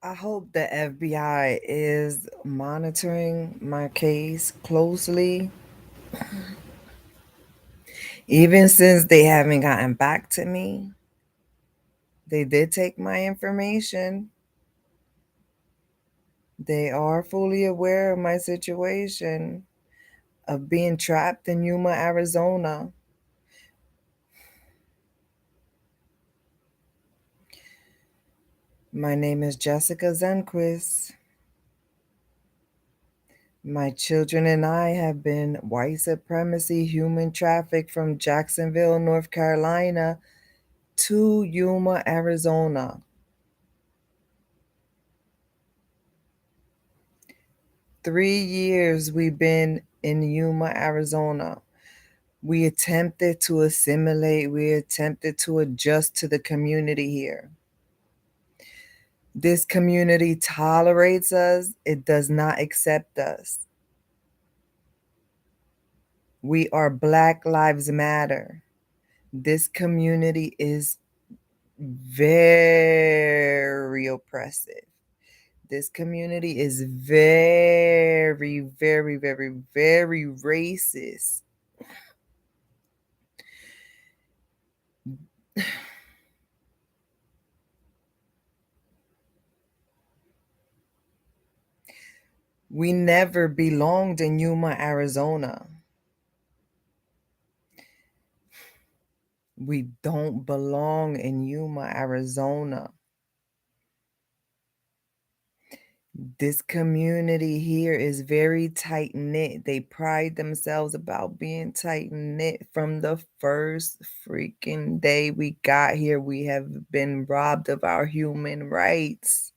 I hope the FBI is monitoring my case closely, even since they haven't gotten back to me. They did take my information. They are fully aware of my situation of being trapped in Yuma, Arizona. My name is Jessica Zenquist. My children and I have been white supremacy human trafficked from Jacksonville, North Carolina to Yuma, Arizona. 3 years we've been in Yuma, Arizona. We attempted to assimilate, we attempted to adjust to the community here. This community tolerates us, it does not accept us. We are Black Lives Matter. This community is very oppressive. This community is very, very, very, very racist. We never belonged in Yuma, Arizona. We don't belong in Yuma, Arizona. This community here is very tight knit. They pride themselves about being tight knit from the first freaking day we got here. We have been robbed of our human rights.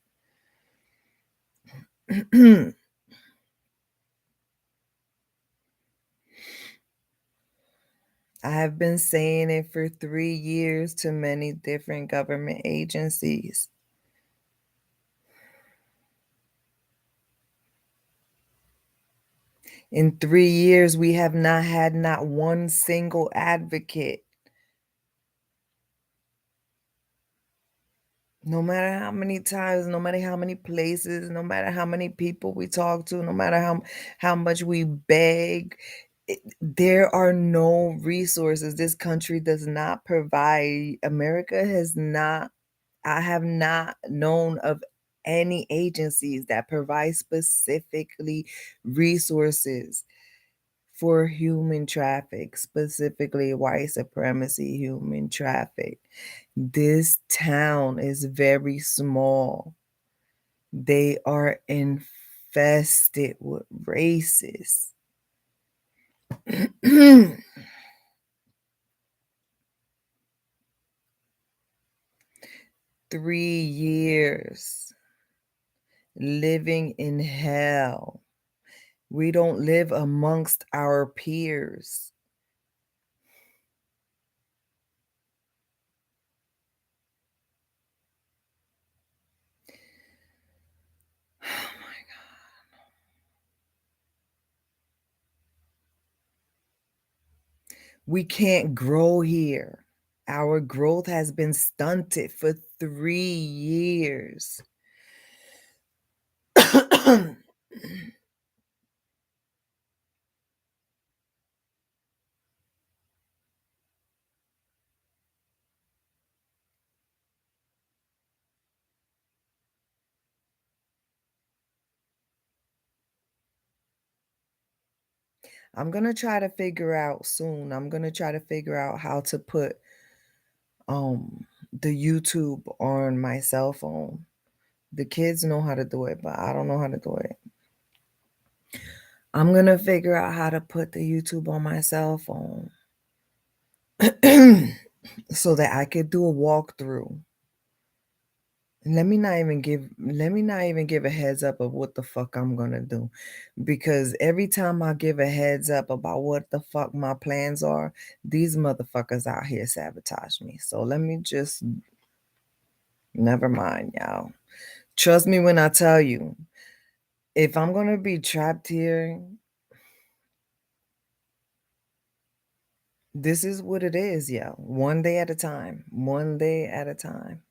I have been saying it for 3 years to many different government agencies. In 3 years, we have not had not one single advocate. No matter how many times, no matter how many places, no matter how many people we talk to, no matter how much we beg, there are no resources. This country does not provide. America has not. I have not known of any agencies that provide specifically resources for human traffic, specifically white supremacy human traffic. This town is very small. They are infested with racists. 3 years living in hell. We don't live amongst our peers. Oh my God. We can't grow here. Our growth has been stunted for 3 years. I'm gonna try to figure out soon. I'm gonna try to figure out how to put the YouTube on my cell phone. The kids know how to do it, but I don't know how to do it. I'm gonna figure out how to put the YouTube on my cell phone so that I could do a walkthrough. Let me not even give a heads up of what the fuck I'm gonna do. Because every time I give a heads up about what the fuck my plans are, these motherfuckers out here sabotage me. So let me just never mind, y'all. Trust me when I tell you, if I'm gonna be trapped here, this is what it is, yo. One day at a time. One day at a time.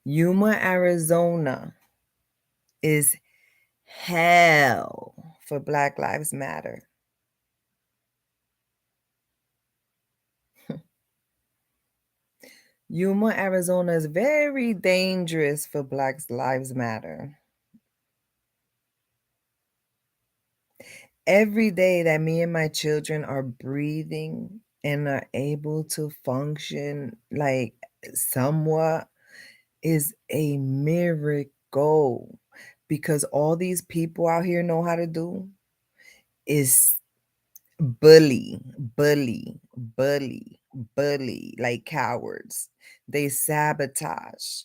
Yuma, Arizona is hell for Black Lives Matter. Yuma, Arizona is very dangerous for Black Lives Matter. Every day that me and my children are breathing and are able to function like somewhat is a miracle, because all these people out here know how to do is bully, bully, bully, bully like cowards. They sabotage.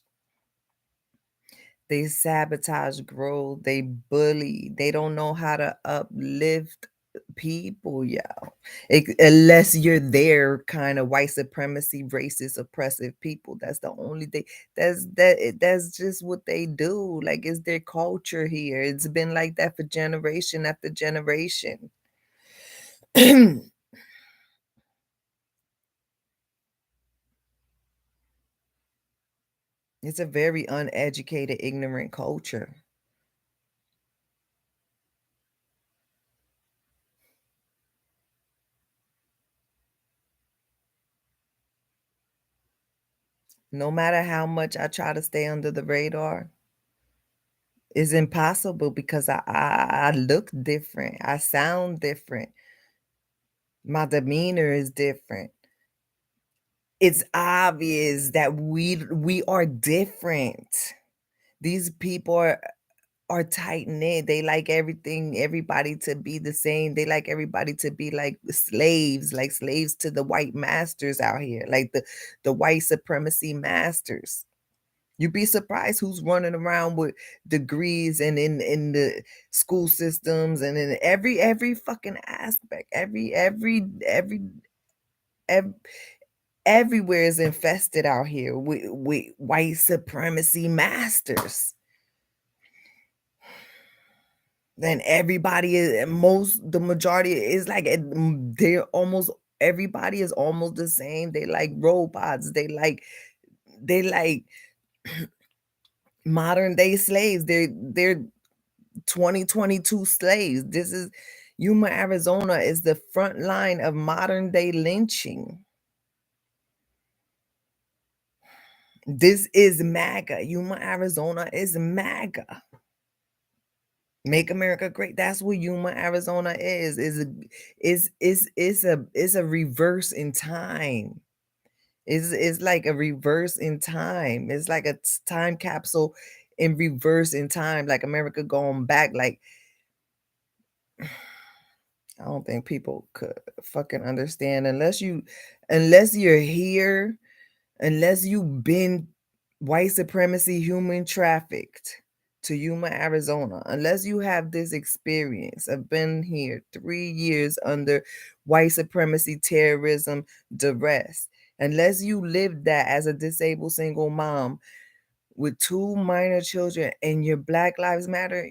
They sabotage growth. They bully. They don't know how to uplift people, y'all. Unless you're their kind of white supremacy, racist, oppressive people. That's the only thing. That's just what they do. Like, it's their culture here. It's been like that for generation after generation. It's a very uneducated, ignorant culture. No matter how much I try to stay under the radar, it's impossible because I look different. I sound different. My demeanor is different. It's obvious that we are different. These people are tight knit. They like everybody to be the same. They like everybody to be like slaves to the white masters out here, like the white supremacy masters. You'd be surprised who's running around with degrees and in the school systems and in every fucking aspect. Every everywhere is infested out here with white supremacy masters. Then everybody is the majority is like they're almost everybody is almost the same. They like robots. They like modern day slaves. They're 2022 slaves. This is Yuma, Arizona is the front line of modern day lynching. This is MAGA. Yuma, Arizona is MAGA. Make America great. That's what Yuma, Arizona is. Is a reverse in time. Is like a reverse in time. It's like a time capsule in reverse in time, like America going back. Like, I don't think people could fucking understand unless you're here, unless you've been white supremacy human trafficked to Yuma, Arizona, unless you have this experience of been here 3 years under white supremacy terrorism duress, unless you lived that as a disabled single mom with two minor children and your Black Lives Matter,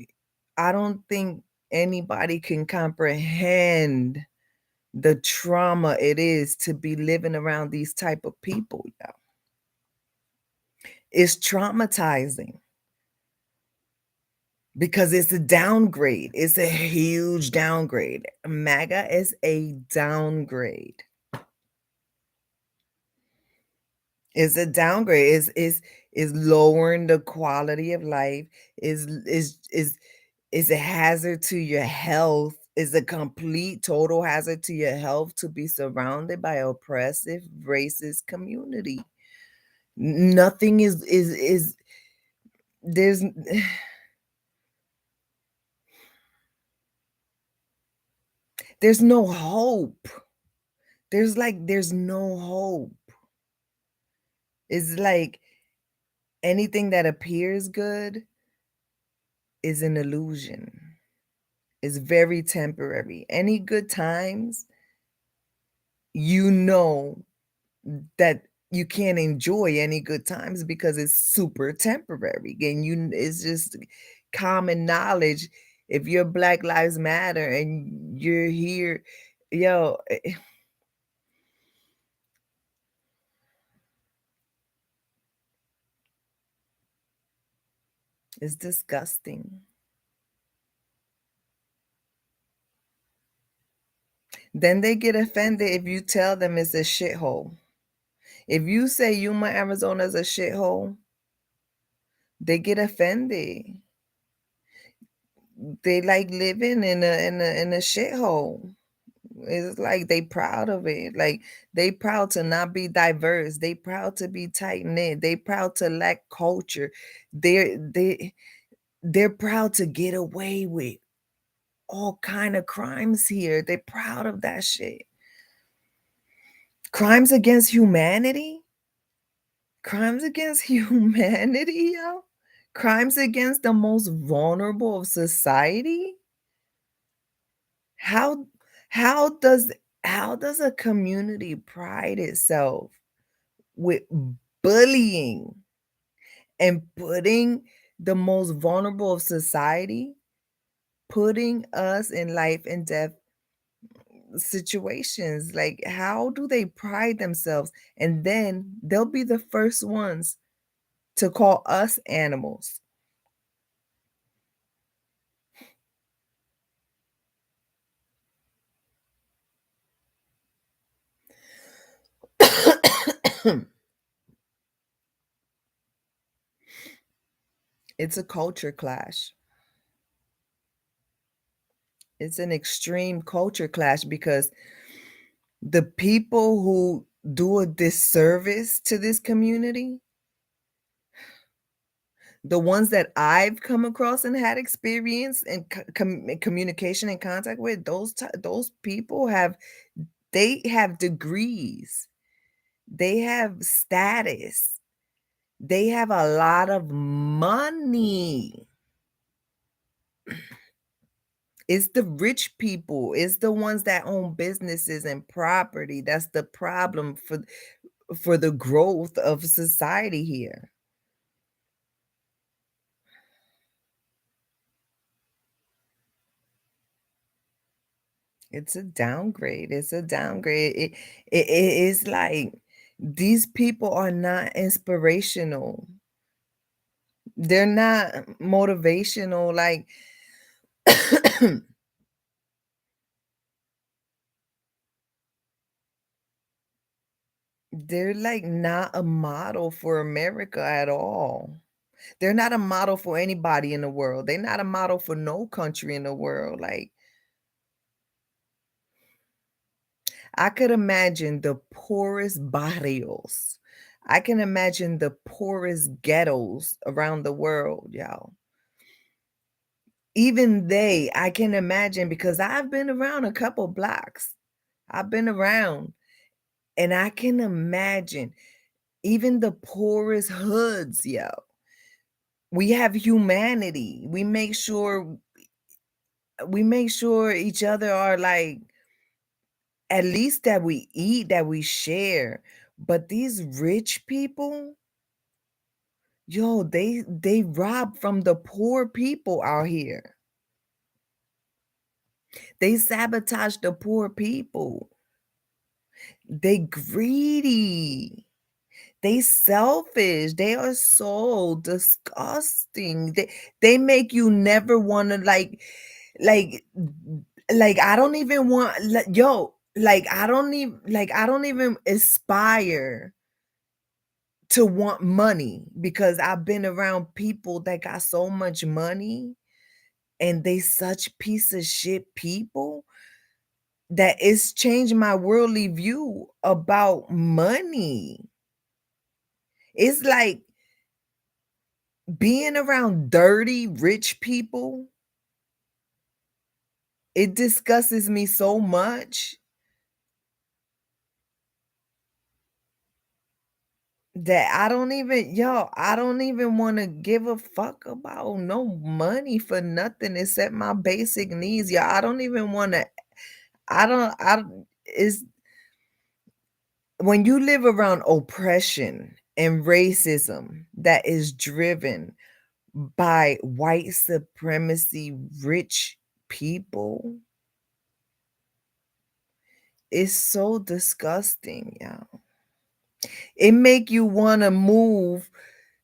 I don't think anybody can comprehend the trauma it is to be living around these type of people. Yeah. It's traumatizing because it's a downgrade. It's a huge downgrade. MAGA is a downgrade. It's a downgrade. Is lowering the quality of life. Is a hazard to your health. Is a complete total hazard to your health to be surrounded by oppressive racist community. Nothing is there's there's no hope. There's no hope. It's like anything that appears good is an illusion. It's very temporary. Any good times, you know that you can't enjoy any good times because it's super temporary. And it's just common knowledge. If your Black Lives Matter and you're here, yo, It's disgusting. Then they get offended if you tell them it's a shithole. If you say Yuma, Arizona is a shithole, they get offended. They like living in a shithole. It's like they proud of it. Like they proud to not be diverse. They proud to be tight knit. They proud to lack culture. They're proud to get away with all kind of crimes here. They're proud of that shit. Crimes against humanity? Crimes against humanity, yo? Crimes against the most vulnerable of society? How how does how does a community pride itself with bullying and putting the most vulnerable of society, putting us in life and death situations? Like, how do they pride themselves? And then they'll be the first ones to call us animals. It's a culture clash. It's an extreme culture clash because the people who do a disservice to this community, the ones that I've come across and had experience and communication and contact with, those people they have degrees, they have status, they have a lot of money. It's the rich people, it's the ones that own businesses and property. That's the problem for the growth of society here. It's a downgrade. It's a downgrade. It is like these people are not inspirational. They're not motivational. Like they're like not a model for America at all. They're not a model for anybody in the world. They're not a model for no country in the world. Like I could imagine the poorest barrios. I can imagine the poorest ghettos around the world, y'all. Even they, I can imagine because I've been around a couple blocks. I've been around and I can imagine even the poorest hoods, yo. We have humanity. We make sure each other are like at least that we eat, that we share. But these rich people, yo, they rob from the poor people out here. They sabotage the poor people. They greedy. They selfish. They are so disgusting. They make you never want to like I don't even want yo I don't even aspire to want money because I've been around people that got so much money and they such piece of shit people that it's changed my worldly view about money. It's like being around dirty rich people, it disgusts me so much that I don't even want to give a fuck about no money for nothing except my basic needs. Yo, I don't even want to I don't is when you live around oppression and racism that is driven by white supremacy rich people, it's so disgusting, yeah. It make you want to move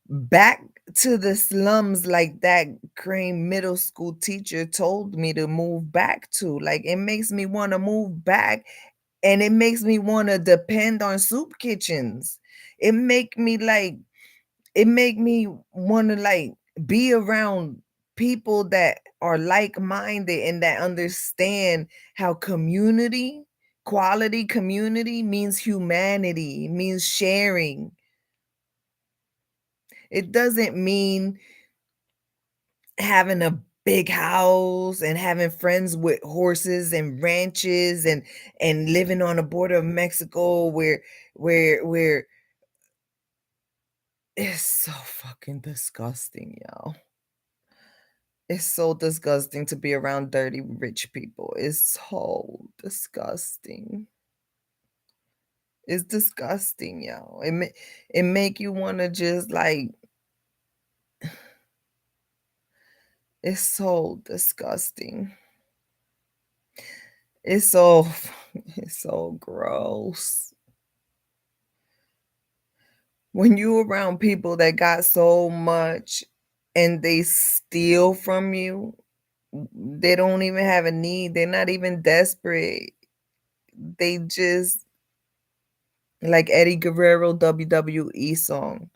back to the slums like that Crane middle school teacher told me to move back to. Like, it makes me wanna move back, and it makes me wanna depend on soup kitchens. It make me, like it make me wanna, like, be around people that are like-minded and that understand how quality community means humanity, means sharing. It doesn't mean having a big house and having friends with horses and ranches and living on the border of Mexico where it's so fucking disgusting, y'all. It's so disgusting to be around dirty rich people. It's so disgusting. It's disgusting, y'all. It make you wanna just, like it's so disgusting. It's so it's so gross. When you around people that got so much and they steal from you, they don't even have a need, they're not even desperate. They just like Eddie Guerrero WWE song,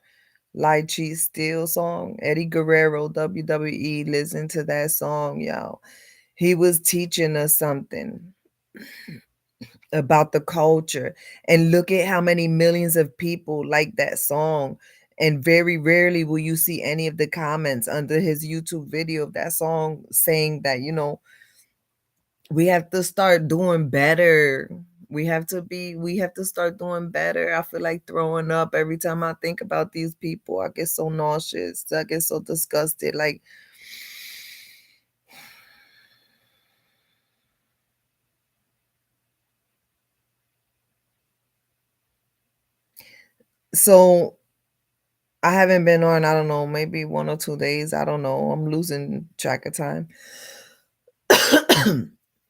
Lie, Cheat, Steal song. Eddie Guerrero WWE, listen to that song, y'all. He was teaching us something about the culture. And look at how many millions of people like that song. And very rarely will you see any of the comments under his YouTube video of that song saying that, we have to start doing better. We have to start doing better. I feel like throwing up every time I think about these people. I get so nauseous. I get so disgusted. Like, so I haven't been on, I don't know, maybe 1 or 2 days. I don't know. I'm losing track of time.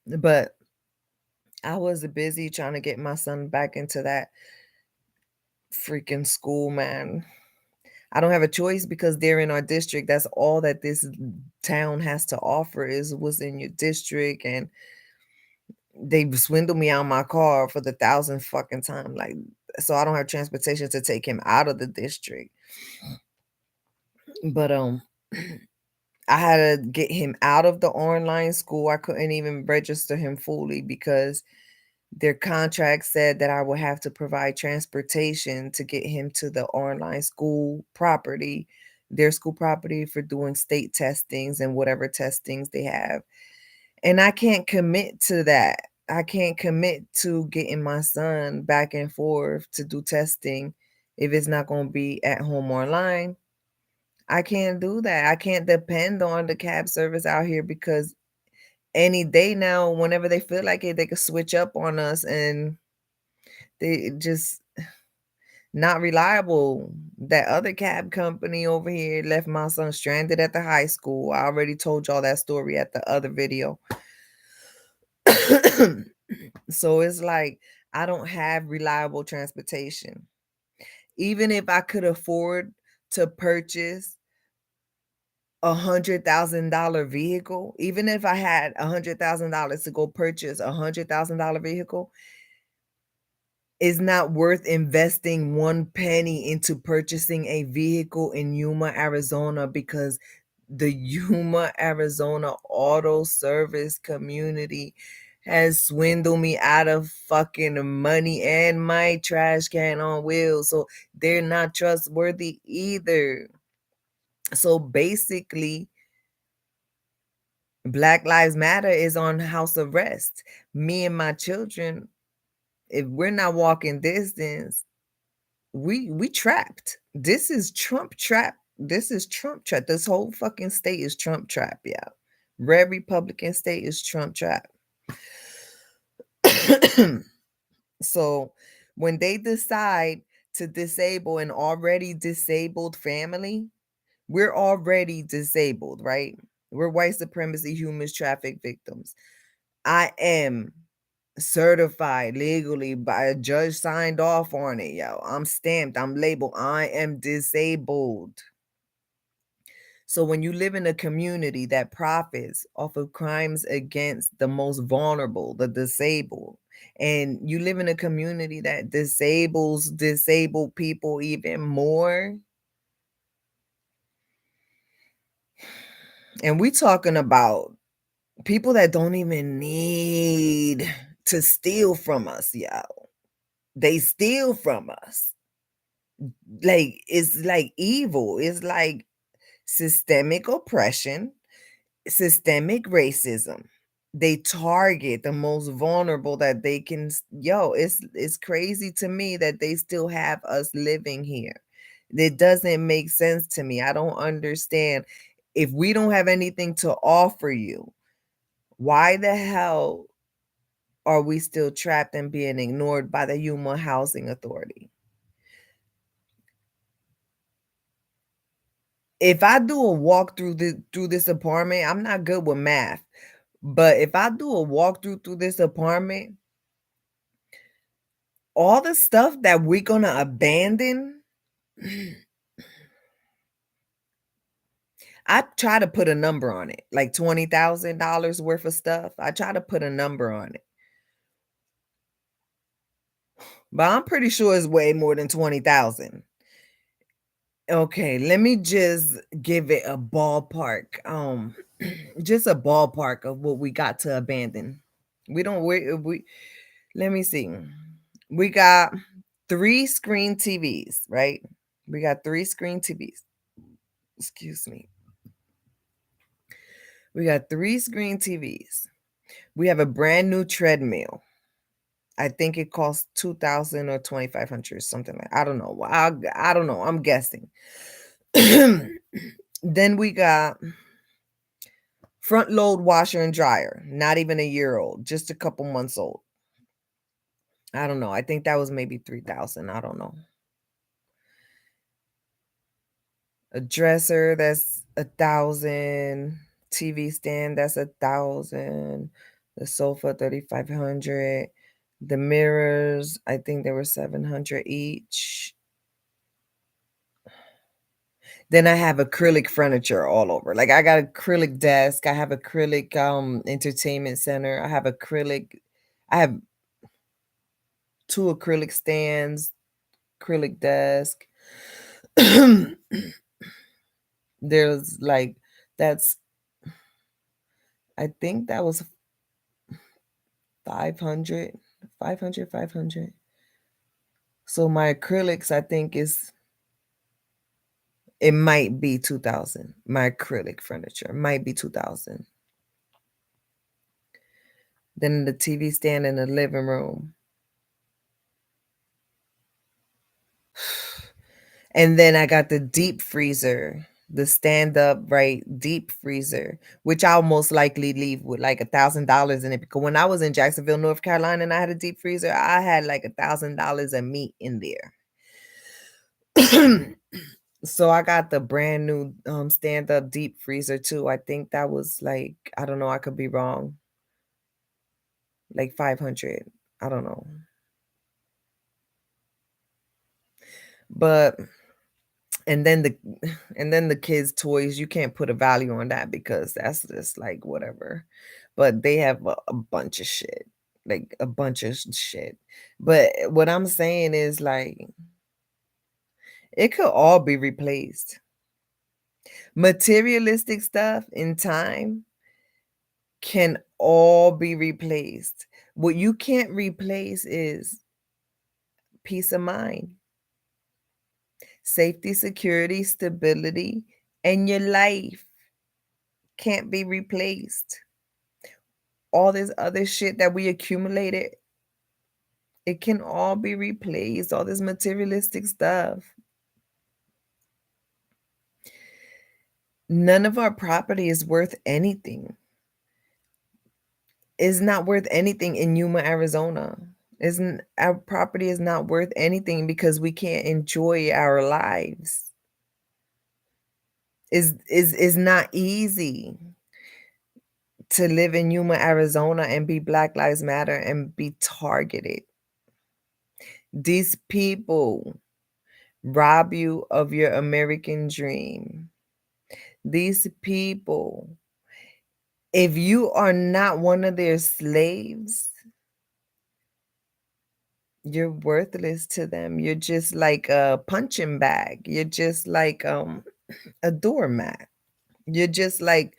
But I was busy trying to get my son back into that freaking school, man. I don't have a choice because they're in our district. That's all that this town has to offer is what's in your district. And they swindled me out my car for the thousandth fucking time. Like, so I don't have transportation to take him out of the district. But I had to get him out of the online school. I couldn't even register him fully because their contract said that I would have to provide transportation to get him to the online school property, their school property, for doing state testings and whatever testings they have. And I can't commit to that. I can't commit to getting my son back and forth to do testing if it's not going to be at home online. I can't do that. I can't depend on the cab service out here because any day now, whenever they feel like it, they could switch up on us and they just not reliable. That other cab company over here left my son stranded at the high school. I already told y'all that story at the other video. So it's like I don't have reliable transportation. Even if I could afford to purchase $100,000 vehicle, even if I had $100,000 to go purchase $100,000 vehicle, it's not worth investing one penny into purchasing a vehicle in Yuma, Arizona, because the Yuma, Arizona auto service community has swindled me out of fucking money and my trash can on wheels. So they're not trustworthy either. So basically, Black Lives Matter is on house arrest. Me and my children, if we're not walking distance, we trapped. This is Trump trap. This is Trump trap. This whole fucking state is Trump trap, yeah. Red Republican state is Trump trap. So when they decide to disable an already disabled family, we're already disabled, right? We're white supremacy human traffic victims. I am certified legally by a judge, signed off on it, yo. I'm stamped, I'm labeled, I am disabled. So when you live in a community that profits off of crimes against the most vulnerable, the disabled, and you live in a community that disables disabled people even more, and we talking about people that don't even need to steal from us, y'all. They steal from us. Like, it's like evil. It's like systemic oppression, systemic racism. They target the most vulnerable that they can it's crazy to me that they still have us living here. It doesn't make sense to me. I don't understand. If we don't have anything to offer you, why the hell are we still trapped and being ignored by the Human Housing Authority? If I do a walk through this apartment, I'm not good with math, but if I do a walkthrough through this apartment, all the stuff that we're gonna abandon, I try to put a number on it, like $20,000 worth of stuff. I try to put a number on it, but I'm pretty sure it's way more than 20,000. Okay, let me just give it a ballpark. Just a ballpark of what we got to abandon. We don't we let me see. We got 3 screen TVs, right? We got 3 screen TVs. Excuse me. We got 3 screen TVs. We have a brand new treadmill. I think it costs 2,000 or 2,500, something like. I don't know. I don't know. I'm guessing. Then we got front load washer and dryer, not even a year old, just a couple months old. I don't know. I think that was maybe 3,000. I don't know. A dresser, that's 1,000. TV stand, that's 1,000. The sofa, 3,500. The mirrors, I think they were 700 each. Then I have acrylic furniture all over. Like, I got acrylic desk, I have acrylic entertainment center, I have 2 acrylic stands, acrylic desk. There's like that's I think that was 500, 500, 500. So my acrylics, I think it might be 2,000. My acrylic furniture might be 2,000. Then the TV stand in the living room. And then I got the deep freezer, the stand up, right? Deep freezer, which I'll most likely leave with like $1,000 in it. Because when I was in Jacksonville, North Carolina, and I had a deep freezer, I had like $1,000 of meat in there. So I got the brand new stand up deep freezer too. I think that was like, I don't know, I could be wrong. Like 500. I don't know. But and then the and then the kids' toys, you can't put a value on that because that's just like whatever. But they have a bunch of shit. Like a bunch of shit. But what I'm saying is like it could all be replaced. Materialistic stuff in time can all be replaced. What you can't replace is peace of mind, safety, security, stability, and your life can't be replaced. All this other shit that we accumulated, it can all be replaced. All this materialistic stuff. None of our property is worth anything. Is not worth anything in Yuma, Arizona. Isn't our property is not worth anything because we can't enjoy our lives. Is not easy to live in Yuma, Arizona and be Black Lives Matter and be targeted. These people rob you of your American dream. These people, if you are not one of their slaves, you're worthless to them. You're just like a punching bag. You're just like a doormat. You're just like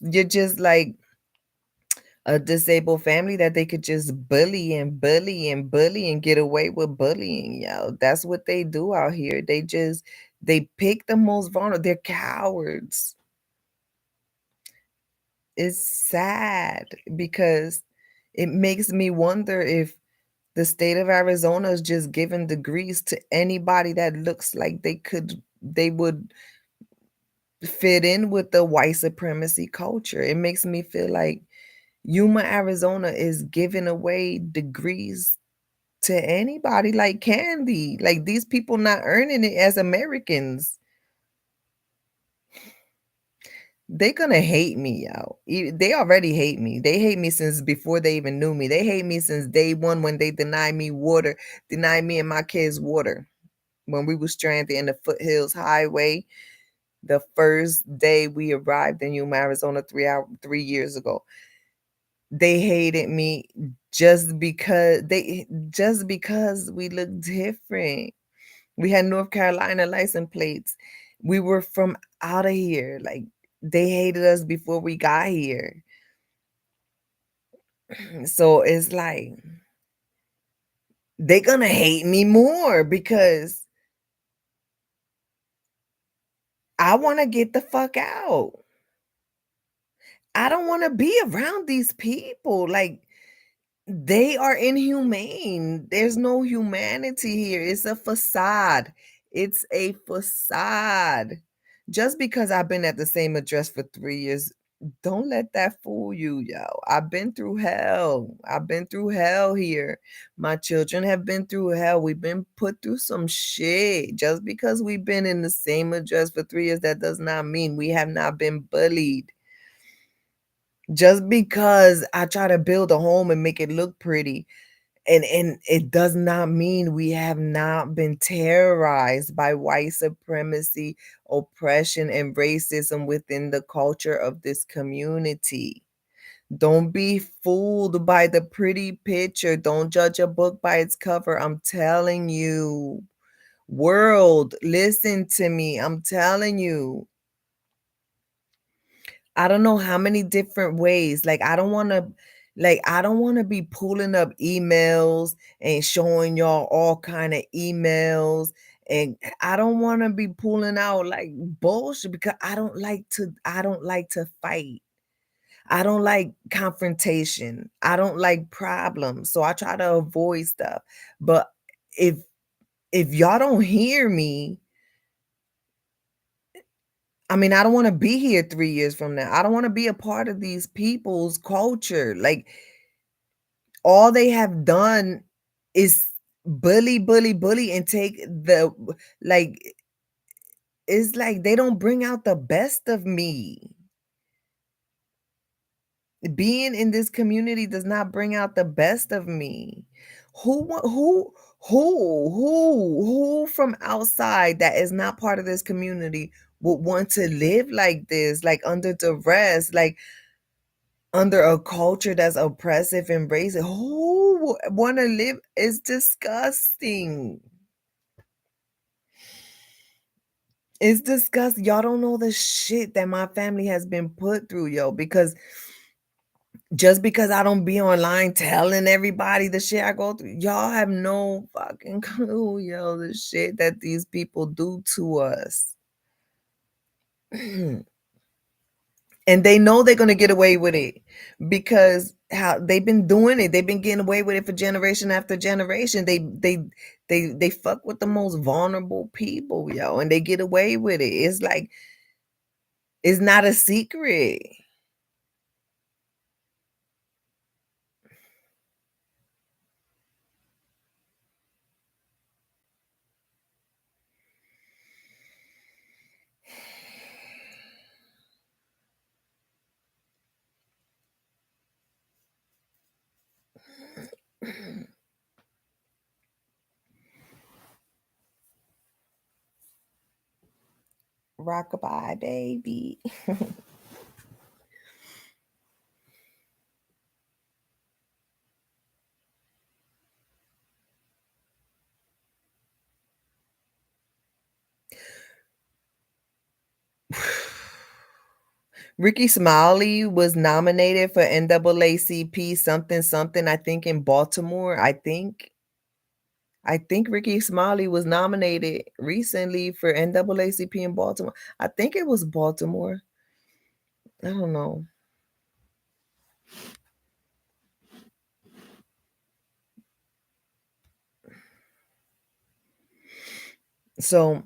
you're just like a disabled family that they could just bully and bully and bully and get away with bullying, yo. That's what they do out here. They pick the most vulnerable. They're cowards. It's sad because it makes me wonder if the state of Arizona is just giving degrees to anybody that looks like they would fit in with the white supremacy culture. It makes me feel like Yuma, Arizona is giving away degrees to anybody like candy. Like these people not earning it as Americans. They gonna hate me, yo. They already hate me. They hate me since before they even knew me. They hate me since day one when they denied me water, denied me and my kids water. When we were stranded in the Foothills Highway, the first day we arrived in Yuma, Arizona, 3 years ago. They hated me just because we look different. We had North Carolina license plates. We were from out of here. Like they hated us before we got here. So it's like they're gonna hate me more because I want to get the fuck out. I don't want to be around these people. Like they are inhumane. There's no humanity here. It's a facade. It's a facade. Just because I've been at the same address for 3 years, don't let that fool you, yo. I've been through hell. I've been through hell here. My children have been through hell. We've been put through some shit. Just because we've been in the same address for 3 years, that does not mean we have not been bullied. Just because I try to build a home and make it look pretty, and it does not mean we have not been terrorized by white supremacy, oppression, and racism within the culture of this community. Don't be fooled by the pretty picture. Don't judge a book by its cover. I'm telling you. World, listen to me. I'm telling you. I don't know how many different ways. I don't want to be pulling up emails and showing y'all all kind of emails, and I don't want to be pulling out like bullshit because I don't like to fight. I don't like confrontation. I don't like problems. So I try to avoid stuff. But if if y'all don't hear me, I mean, I don't wanna be here 3 years from now. I don't wanna be a part of these people's culture. Like, all they have done is bully, bully, bully, and take the like, it's like they don't bring out the best of me. Being in this community does not bring out the best of me. Who wa who from outside that is not part of this community would want to live like this, like, under duress, like, under a culture that's oppressive and racist? Who wanna live? It's disgusting. It's disgusting. Y'all don't know the shit that my family has been put through, yo, because just because I don't be online telling everybody the shit I go through, y'all have no fucking clue, yo, the shit that these people do to us. And they know they're gonna get away with it because how they've been doing it. They've been getting away with it for generation after generation. They fuck with the most vulnerable people, yo, and they get away with it. It's like it's not a secret. Rockabye baby. Ricky Smiley was nominated for NAACP something something, I think in Baltimore, I think. I think Ricky Smiley was nominated recently for NAACP in Baltimore. I think it was Baltimore. I don't know. So,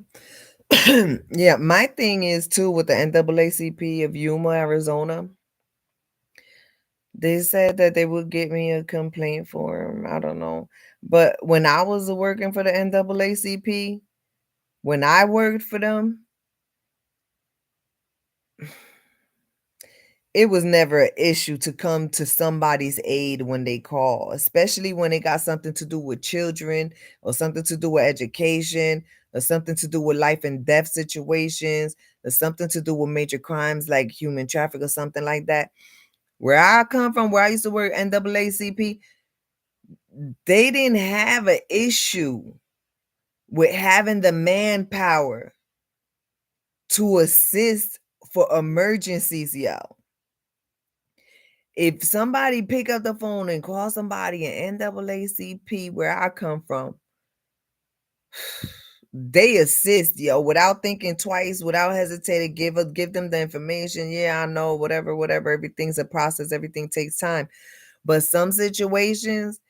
yeah, my thing is too with the NAACP of Yuma, Arizona. They said that they would get me a complaint form. I don't know. But when I was working for the NAACP, when I worked for them, it was never an issue to come to somebody's aid when they call, especially when it got something to do with children or something to do with education or something to do with life and death situations or something to do with major crimes like human traffic or something like that. Where I come from, where I used to work NAACP, they didn't have an issue with having the manpower to assist for emergencies, yo. If somebody pick up the phone and call somebody in NAACP where I come from, they assist, yo, without thinking twice, without hesitating, give them the information. Yeah, I know, whatever, whatever. Everything's a process, everything takes time. But some situations,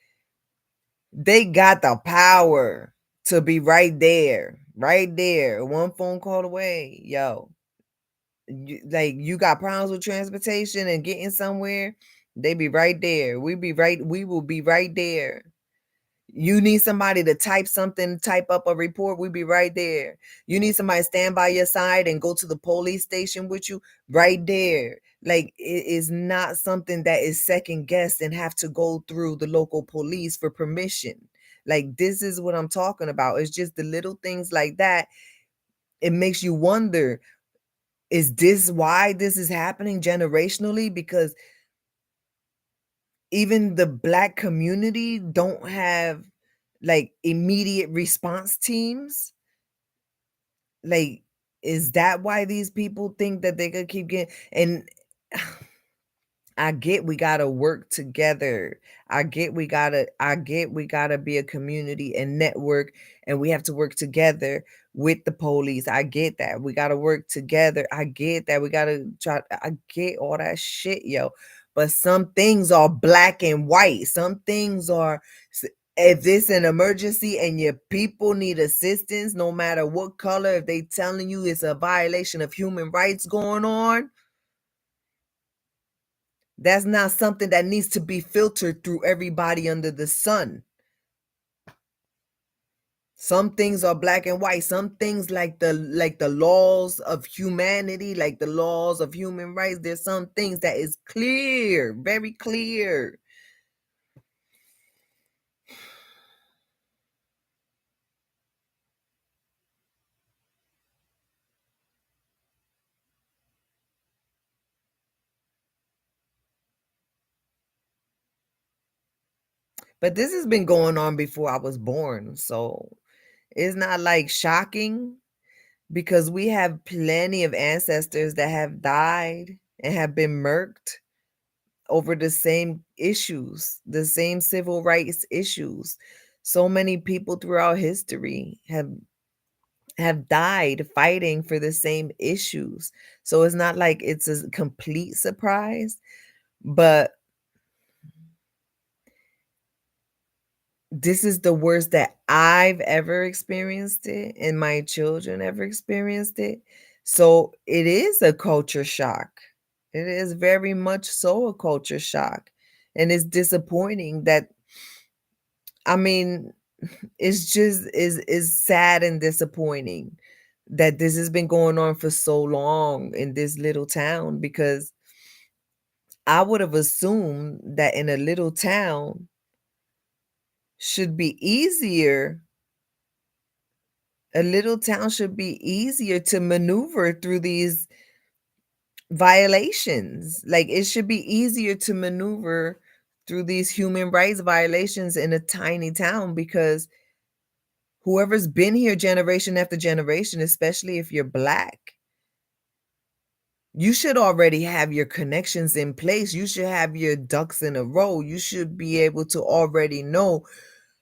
they got the power to be right there, one phone call away, yo. You got problems with transportation and getting somewhere, they be right there. We will be right there. You need somebody to type something, type up a report, we be right there. You need somebody to stand by your side and go to the police station with you, right there. Like it is not something that is second guessed and have to go through the local police for permission. Like this is what I'm talking about. It's just the little things like that. It makes you wonder, is this why this is happening generationally? Because even the black community don't have like immediate response teams. Like, is that why these people think that they could keep getting and I get we gotta work together. I get we gotta be a community and network, and we have to work together with the police. I get that. We gotta work together. I get that. We gotta try. I get all that shit, yo. But some things are black and white. Some things are if it's an emergency and your people need assistance, no matter what color, if they telling you it's a violation of human rights going on, that's not something that needs to be filtered through everybody under the sun. Some things are black and white. Some things like the laws of humanity, like the laws of human rights, there's some things that is clear, very clear. But this has been going on before I was born, so it's not like shocking because we have plenty of ancestors that have died and have been murked over the same issues, the same civil rights issues. So many people throughout history have died fighting for the same issues. So it's not like it's a complete surprise, but this is the worst that I've ever experienced it and my children ever experienced it. So it is a culture shock. It is very much so a culture shock. And it's disappointing that I mean, it's just is sad and disappointing that this has been going on for so long in this little town because I would have assumed that in a little town should be easier A little town should be easier to maneuver through these violations. Like, it should be easier to maneuver through these human rights violations in a tiny town because whoever's been here generation after generation, especially if you're Black, you should already have your connections in place. You should have your ducks in a row. You should be able to already know,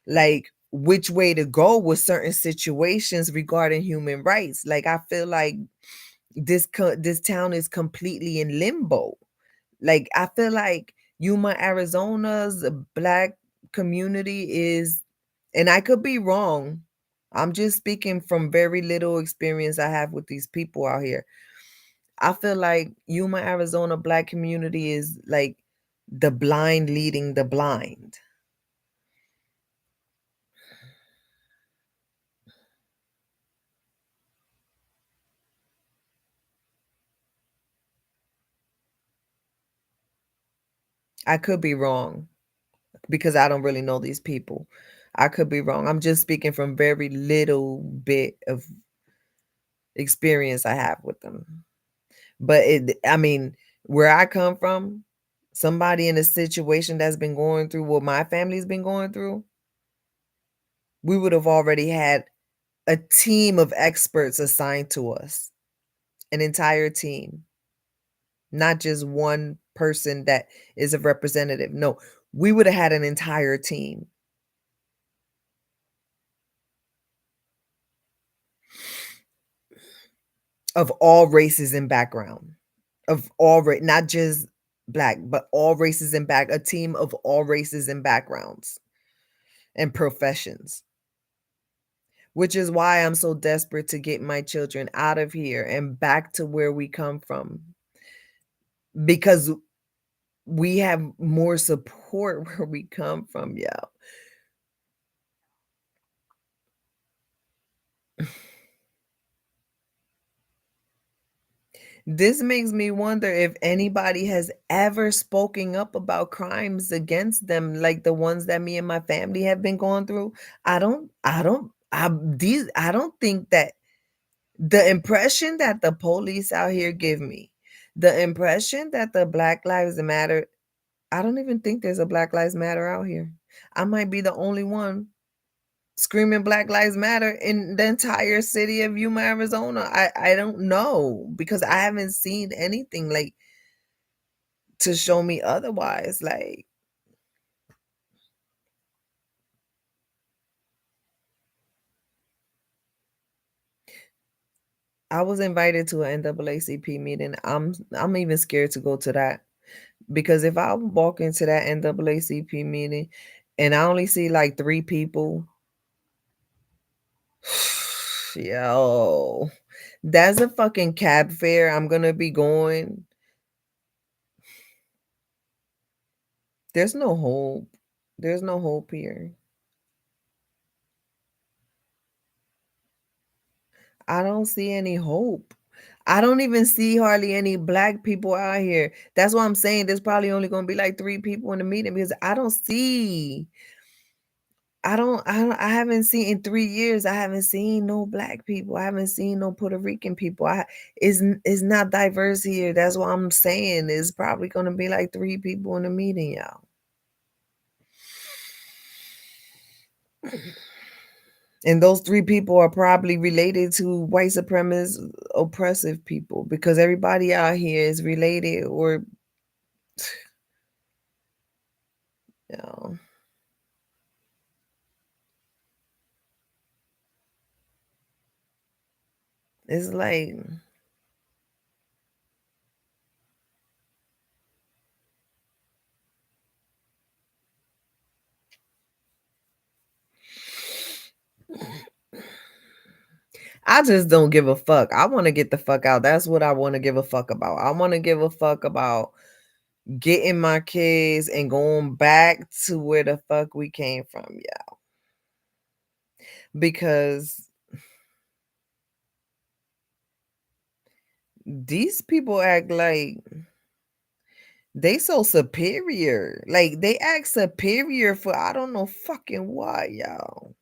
like, which way to go with certain situations regarding human rights. Like, I feel like this town is completely in limbo. Like, I feel like Yuma, Arizona's Black community is, and I could be wrong. I'm just speaking from very little experience I have with these people out here. I feel like Yuma, Arizona Black community is like the blind leading the blind. I could be wrong because I don't really know these people. I could be wrong. I'm just speaking from very little bit of experience I have with them. But I mean, where I come from, somebody in a situation that's been going through what my family's been going through, we would have already had a team of experts assigned to us, an entire team, not just one person that is a representative. No, we would have had an entire team of all races and background, of not just Black, but all races and a team of all races and backgrounds and professions. Which is why I'm so desperate to get my children out of here and back to where we come from, because we have more support where we come from, yo. This makes me wonder if anybody has ever spoken up about crimes against them, like the ones that me and my family have been going through. I don't think that the impression that the police out here give me, the impression that the Black Lives Matter, I don't even think there's a Black Lives Matter out here. I might be the only one screaming Black Lives Matter in the entire city of Yuma, Arizona. I don't know because I haven't seen anything like to show me otherwise. Like, I was invited to an NAACP meeting. I'm even scared to go to that because if I walk into that NAACP meeting and I only see like 3 people, yo, that's a fucking cab fare I'm gonna be going. There's no hope. There's no hope here. I don't see any hope. I don't even see hardly any Black people out here. That's why I'm saying there's probably only gonna be like 3 people in the meeting because I haven't seen in 3 years. I haven't seen no Black people. I haven't seen no Puerto Rican people. It's not diverse here. That's what I'm saying. It's probably gonna be like 3 people in the meeting, y'all. And those 3 people are probably related to white supremacist oppressive people because everybody out here is related or, you know, it's like I just don't give a fuck. I want to get the fuck out. That's what I want to give a fuck about. I want to give a fuck about getting my kids and going back to where the fuck we came from, yeah. Because these people act like they so superior. Like they act superior for I don't know fucking what, y'all.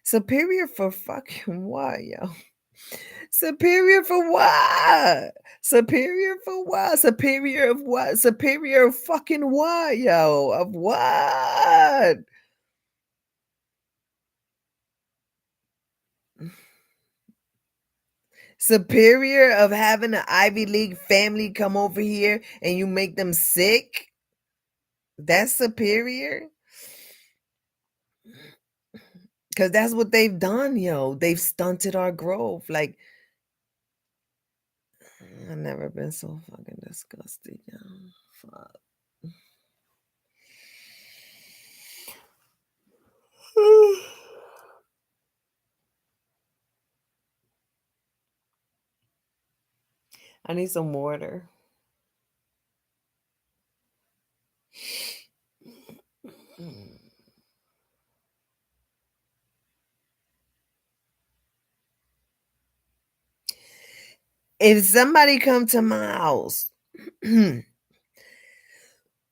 Superior for fucking what, yo? Superior for what? Superior for what? Superior of what? Superior of fucking what, yo? Of what? Superior of having an Ivy League family come over here and you make them sick? That's superior? Because that's what they've done, yo. They've stunted our growth. Like, I've never been so fucking disgusted, yo. Fuck. I need some water. If somebody come to my house, I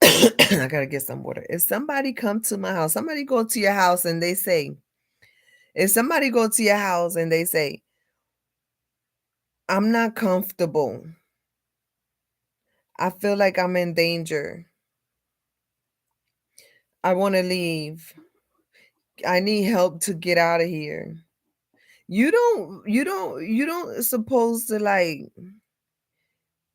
gotta get some water. If somebody come to my house, somebody go to your house and they say, if somebody go to your house and they say, I'm not comfortable. I feel like I'm in danger. I want to leave. I need help to get out of here. You don't supposed to like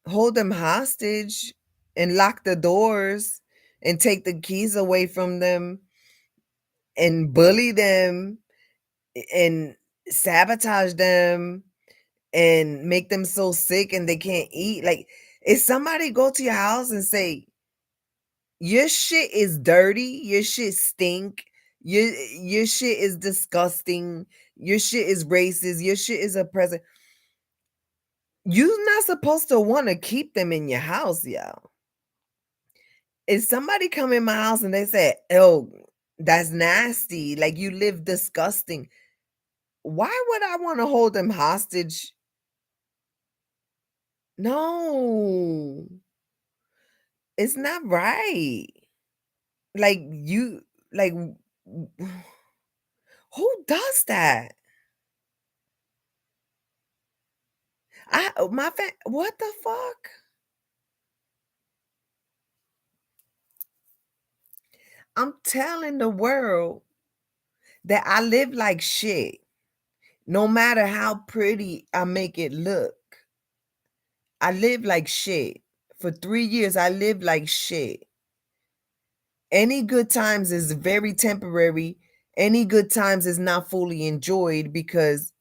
hold them hostage and lock the doors and take the keys away from them and bully them and sabotage them and make them so sick and they can't eat. Like, if somebody go to your house and say, your shit is dirty, your shit stink, your shit is disgusting, your shit is racist, your shit is oppressive, you're not supposed to want to keep them in your house, yo. If somebody come in my house and they say, "Oh, that's nasty," like you live disgusting, why would I want to hold them hostage? No, it's not right. Like you, like who does that? What the fuck? I'm telling the world that I live like shit. No matter how pretty I make it look, I live like shit. For 3 years, I lived like shit. Any good times is very temporary. Any good times is not fully enjoyed because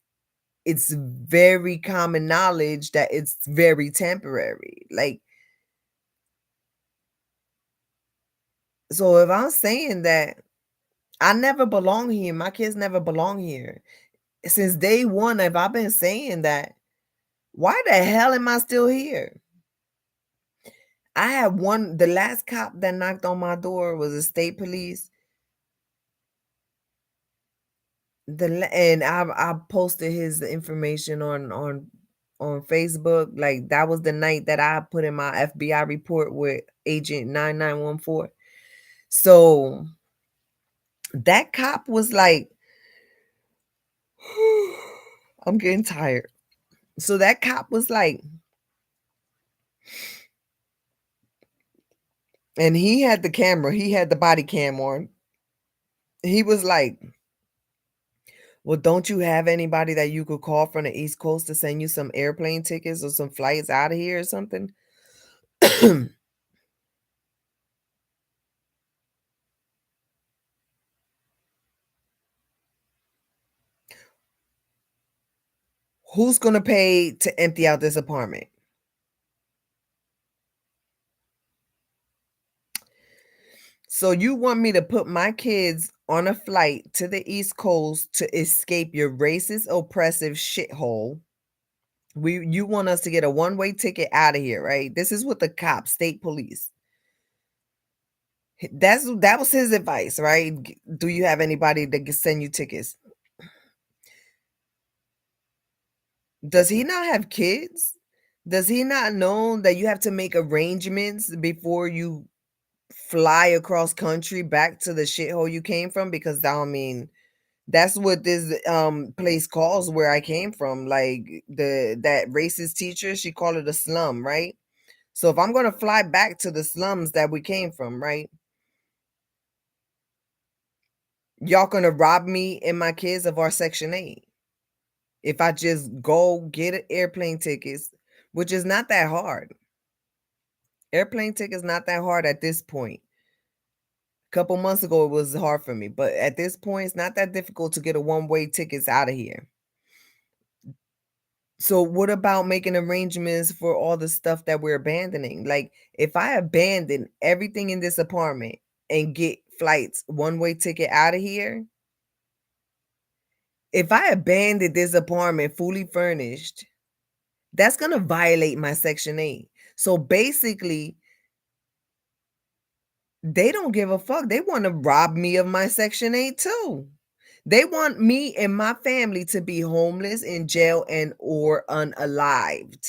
it's very common knowledge that it's very temporary. Like, so if I'm saying that I never belong here, my kids never belong here. Since day one, if I've been saying that, why the hell am I still here? I had the last cop that knocked on my door was a state police. And I posted his information on Facebook. Like, that was the night that I put in my FBI report with Agent 9914. So that cop was like, I'm getting tired. So that cop was like, and he had the camera, he had the body cam on. He was like, well, don't you have anybody that you could call from the East Coast to send you some airplane tickets or some flights out of here or something? Who's gonna pay to empty out this apartment? So you want me to put my kids on a flight to the East Coast to escape your racist, oppressive shithole? You want us to get a one-way ticket out of here, right? This is what the cops, state police. That was his advice, right? Do you have anybody that can send you tickets? Does he not have kids? Does he not know that you have to make arrangements before you fly across country back to the shithole you came from? Because I mean, That's what this place calls where I came from. Like that racist teacher, she called it a slum, right? So if I'm gonna fly back to the slums that we came from, right? Y'all gonna rob me and my kids of our Section 8. If I just go get airplane tickets, which is not that hard. Airplane tickets not that hard at this point. A couple months ago, it was hard for me, but at this point, it's not that difficult to get a one-way tickets out of here. So what about making arrangements for all the stuff that we're abandoning? Like, if I abandon everything in this apartment and get flights one-way ticket out of here, if I abandon this apartment fully furnished, that's gonna violate my Section 8. So basically, they don't give a fuck. They wanna rob me of my Section 8 too. They want me and my family to be homeless, in jail, and or unalived.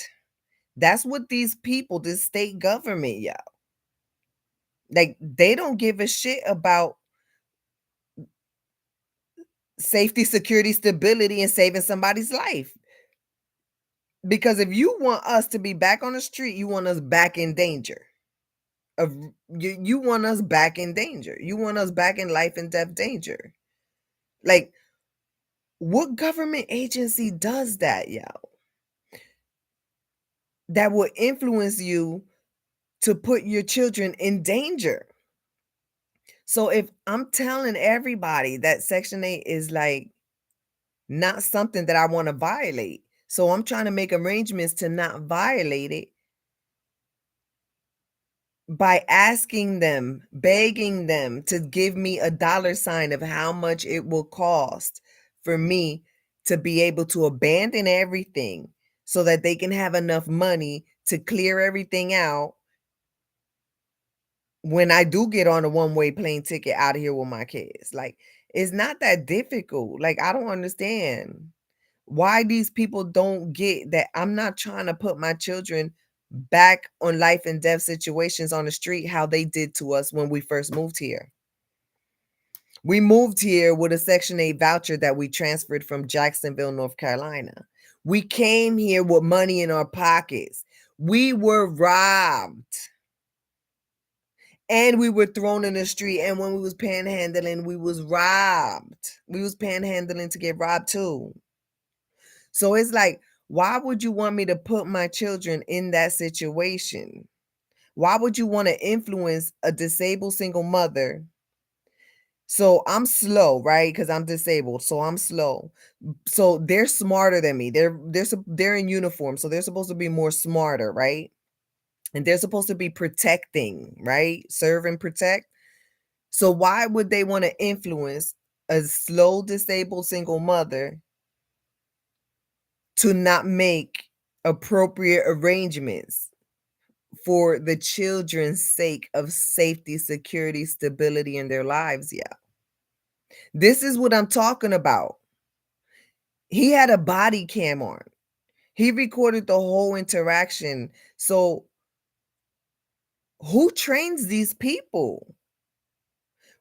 That's what these people, this state government, yeah. Like, they don't give a shit about safety, security, stability, and saving somebody's life. Because if you want us to be back on the street, you want us back in danger. Of you want us back in danger. You want us back in life and death danger. Like, what government agency does that, yo? That will influence you to put your children in danger. So if I'm telling everybody that Section 8 is like not something that I want to violate, so I'm trying to make arrangements to not violate it by asking them, begging them to give me a dollar sign of how much it will cost for me to be able to abandon everything so that they can have enough money to clear everything out when I do get on a one-way plane ticket out of here with my kids. Like, it's not that difficult. Like, I don't understand why these people don't get that I'm not trying to put my children back on life and death situations on the street how they did to us when we first moved here. We moved here with a Section 8 voucher that we transferred from Jacksonville, North Carolina. We came here with money in our pockets. We were robbed. And we were thrown in the street, and when we was panhandling, we was robbed. We was panhandling to get robbed too. So it's like, why would you want me to put my children in that situation? Why would you want to influence a disabled single mother? So I'm slow, right? Because I'm disabled, so I'm slow. So they're smarter than me. They're in uniform, so they're supposed to be more smarter, right? And they're supposed to be protecting, right? Serve and protect. So why would they want to influence a slow disabled single mother to not make appropriate arrangements for the children's sake of safety, security, stability in their lives? Yeah. This is what I'm talking about. He had a body cam on. He recorded the whole interaction. So who trains these people?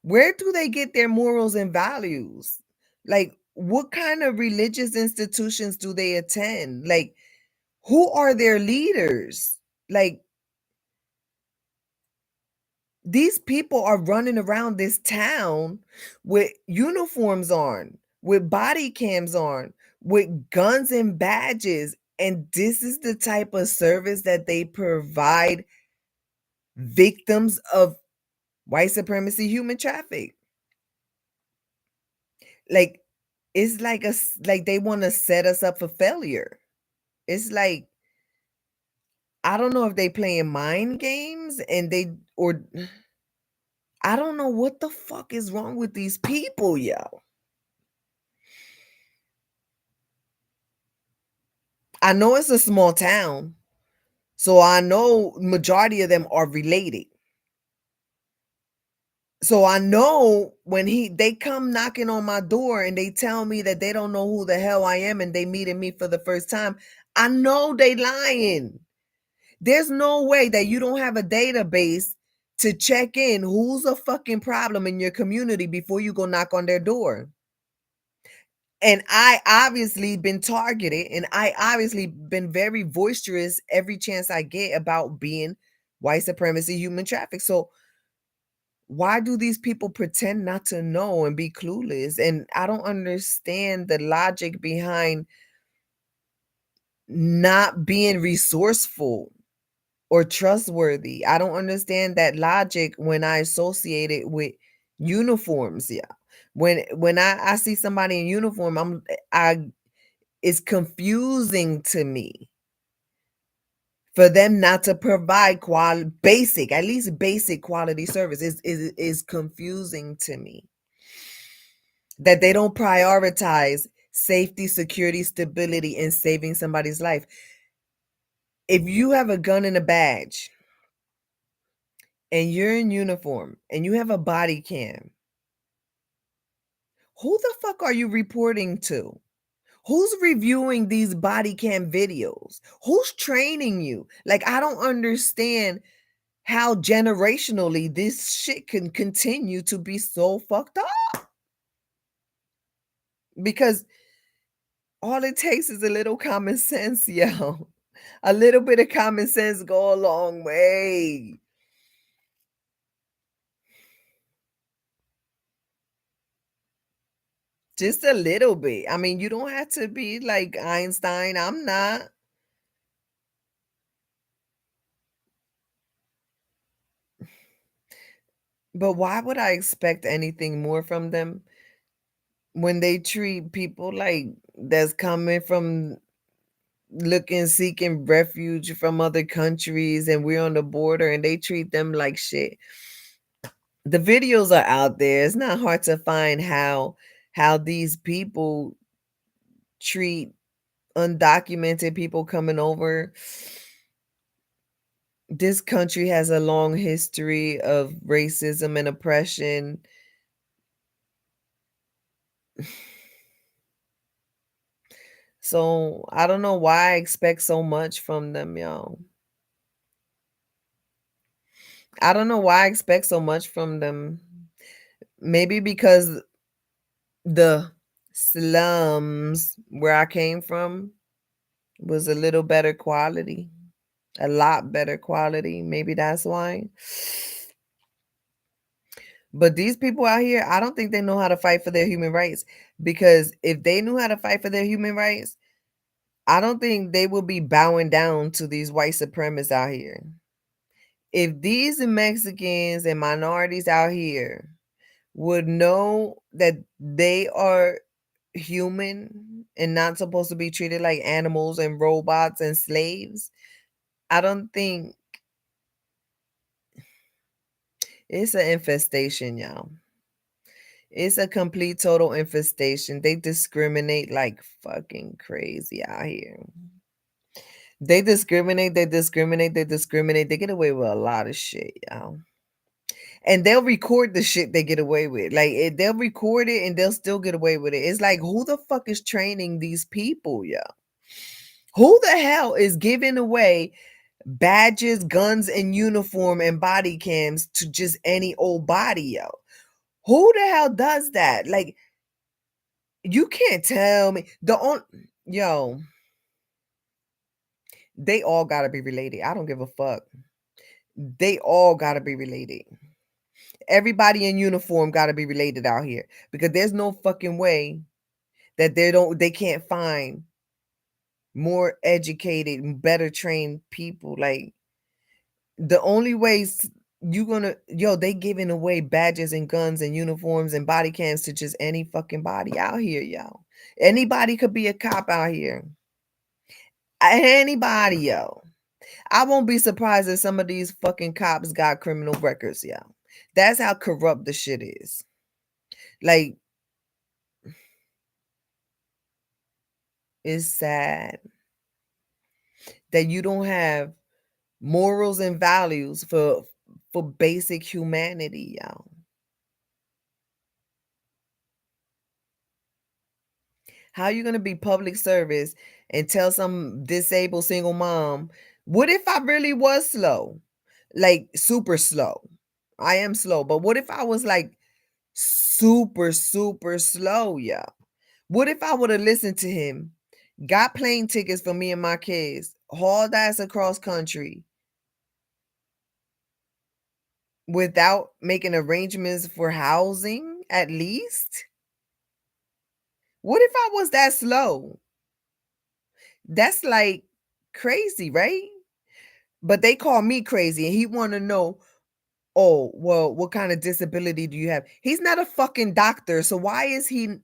Where do they get their morals and values? Like, what kind of religious institutions do they attend? Like, who are their leaders? Like, these people are running around this town with uniforms on, with body cams on, with guns and badges. And this is the type of service that they provide victims of white supremacy, human traffic. Like, it's like like they want to set us up for failure. It's like, I don't know if they playing mind games and they or I don't know what the fuck is wrong with these people, yo. I know it's a small town, so I know majority of them are related. So I know when they come knocking on my door and they tell me that they don't know who the hell I am and they meeting me for the first time, I know they lying. There's no way that you don't have a database to check in who's a fucking problem in your community before you go knock on their door. And I obviously been targeted, and I obviously been very boisterous every chance I get about being white supremacy, human traffic. So why do these people pretend not to know and be clueless? And I don't understand the logic behind not being resourceful or trustworthy. I don't understand that logic when I associate it with uniforms. Yeah. When I see somebody in uniform, I it's confusing to me for them not to provide basic, at least basic quality service is confusing to me. That they don't prioritize safety, security, stability, and saving somebody's life. If you have a gun and a badge and you're in uniform and you have a body cam, who the fuck are you reporting to? Who's reviewing these body cam videos? Who's training you? Like, I don't understand how generationally this shit can continue to be so fucked up. Because all it takes is a little common sense, yo. A little bit of common sense go a long way. Just a little bit. I mean, you don't have to be like Einstein. I'm not. But why would I expect anything more from them when they treat people like that's coming from looking seeking refuge from other countries and we're on the border and they treat them like shit. The videos are out there. It's not hard to find how these people treat undocumented people coming over. This country has a long history of racism and oppression. So I don't know why I expect so much from them, y'all. I don't know why I expect so much from them. Maybe because the slums where I came from was a little better quality, a lot better quality. Maybe that's why. But these people out here, I don't think they know how to fight for their human rights because if they knew how to fight for their human rights, I don't think they would be bowing down to these white supremacists out here. If these Mexicans and minorities out here would know that they are human and not supposed to be treated like animals and robots and slaves, I don't think it's an infestation, y'all. It's a complete total infestation. They discriminate like fucking crazy out here. They discriminate. They get away with a lot of shit, y'all. And they'll record the shit they get away with. Like they'll record it and they'll still get away with it. It's like who the fuck is training these people, yo? Who the hell is giving away badges, guns, and uniform and body cams to just any old body, yo? Who the hell does that? Like, you can't tell me the on yo, they all gotta be related. I don't give a fuck. They all gotta be related. Everybody in uniform gotta be related out here because there's no fucking way that they can't find more educated, better trained people. Like the only ways you gonna they giving away badges and guns and uniforms and body cams to just any fucking body out here, y'all. Anybody could be a cop out here. Anybody, yo. I won't be surprised if some of these fucking cops got criminal records, yo. That's how corrupt the shit is. Like, it's sad that you don't have morals and values for basic humanity, y'all. How you gonna be public service and tell some disabled single mom, what if I really was slow? Like super slow. I am slow, but what if I was like super, super slow, yeah? What if I would have listened to him, got plane tickets for me and my kids, hauled ass across country without making arrangements for housing at least? What if I was that slow? That's like crazy, right? But they call me crazy and he want to know, oh, well, what kind of disability do you have? He's not a fucking doctor. So why is he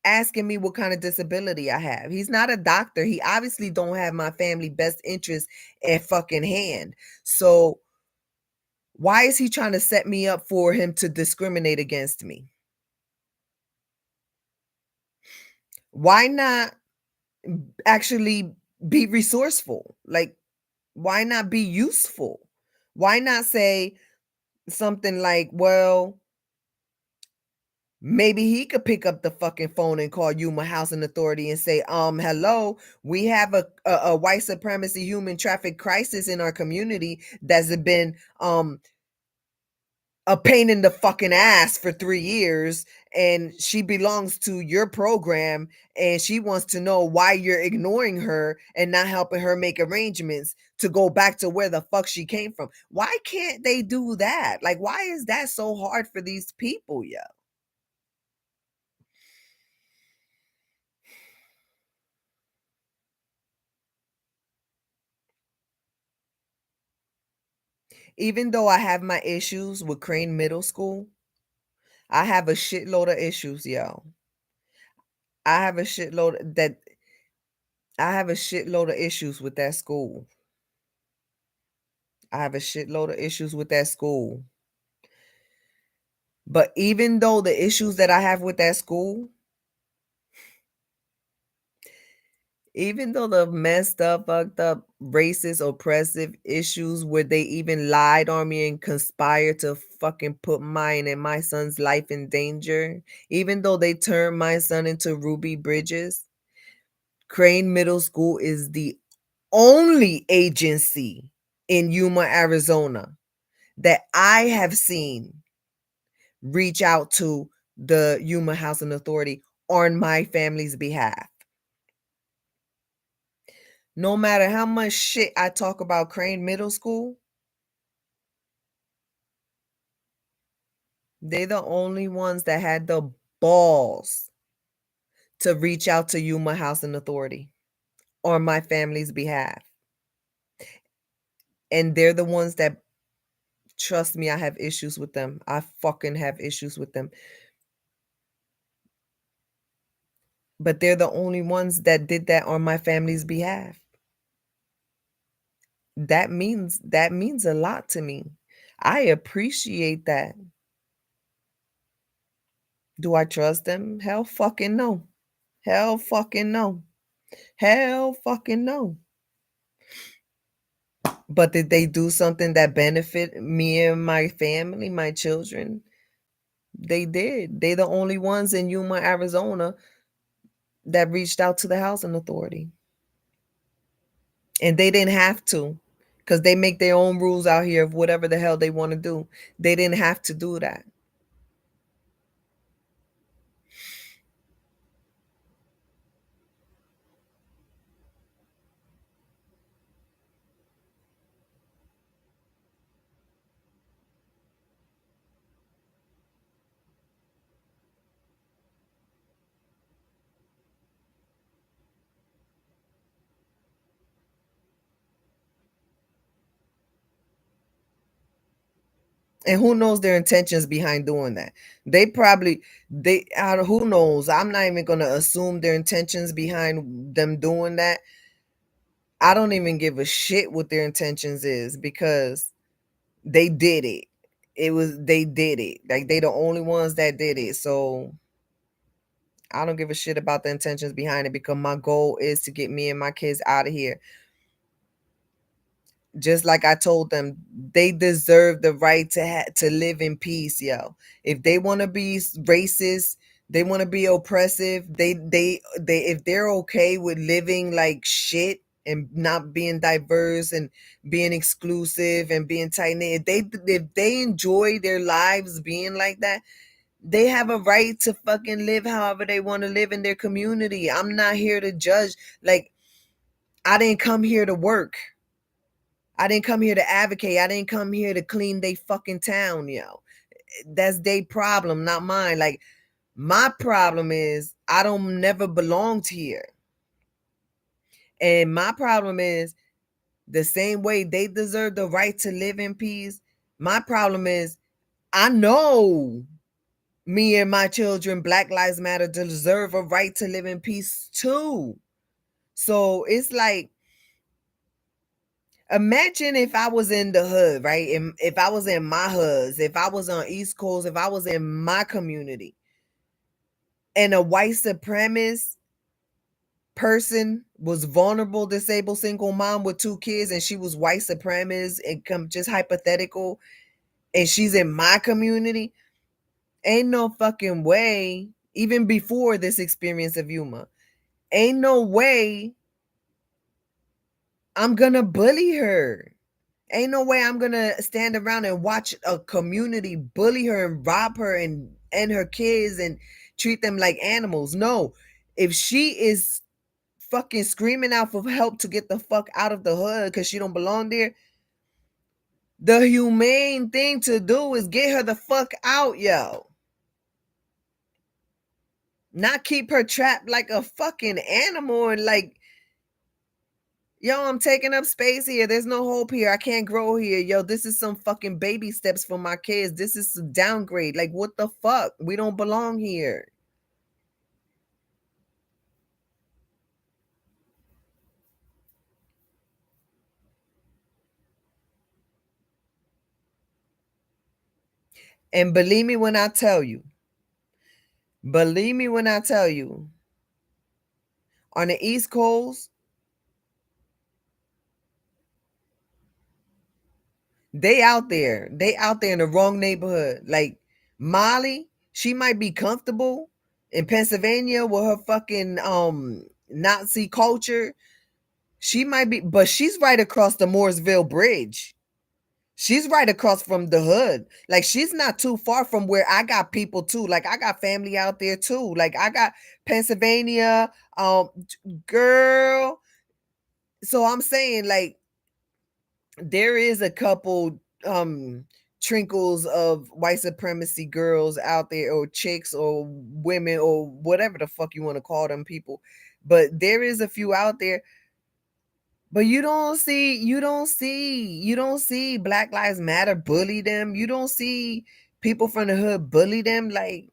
asking me what kind of disability I have? He's not a doctor. He obviously don't have my family best interest at fucking hand. So why is he trying to set me up for him to discriminate against me? Why not actually be resourceful? Like, why not be useful? Why not say something like, well, maybe he could pick up the fucking phone and call Yuma Housing Authority and say, hello, we have a white supremacy human traffic crisis in our community that's been a pain in the fucking ass for 3 years, and she belongs to your program, and she wants to know why you're ignoring her and not helping her make arrangements to go back to where the fuck she came from. Why can't they do that? Like, why is that so hard for these people, yo? Even though I have my issues with Crane Middle School, I have a shitload of issues, yo. I have a shitload that I have a shitload of issues with that school. I have a shitload of issues with that school. But even though the issues that I have with that school, even though the messed up, fucked up, racist, oppressive issues where they even lied on me and conspired to fucking put mine and my son's life in danger, even though they turned my son into Ruby Bridges, Crane Middle School is the only agency in Yuma, Arizona that I have seen reach out to the Yuma Housing Authority on my family's behalf. No matter how much shit I talk about Crane Middle School, they're the only ones that had the balls to reach out to Yuma Housing Authority on my family's behalf. And they're the ones that, trust me, I have issues with them. I fucking have issues with them. But they're the only ones that did that on my family's behalf. That means a lot to me. I appreciate that. Do I trust them? Hell fucking no. Hell fucking no. Hell fucking no. But did they do something that benefit me and my family, my children? They did. They the only ones in Yuma, Arizona that reached out to the housing authority. And they didn't have to, because they make their own rules out here of whatever the hell they want to do. They didn't have to do that. And who knows their intentions behind doing that? They probably they out who knows. I'm not even gonna assume their intentions behind them doing that. I don't even give a shit what their intentions is, because they did it. They did it. Like, they the only ones that did it. So I don't give a shit about the intentions behind it, because my goal is to get me and my kids out of here. Just like I told them, they deserve the right to live in peace, yo. If they want to be racist, they want to be oppressive, they if they're okay with living like shit and not being diverse and being exclusive and being tight knit, if they enjoy their lives being like that, They have a right to fucking live however they want to live in their community. I'm not here to judge. Like, I didn't come here to work. I didn't come here to advocate. I didn't come here to clean they fucking town, yo. That's their problem, not mine. Like, my problem is I don't never belonged here. And my problem is the same way they deserve the right to live in peace. My problem is I know me and my children, Black Lives Matter, deserve a right to live in peace too. So it's like, imagine if I was in the hood, right? And if I was in my hoods, if I was on East Coast, if I was in my community, and a white supremacist person was vulnerable, disabled, single mom with two kids, and she was white supremacist and come just hypothetical, and she's in my community, ain't no fucking way, even before this experience of Yuma, ain't no way I'm gonna bully her. Ain't no way I'm gonna stand around and watch a community bully her and rob her and her kids and treat them like animals. No. If she is fucking screaming out for help to get the fuck out of the hood because she don't belong there, the humane thing to do is get her the fuck out, yo. Not keep her trapped like a fucking animal and like, yo, I'm taking up space here. There's no hope here. I can't grow here. Yo, this is some fucking baby steps for my kids. This is a downgrade. Like, what the fuck? We don't belong here. And believe me when I tell you, on the East Coast, they out there. They out there in the wrong neighborhood. Like Molly, she might be comfortable in Pennsylvania with her fucking Nazi culture. She might be, but she's right across the Mooresville Bridge. She's right across from the hood. Like, she's not too far from where I got people too. Like, I got family out there too. Like, I got Pennsylvania, girl. So I'm saying, like, there is a couple trinkles of white supremacy girls out there, or chicks or women or whatever the fuck you want to call them people. But there is a few out there. But you don't see Black Lives Matter bully them. You don't see people from the hood bully them, like,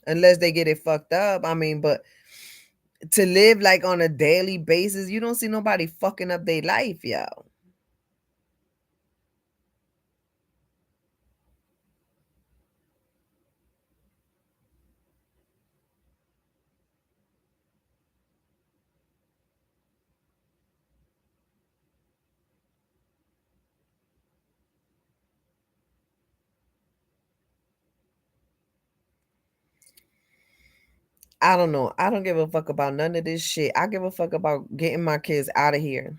unless they get it fucked up. I mean, but to live like on a daily basis, you don't see nobody fucking up their life, yo. I don't know. I don't give a fuck about none of this shit. I give a fuck about getting my kids out of here.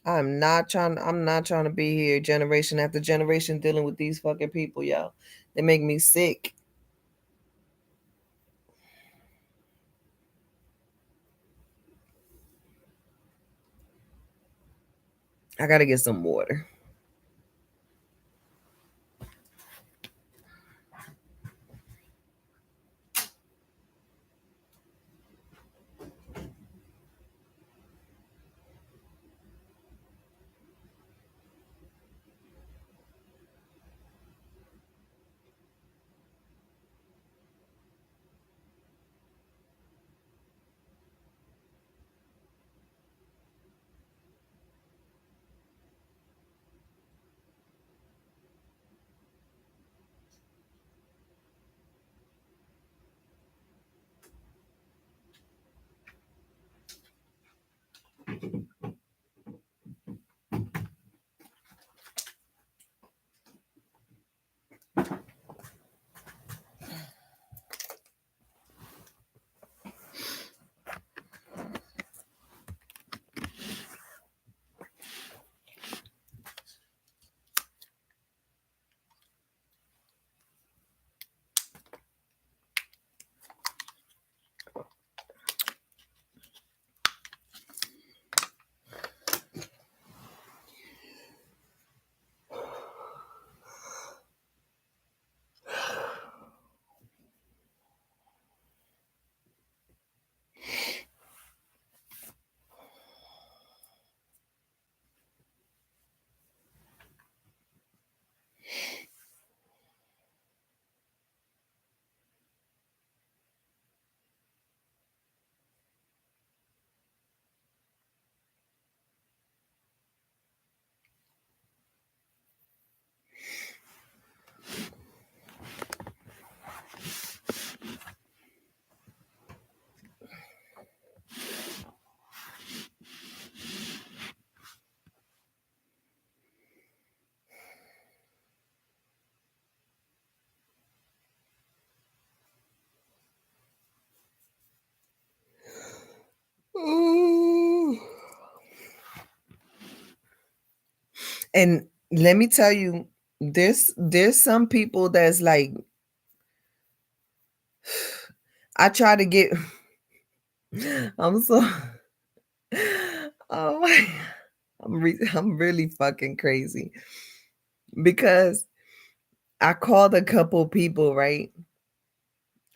I'm not trying to be here generation after generation dealing with these fucking people, yo. They make me sick. I gotta get some water. And let me tell you, there's some people that's like, I try to get I'm so oh my I'm really fucking crazy because I called a couple people, right?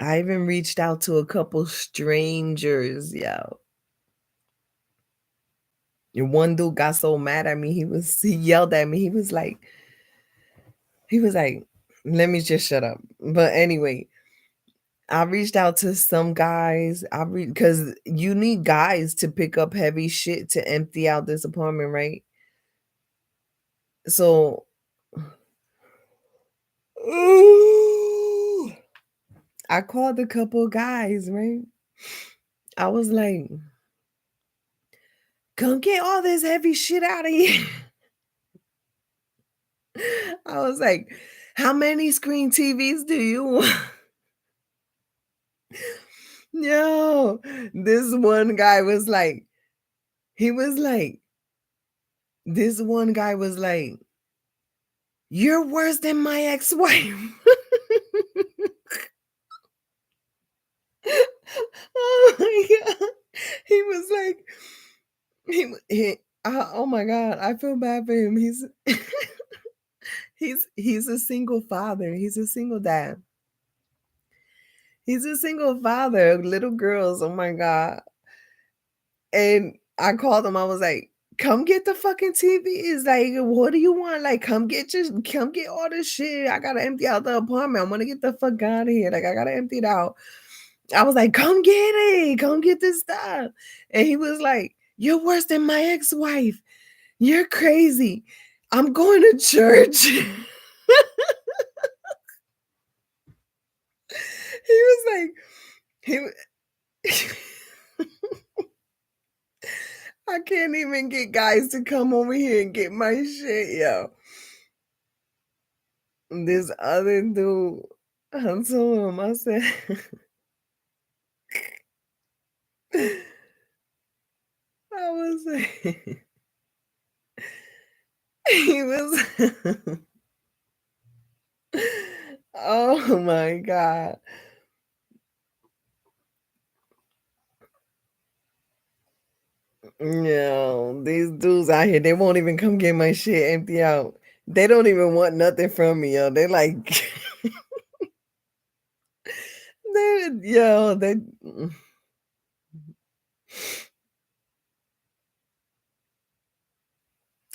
I even reached out to a couple strangers, yo. And one dude got so mad at me, he yelled at me. He was like, let me just shut up. But anyway, I reached out to some guys. Because you need guys to pick up heavy shit to empty out this apartment, right? So I called a couple guys, right? I was like, come get all this heavy shit out of here. I was like, how many screen TVs do you want? No, this one guy was like, he was like, this one guy was like, you're worse than my ex-wife. Oh my god. He was like, oh my god, I feel bad for him. He's a single father. He's a single dad. He's a single father of little girls. Oh my god. And I called him. I was like, "Come get the fucking TV." Is like, "What do you want? Like, come get all this shit. I gotta empty out the apartment. I want to get the fuck out of here. Like, I gotta empty it out." I was like, "Come get it. Come get this stuff." And he was like, "You're worse than my ex-wife. You're crazy. I'm going to church." He was like, he. I can't even get guys to come over here and get my shit, yo. This other dude, I told him, I said, I was like, he was, oh my God. No, these dudes out here, they won't even come get my shit empty out. They don't even want nothing from me, yo. They like, they,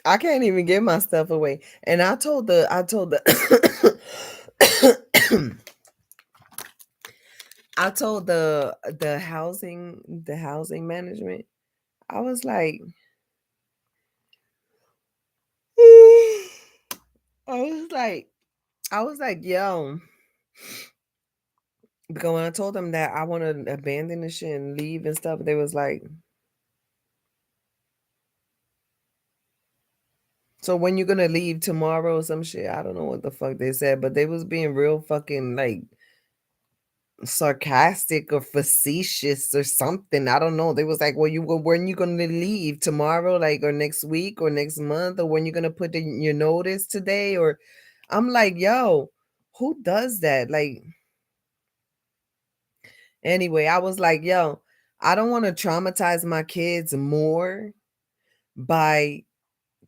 I can't even give my stuff away. And I told the housing management. I was like, I was like, yo, because when I told them that I want to abandon the shit and leave and stuff, they was like, so when you gonna leave tomorrow or some shit? I don't know what the fuck they said, but they was being real fucking like sarcastic or facetious or something. I don't know. They was like, "Well, when you gonna leave tomorrow, like, or next week or next month, or when you gonna put in your notice today?" Or I'm like, "Yo, who does that?" Like, anyway, I was like, "Yo, I don't want to traumatize my kids more by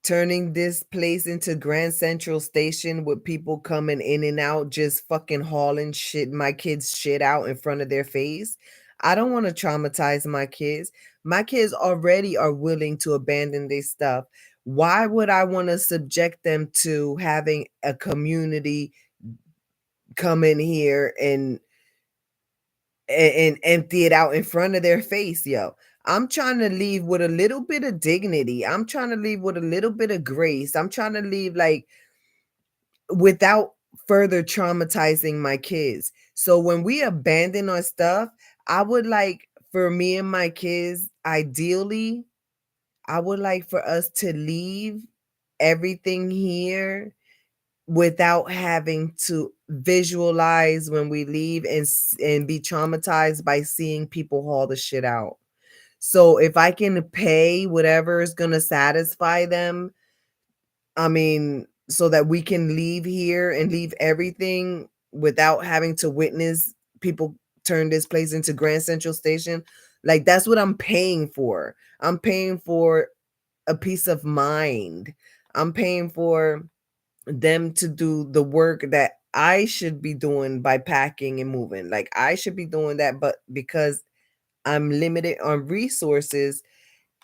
turning this place into Grand Central Station with people coming in and out, just fucking hauling shit, my kids' shit out in front of their face. I don't want to traumatize my kids. My kids already are willing to abandon their stuff. Why would I want to subject them to having a community come in here and empty it out in front of their face, yo? I'm trying to leave with a little bit of dignity. I'm trying to leave with a little bit of grace. I'm trying to leave like without further traumatizing my kids. So when we abandon our stuff, I would like for me and my kids, ideally, I would like for us to leave everything here without having to visualize when we leave and be traumatized by seeing people haul the shit out. So if I can pay whatever is going to satisfy them, I mean, so that we can leave here and leave everything without having to witness people turn this place into Grand Central Station. Like, that's what I'm paying for. I'm paying for a peace of mind. I'm paying for them to do the work that I should be doing by packing and moving. Like, I should be doing that, but because I'm limited on resources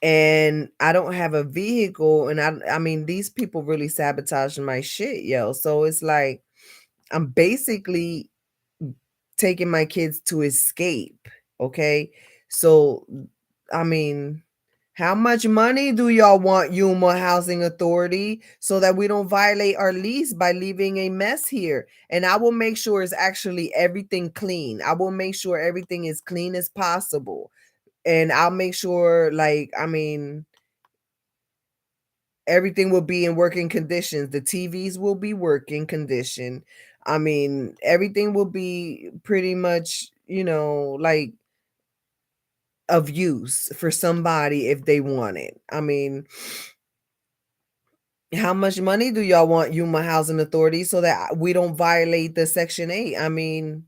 and I don't have a vehicle, and I mean, these people really sabotaging my shit, yo. So it's like I'm basically taking my kids to escape. Okay. So I mean, how much money do y'all want, Yuma Housing Authority, so that we don't violate our lease by leaving a mess here? And I will make sure it's actually everything clean. I will make sure everything is clean as possible. And I'll make sure, like, I mean, everything will be in working conditions. The TVs will be working condition. I mean, everything will be pretty much, like of use for somebody if they want it. I mean, how much money do y'all want, Yuma Housing Authority, so that we don't violate the Section 8? I mean,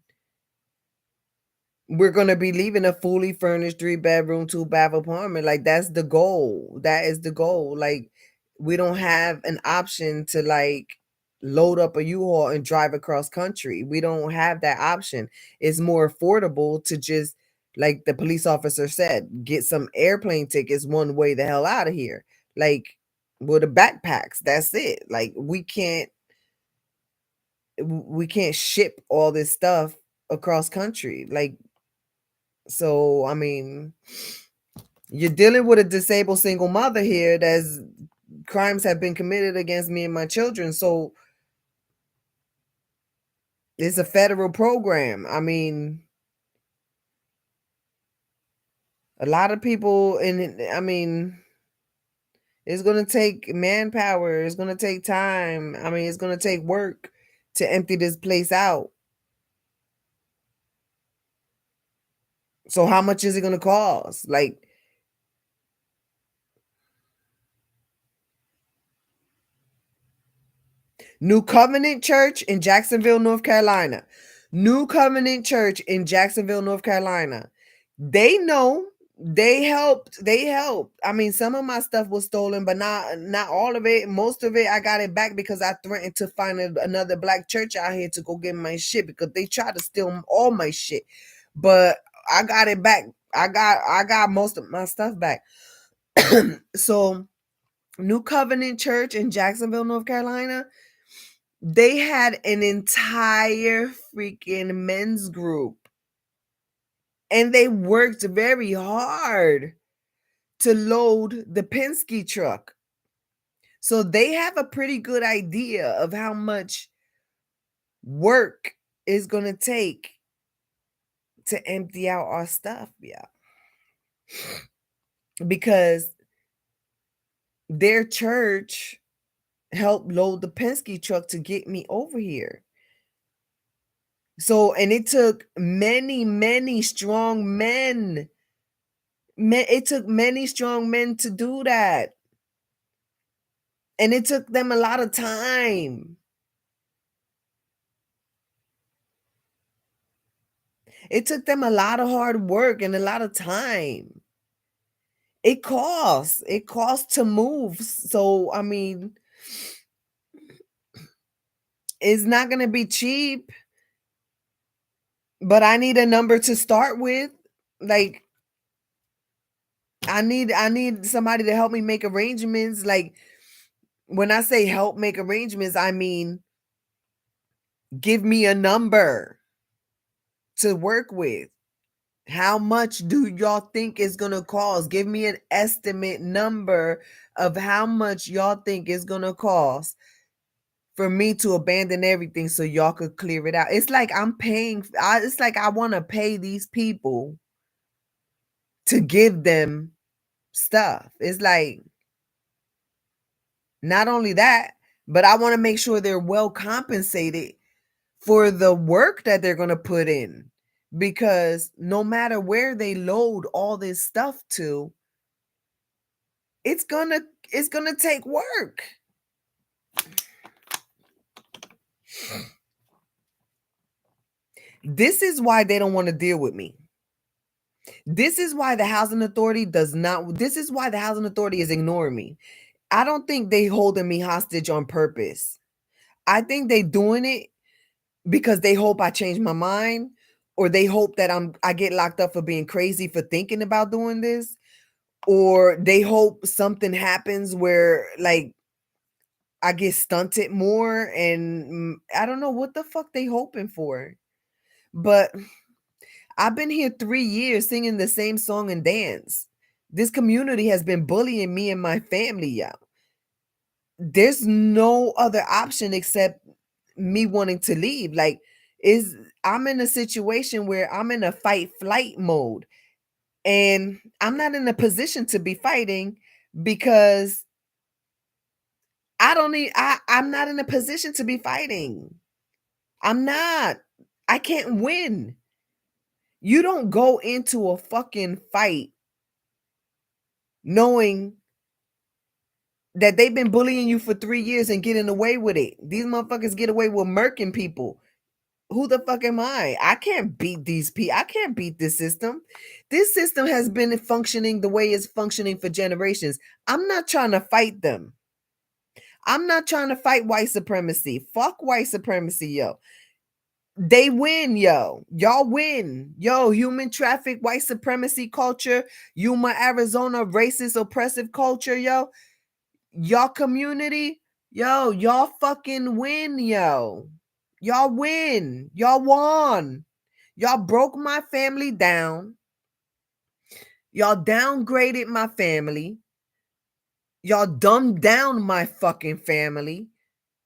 we're gonna be leaving a fully furnished 3-bedroom, 2-bath apartment. Like, that's the goal. That is the goal. Like, we don't have an option to, like, load up a U-Haul and drive across country. We don't have that option. It's more affordable to just, like the police officer said, get some airplane tickets one way the hell out of here. Like, with the backpacks, that's it. Like, we can't ship all this stuff across country. Like, so, I mean, you're dealing with a disabled single mother here that's crimes have been committed against me and my children. So it's a federal program. I mean, a lot of people, and I mean, it's going to take manpower. It's going to take time. I mean, it's going to take work to empty this place out. So how much is it going to cost? Like, New Covenant Church in Jacksonville, North Carolina. New Covenant Church in Jacksonville, North Carolina. They know. They helped. I mean, some of my stuff was stolen, but not all of it. Most of it I got it back because I threatened to find another black church out here to go get my shit because they tried to steal all my shit. But I got it back. I got most of my stuff back. So, New Covenant Church in Jacksonville, North Carolina, they had an entire freaking men's group, and they worked very hard to load the Penske truck. So they have a pretty good idea of how much work is going to take to empty out our stuff. Yeah. Because their church helped load the Penske truck to get me over here. So, and it took many, many strong men. It took many strong men to do that. And it took them a lot of time. It took them a lot of hard work and a lot of time. It costs. It costs to move. So, I mean, it's not going to be cheap, but I need a number to start with. Like, I need somebody to help me make arrangements. Like, when I say help make arrangements, I mean give me a number to work with. How much do y'all think it's gonna cost? Give me an estimate number of how much y'all think it's gonna cost for me to abandon everything so y'all could clear it out. It's like I'm paying. It's like I want to pay these people to give them stuff. It's like, not only that, but I want to make sure they're well compensated for the work that they're going to put in, because no matter where they load all this stuff to, it's going to take work. This is why they don't want to deal with me. This is why the housing authority does not. This is why the housing authority is ignoring me. I don't think they holding me hostage on purpose. I think they doing it because they hope I change my mind, or they hope that I get locked up for being crazy for thinking about doing this, or they hope something happens where like I get stunted more, and I don't know what the fuck they hoping for. But I've been here 3 years singing the same song and dance. This community has been bullying me and my family, y'all. There's no other option except me wanting to leave. Like, is I'm in a situation where I'm in a fight flight mode, and I'm not in a position to be fighting because I'm not in a position to be fighting. I'm not. I can't win. You don't go into a fucking fight knowing that they've been bullying you for 3 years and getting away with it. These motherfuckers get away with murking people. Who the fuck am I? I can't beat these people. I can't beat this system. This system has been functioning the way it's functioning for generations. I'm not trying to fight them. I'm not trying to fight white supremacy. Fuck white supremacy, yo. They win, yo. Y'all win. Yo, human traffic, white supremacy culture, Yuma, Arizona, racist, oppressive culture, yo. Y'all community, yo, y'all fucking win, yo. Y'all win. Y'all won. Y'all broke my family down. Y'all downgraded my family. Y'all dumbed down my fucking family.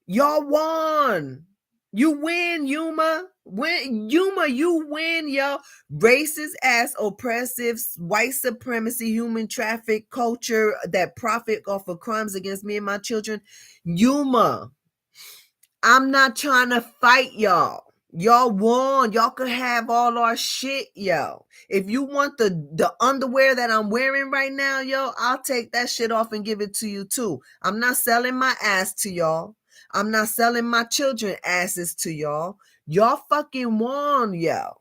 Y'all won. You win, Yuma. Win, Yuma, you win, yo. Racist ass, oppressive, white supremacy, human traffic culture that profit off of crimes against me and my children. Yuma, I'm not trying to fight y'all. Y'all won. Y'all could have all our shit, yo. If you want the underwear that I'm wearing right now, yo, I'll take that shit off and give it to you too. I'm not selling my ass to y'all. I'm not selling my children asses to y'all. Y'all fucking won, yo.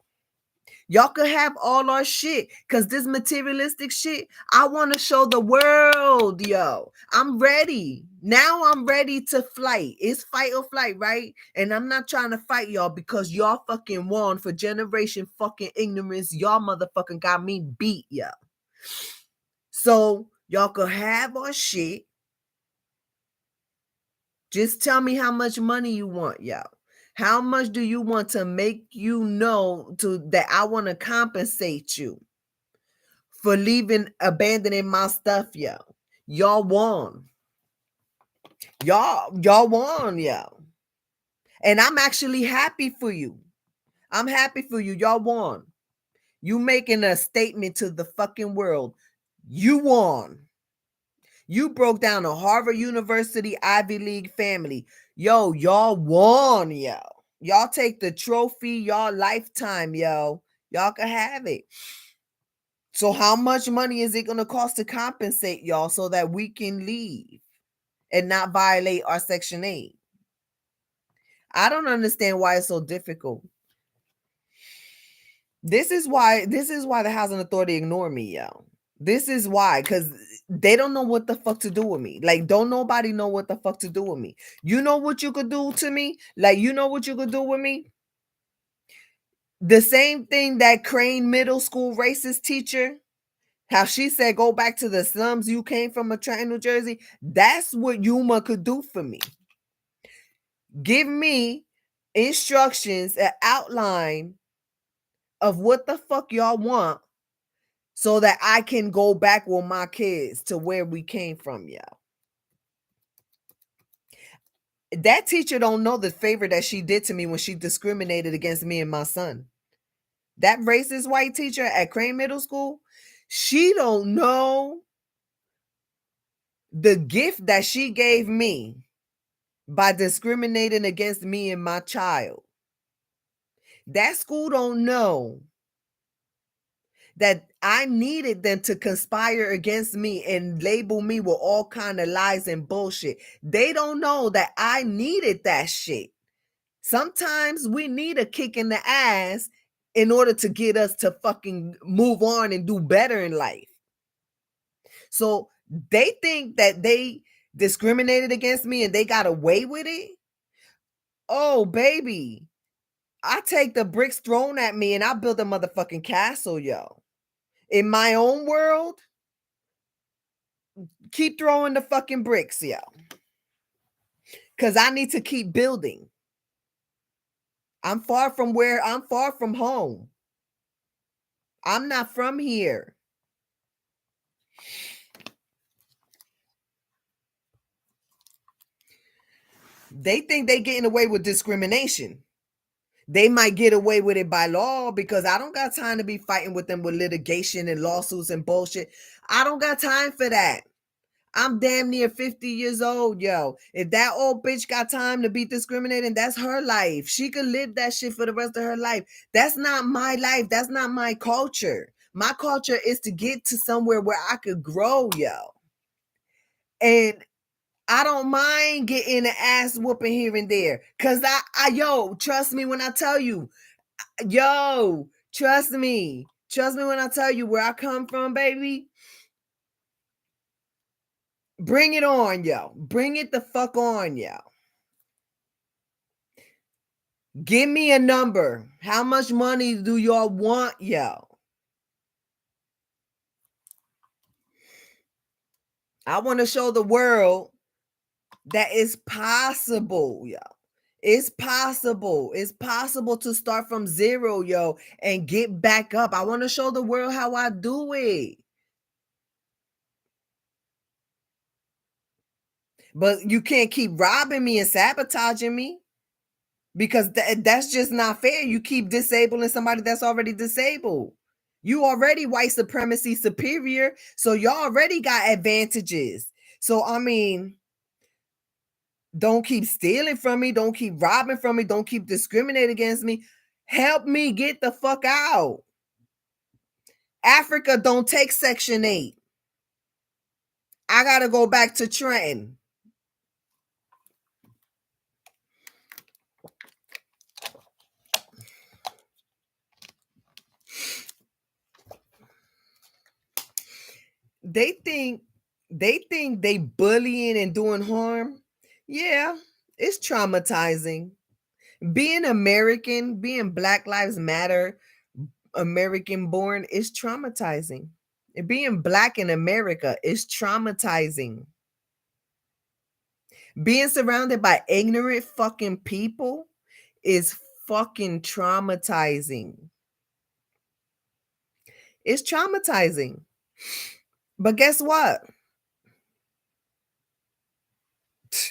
Y'all could have all our shit, because this materialistic shit, I want to show the world, yo. I'm ready. Now I'm ready to fight. It's fight or flight, right? And I'm not trying to fight y'all because y'all fucking won for generation fucking ignorance. Y'all motherfucking got me beat, yo. So y'all could have our shit. Just tell me how much money you want, yo. How much do you want to make you know to that I want to compensate you for abandoning my stuff, yo? Y'all won. Y'all won, yo. And I'm actually happy for you. I'm happy for you. Y'all won. You making a statement to the fucking world. You won. You broke down a Harvard University Ivy League family. Yo, y'all won, yo. Y'all take the trophy, y'all lifetime, yo. Y'all can have it. So how much money is it going to cost to compensate y'all so that we can leave and not violate our Section 8? I don't understand why it's so difficult. This is why the housing authority ignore me, yo. This is why, because they don't know what the fuck to do with me. Like, don't nobody know what the fuck to do with me. You know what you could do to me? Like, you know what you could do with me? The same thing that Crane Middle School racist teacher, how she said, go back to the slums you came from, Trenton, New Jersey. That's what Yuma could do for me. Give me instructions, an outline of what the fuck y'all want so that I can go back with my kids to where we came from, y'all. That teacher don't know the favor that she did to me when she discriminated against me and my son. That racist white teacher at Crane Middle School, she don't know the gift that she gave me by discriminating against me and my child. That school don't know that I needed them to conspire against me and label me with all kind of lies and bullshit. They don't know that I needed that shit. Sometimes we need a kick in the ass in order to get us to fucking move on and do better in life. So they think that they discriminated against me and they got away with it. Oh, baby. I take the bricks thrown at me and I build a motherfucking castle, yo. In my own world, keep throwing the fucking bricks, yo. Cause I need to keep building. I'm far from home. I'm not from here. They think they getting away with discrimination. They might get away with it by law because I don't got time to be fighting with them with litigation and lawsuits and bullshit. I don't got time for that. I'm damn near 50 years old, yo. If that old bitch got time to be discriminating, that's her life. She could live that shit for the rest of her life. That's not my life. That's not my culture. My culture is to get to somewhere where I could grow, yo. And I don't mind getting an ass whooping here and there. Cause yo, trust me when I tell you, yo, trust me. Trust me when I tell you where I come from, baby. Bring it on, yo. Bring it the fuck on, yo. Give me a number. How much money do y'all want, yo? I want to show the world that it's possible, yo. It's possible. It's possible to start from zero, yo, and get back up. I want to show the world how I do it. But you can't keep robbing me and sabotaging me because that's just not fair. You keep disabling somebody that's already disabled. You already white supremacy superior, so y'all already got advantages. So I mean, don't keep stealing from me, don't keep robbing from me, don't keep discriminating against me. Help me get the fuck out. Africa don't take Section 8. I gotta go back to Trenton. They think they bullying and doing harm. Yeah, it's traumatizing. Being American, being Black Lives Matter, American born is traumatizing. Being black in America is traumatizing. Being surrounded by ignorant fucking people is fucking traumatizing. It's traumatizing. But guess what?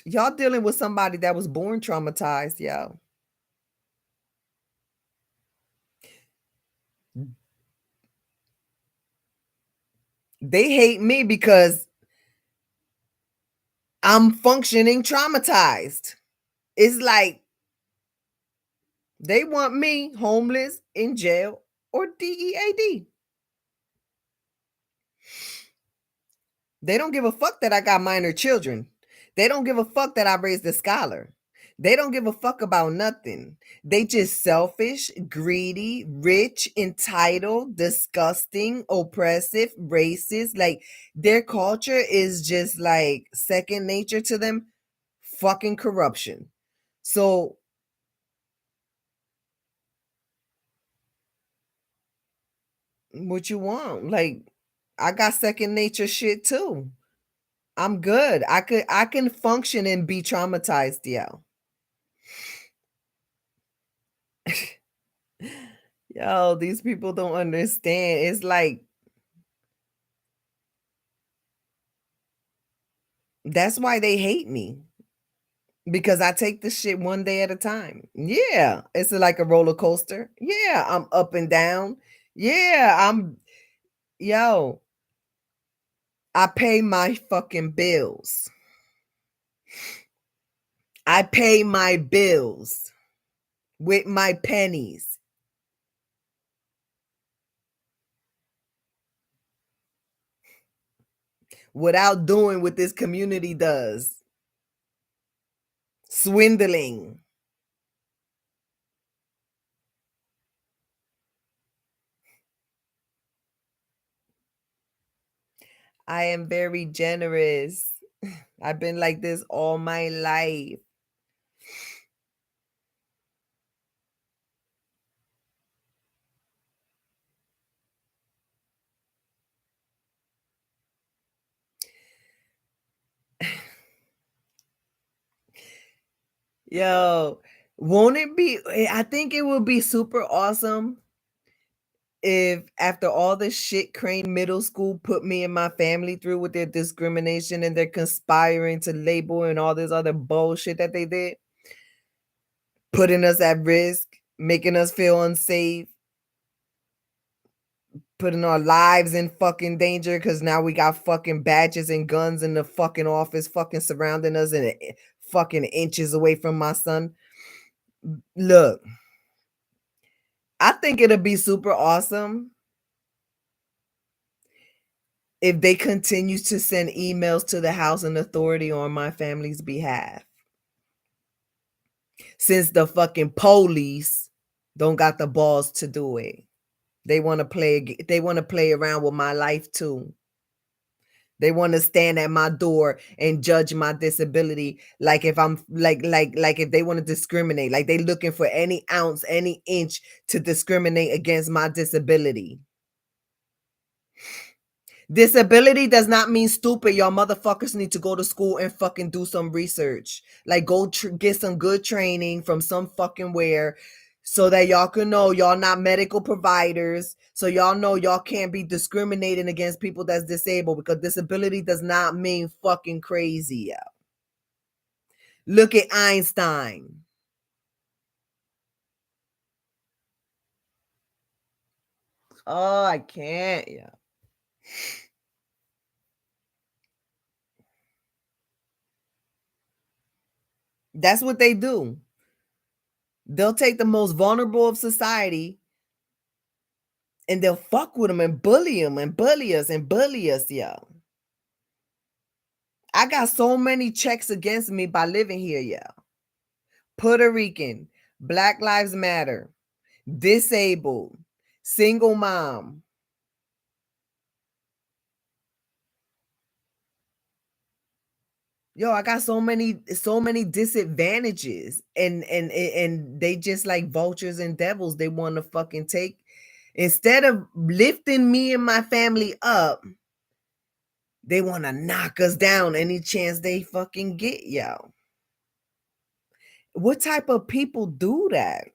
Y'all dealing with somebody that was born traumatized, yo. They hate me because I'm functioning traumatized. It's like they want me homeless in jail or DEAD. They don't give a fuck that I got minor children. They don't give a fuck that I raised a scholar. They don't give a fuck about nothing. They just selfish, greedy, rich, entitled, disgusting, oppressive, racist. Like their culture is just like second nature to them. Fucking corruption. So what you want? Like I got second nature shit too. I'm good. I can function and be traumatized, yo. Yo, these people don't understand. It's like that's why they hate me because I take the shit one day at a time. Yeah, it's like a roller coaster. Yeah, I'm up and down. Yeah, yo, I pay my fucking bills. I pay my bills with my pennies without doing what this community does. Swindling. I am very generous. I've been like this all my life. Yo, won't it be I think it would be super awesome if after all the shit Crane Middle School put me and my family through with their discrimination and their conspiring to label and all this other bullshit that they did, putting us at risk, making us feel unsafe, putting our lives in fucking danger because now we got fucking badges and guns in the fucking office fucking surrounding us and fucking inches away from my son. Look, I think it'll be super awesome if they continue to send emails to the housing authority on my family's behalf. Since the fucking police don't got the balls to do it. They want to play around with my life too. They want to stand at my door and judge my disability like if I'm like if they want to discriminate, like they looking for any ounce, any inch to discriminate against my disability. Disability does not mean stupid. Y'all motherfuckers need to go to school and fucking do some research. Like go get some good training from some fucking where so that y'all can know y'all not medical providers. So y'all know y'all can't be discriminating against people that's disabled because disability does not mean fucking crazy. Look at Einstein. Oh, I can't. Yeah. That's what they do. They'll take the most vulnerable of society and they'll fuck with them and bully them and bully us, yo. I got so many checks against me by living here, yo. Puerto Rican, Black Lives Matter, disabled, single mom. Yo, I got so many disadvantages and they just like vultures and devils. They want to fucking take instead of lifting me and my family up, they want to knock us down any chance they fucking get, yo. What type of people do that?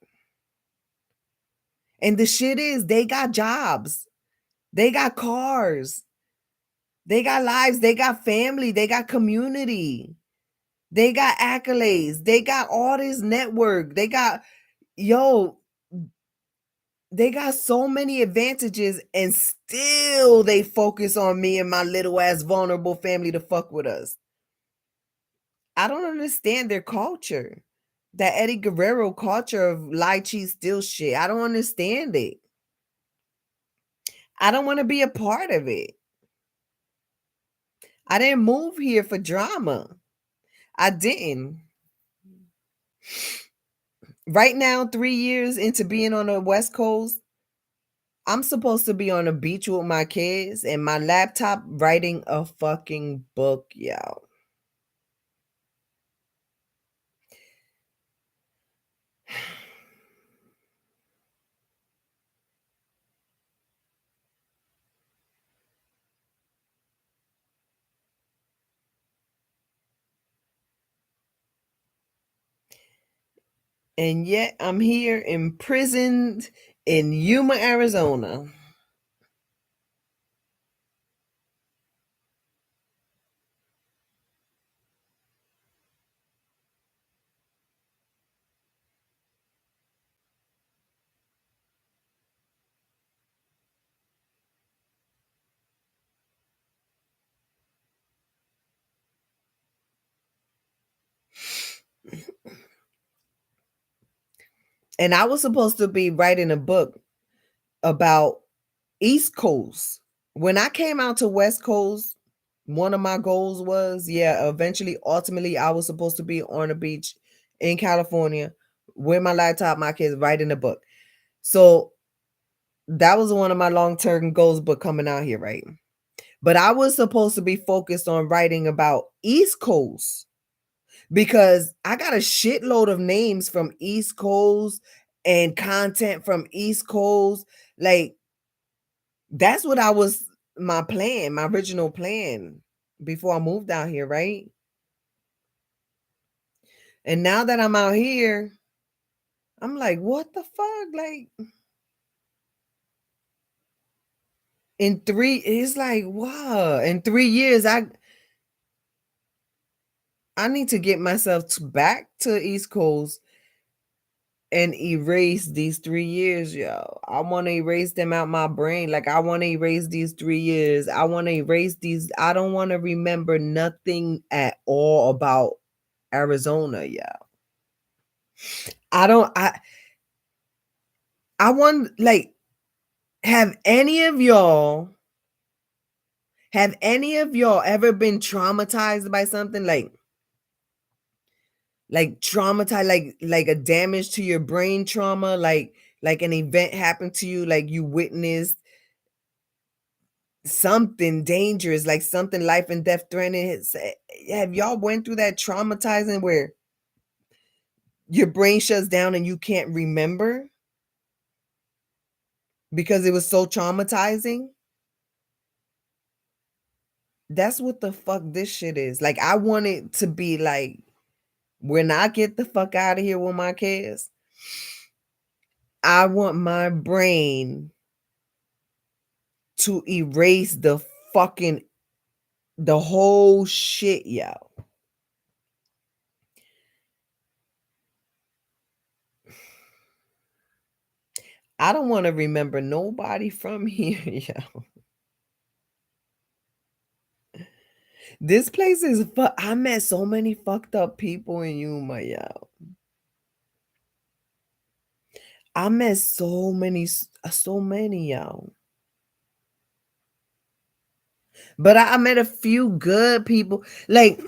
And the shit is, they got jobs, they got cars, they got lives, they got family, they got community, they got accolades, they got all this network, they got, yo, they got so many advantages, and still they focus on me and my little ass vulnerable family to fuck with us. I don't understand their culture. That Eddie Guerrero culture of lie, cheat, steal shit. I don't understand it. I don't want to be a part of it. I didn't move here for drama. I didn't. Right now, 3 years into being on the West Coast, I'm supposed to be on the beach with my kids and my laptop writing a fucking book, yo. And yet I'm here imprisoned in Yuma, Arizona. And I was supposed to be writing a book about East Coast. When I came out to West Coast, one of my goals was, yeah, eventually, ultimately, I was supposed to be on a beach in California with my laptop, my kids, writing a book. So that was one of my long term goals, but coming out here, right? But I was supposed to be focused on writing about East Coast because I got a shitload of names from East Coast and content from East Coast. Like, that's what I was my plan, my original plan before I moved out here, right? And now that I'm out here, I'm like, what the fuck? Like in three, it's like, wow. In 3 years, I need to get myself back to East Coast and erase these 3 years, yo. I want to erase them out my brain. Like I want to erase these 3 years. I want to erase these. I don't want to remember nothing at all about Arizona, yo. I don't. I want like have any of y'all ever been traumatized by something like traumatized, like a damage to your brain trauma, like an event happened to you, like you witnessed something dangerous, like something life and death threatening. Have y'all went through that traumatizing where your brain shuts down and you can't remember because it was so traumatizing? That's what the fuck this shit is. Like I want it to be like when I get the fuck out of here with my kids, I want my brain to erase the whole shit, yo. I don't want to remember nobody from here, yo. This place is I met so many fucked up people in Yuma, yo. I met so many, yo. But I met a few good people. Like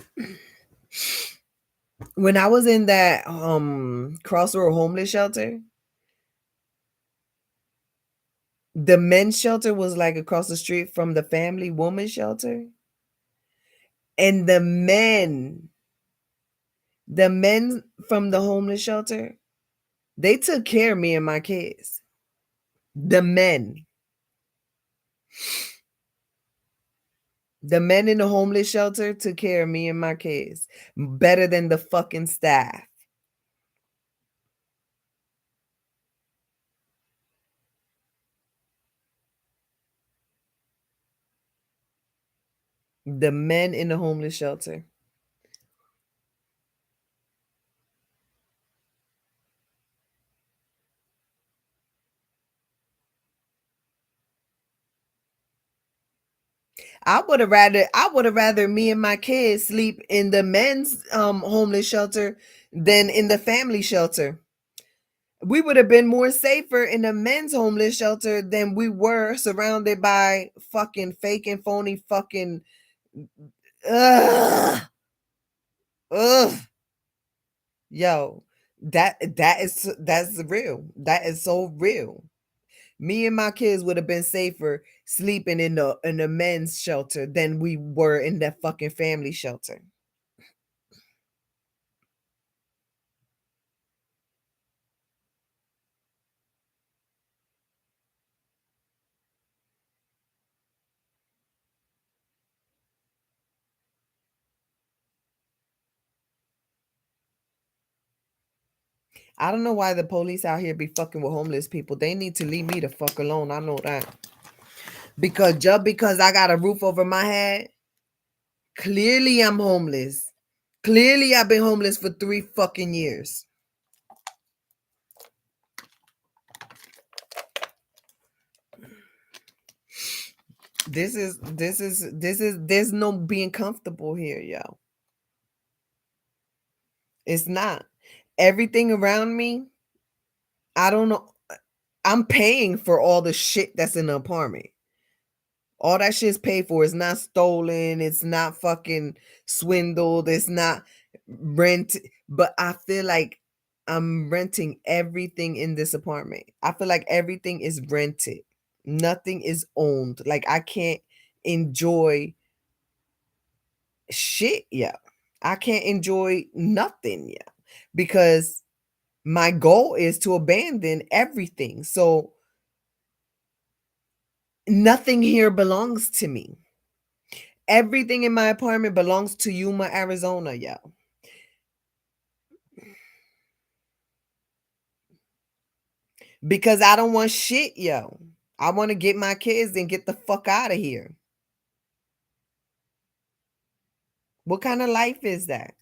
when I was in that Crossroad homeless shelter, the men's shelter was like across the street from the family woman shelter. And the men from the homeless shelter, they took care of me and my kids. The men. The men in the homeless shelter took care of me and my kids better than the fucking staff. The men in the homeless shelter. I would have rather me and my kids sleep in the men's homeless shelter than in the family shelter. We would have been more safer in the men's homeless shelter than we were surrounded by fucking fake and phony fucking ugh, ugh. Yo, that's real. That is so real. Me and my kids would have been safer sleeping in the men's shelter than we were in that fucking family shelter. I don't know why the police out here be fucking with homeless people. They need to leave me the fuck alone. I know that. Because just because I got a roof over my head, clearly I'm homeless. Clearly I've been homeless for 3 fucking years. There's no being comfortable here, yo. It's not. Everything around me, I don't know. I'm paying for all the shit that's in the apartment. All that shit's paid for. It's not stolen. It's not fucking swindled. It's not rent. But I feel like I'm renting everything in this apartment. I feel like everything is rented. Nothing is owned. Like I can't. enjoy shit, yeah. I can't enjoy nothing, yeah. Because my goal is to abandon everything. So nothing here belongs to me. Everything in my apartment belongs to Yuma, Arizona, yo. Because I don't want shit, yo. I want to get my kids and get the fuck out of here. What kind of life is that?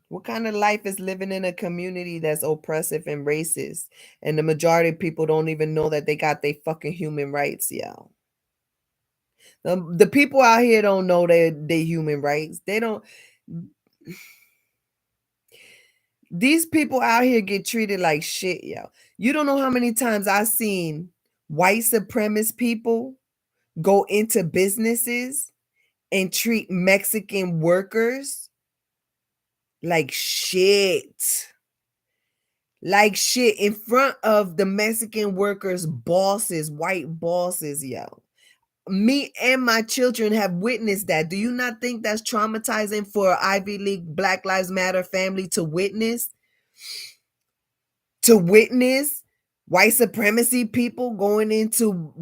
What kind of life is living in a community that's oppressive and racist? And the majority of people don't even know that they got their fucking human rights, yo. The people out here don't know their human rights. They don't. These people out here get treated like shit, yo. You don't know how many times I've seen white supremacist people go into businesses and treat Mexican workers like shit. Like shit in front of the Mexican workers' bosses, white bosses, yo. Me and my children have witnessed that. Do you not think that's traumatizing for an Ivy League Black Lives Matter family to witness? To witness white supremacy people going into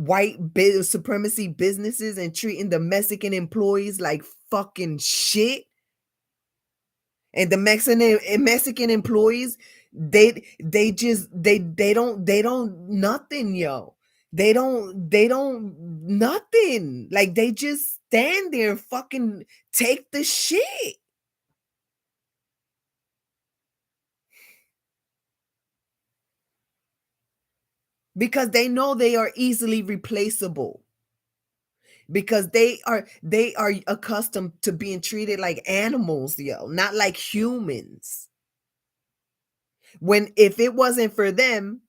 supremacy businesses and treating the Mexican employees like fucking shit. And the Mexican employees, they don't nothing, yo. They don't nothing. Like they just stand there and fucking take the shit. Because they know they are easily replaceable. Because they are accustomed to being treated like animals, yo, not like humans. When if it wasn't for them,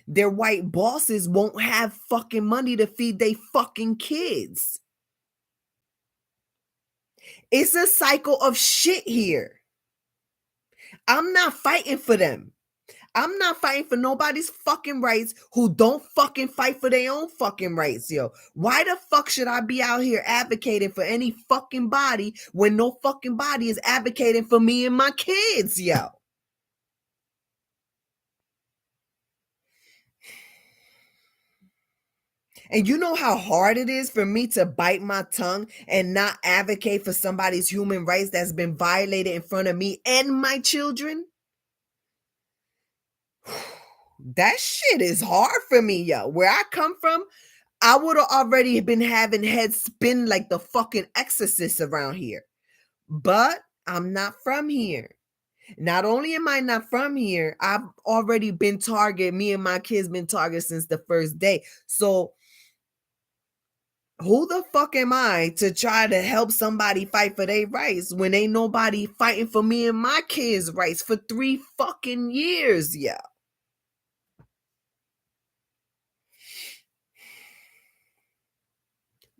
their white bosses won't have fucking money to feed their fucking kids. It's a cycle of shit here. I'm not fighting for them. I'm not fighting for nobody's fucking rights who don't fucking fight for their own fucking rights, yo. Why the fuck should I be out here advocating for any fucking body when no fucking body is advocating for me and my kids, yo? And you know how hard it is for me to bite my tongue and not advocate for somebody's human rights that's been violated in front of me and my children? That shit is hard for me, yo. Where I come from, I would have already been having heads spin like the fucking exorcist around here. But I'm not from here. Not only am I not from here, I've already been targeted. Me and my kids been targeted since the first day. So who the fuck am I to try to help somebody fight for their rights when ain't nobody fighting for me and my kids' rights for 3 fucking years, yeah.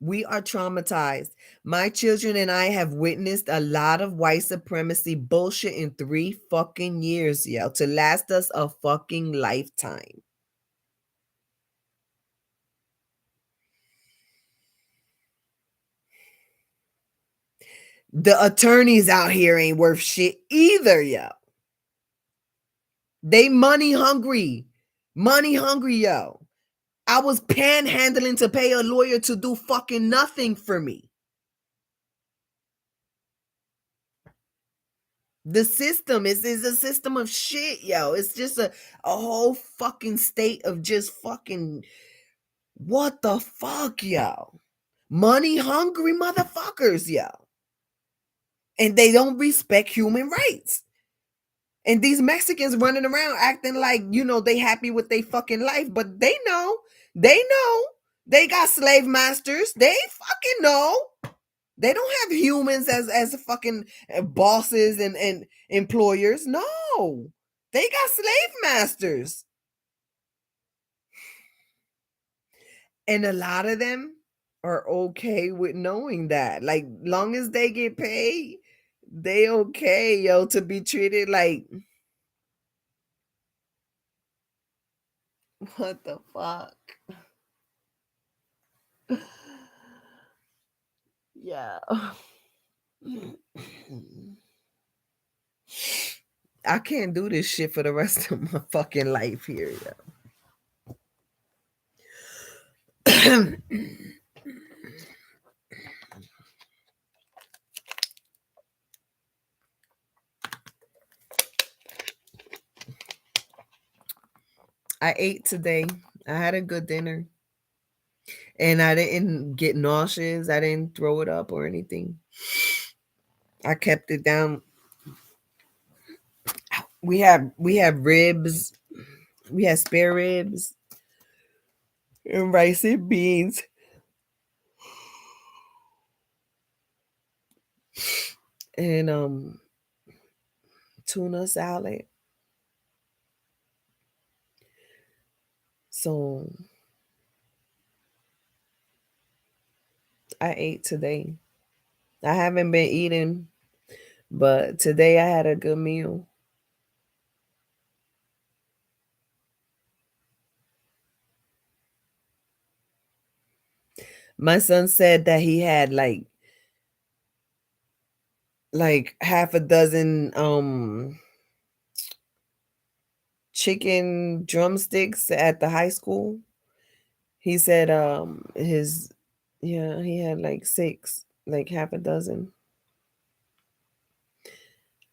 We are traumatized. My children and I have witnessed a lot of white supremacy bullshit in 3 fucking years, yo, to last us a fucking lifetime. The attorneys out here ain't worth shit either, yo. They money hungry. Money hungry, yo. I was panhandling to pay a lawyer to do fucking nothing for me. The system is a system of shit, yo. It's just a whole fucking state of just fucking what the fuck, yo. Money hungry motherfuckers, yo. And they don't respect human rights. And these Mexicans running around acting like, they happy with their fucking life, but they know they got slave masters. They fucking know. They don't have humans as fucking bosses and employers. No. They got slave masters. And a lot of them are okay with knowing that. Like long as they get paid, they okay, yo, to be treated like what the fuck? Yeah. I can't do this shit for the rest of my fucking life here. Yeah. I ate today. I had a good dinner. And I didn't get nauseous. I didn't throw it up or anything. I kept it down. We have ribs. We had spare ribs and rice and beans and tuna salad. So I ate today. I haven't been eating, but today I had a good meal. My son said that he had like half a dozen chicken drumsticks at the high school. He said his yeah, he had like six, like half a dozen.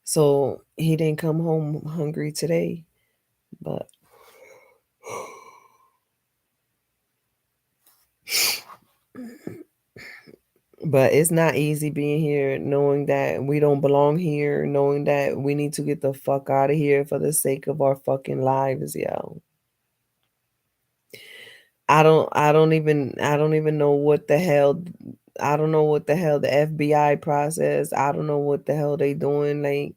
So he didn't come home hungry today, but it's not easy being here, knowing that we don't belong here, knowing that we need to get the fuck out of here for the sake of our fucking lives, yo. I don't even know what the hell. I don't know what the hell the FBI process. I don't know what the hell they doing. Like,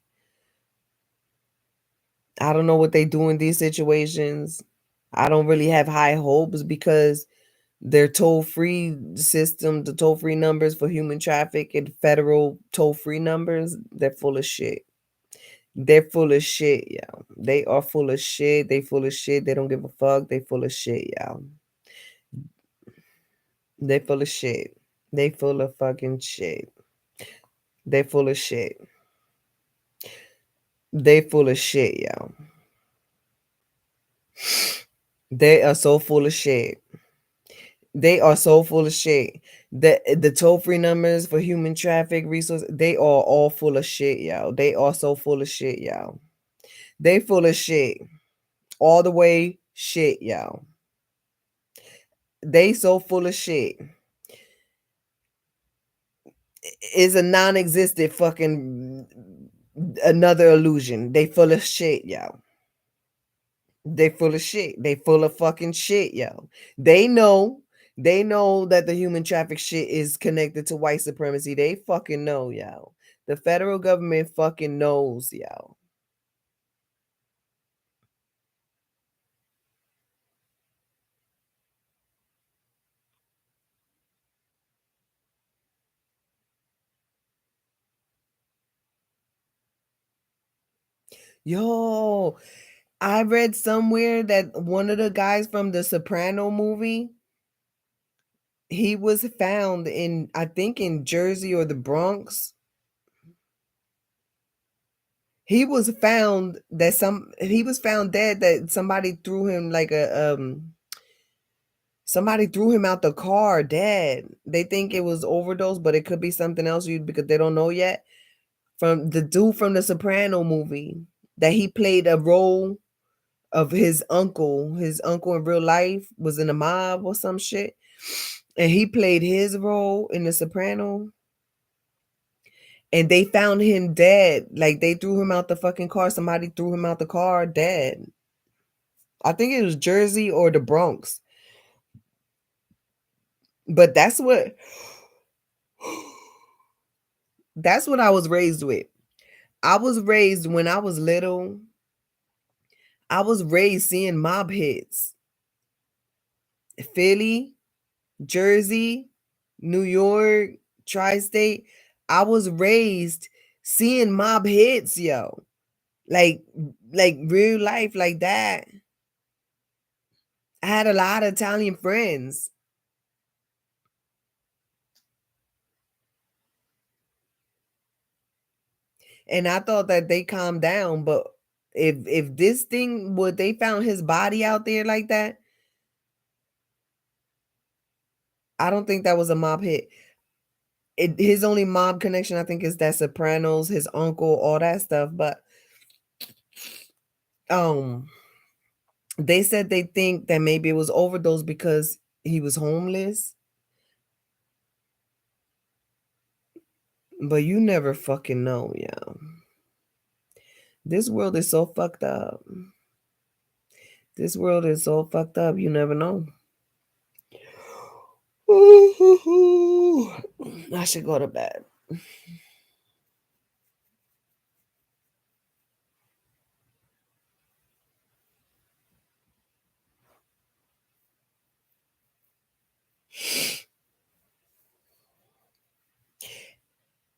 I don't know what they do in these situations. I don't really have high hopes because their toll-free system, the toll-free numbers for human traffic and federal toll-free numbers, they're full of shit. They're full of shit, yeah. They are full of shit. They full of shit. They don't give a fuck. They full of shit, yeah. They full of shit. They full of fucking shit. They full of shit. They full of shit, yeah. They are so full of shit. They are so full of shit. The toll free numbers for human traffic resources, they are all full of shit, yo. They are so full of shit, yo. They full of shit. All the way shit, yo. They so full of shit. Is a non-existent fucking another illusion. They full of shit, yo. They full of shit. They full of fucking shit, yo. They know. They know that the human traffic shit is connected to white supremacy. They fucking know, yo. The federal government fucking knows, yo. Yo, I read somewhere that one of the guys from the Soprano movie, he was found in, I think, in Jersey or the Bronx. He was found dead, that somebody threw him like a somebody threw him out the car dead. They think it was overdose, but it could be something else, because they don't know yet. From the dude from the Soprano movie, that he played a role of his uncle. His uncle in real life was in a mob or some shit. And he played his role in the Soprano. And they found him dead. Like, they threw him out the fucking car. Somebody threw him out the car dead. I think it was Jersey or the Bronx. But that's what I was raised with. I was raised when I was little. I was raised seeing mob hits. Philly, Jersey, New York, Tri-State. I was raised seeing mob hits, yo. Like like real life like that. I had a lot of Italian friends. And I thought that they calmed down, but if this thing would they found his body out there like that, I don't think that was a mob hit. His only mob connection, I think, is that Sopranos, his uncle, all that stuff. But um, they said they think that maybe it was overdose because he was homeless. But you never fucking know, yeah. This world is so fucked up. This world is so fucked up. You never know. I should go to bed.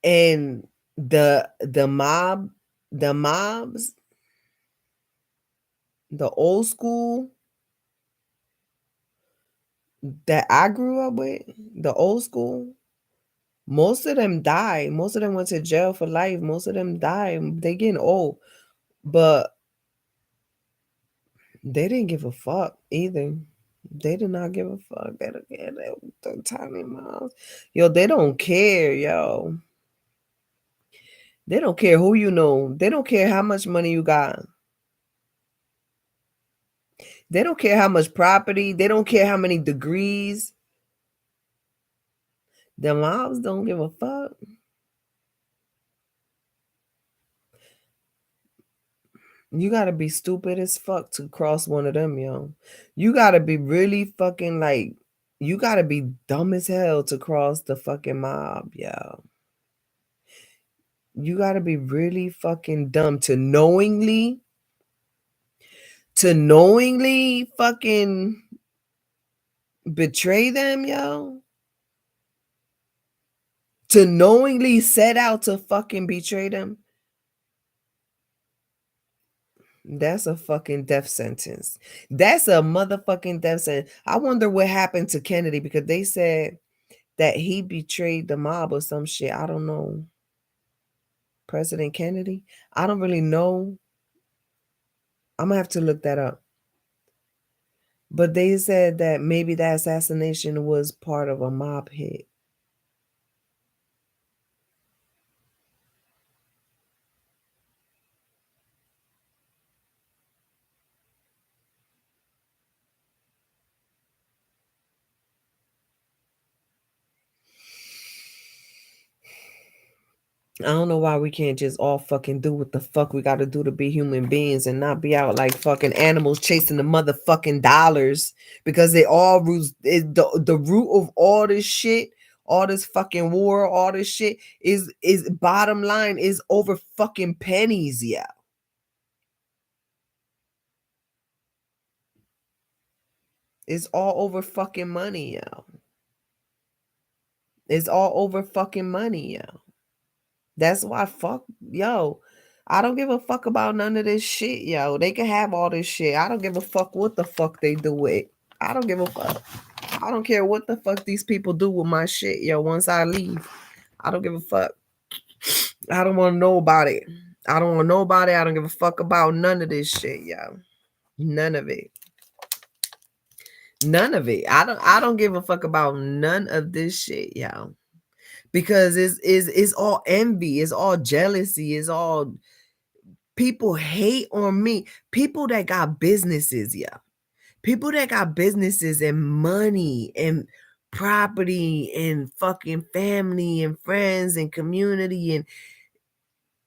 And the mobs, the old school that I grew up with, the old school, most of them died. Most of them went to jail for life. Most of them died. They getting old. But they didn't give a fuck either. They did not give a fuck. They don't care. They tiny mouths. Yo, they don't care, yo. They don't care who you know. They don't care how much money you got. They don't care how much property. They don't care how many degrees. The mobs don't give a fuck. You gotta be stupid as fuck to cross one of them, yo. You gotta be really fucking like, you gotta be dumb as hell to cross the fucking mob, yo. You gotta be really fucking dumb to knowingly fucking betray them, yo. To knowingly set out to fucking betray them. That's a fucking death sentence. That's a motherfucking death sentence. I wonder what happened to Kennedy because they said that he betrayed the mob or some shit. I don't know. President Kennedy? I don't really know. I'm gonna have to look that up. But they said that maybe that assassination was part of a mob hit. I don't know why we can't just all fucking do what the fuck we gotta do to be human beings and not be out like fucking animals chasing the motherfucking dollars because they all roots the root of all this shit, all this fucking war, all this shit is bottom line is over fucking pennies, yeah. It's all over fucking money, yo. It's all over fucking money, yo. That's why fuck yo. I don't give a fuck about none of this shit, yo. They can have all this shit. I don't give a fuck what the fuck they do with. I don't give a fuck. I don't care what the fuck these people do with my shit, yo. Once I leave, I don't give a fuck. I don't want to know about it. I don't want to know about it. I don't give a fuck about none of this shit, yo. None of it. None of it. I don't give a fuck about none of this shit, yo. Because it's all envy, it's all jealousy, it's all people hate on me. People that got businesses, yeah. People that got businesses and money and property and fucking family and friends and community and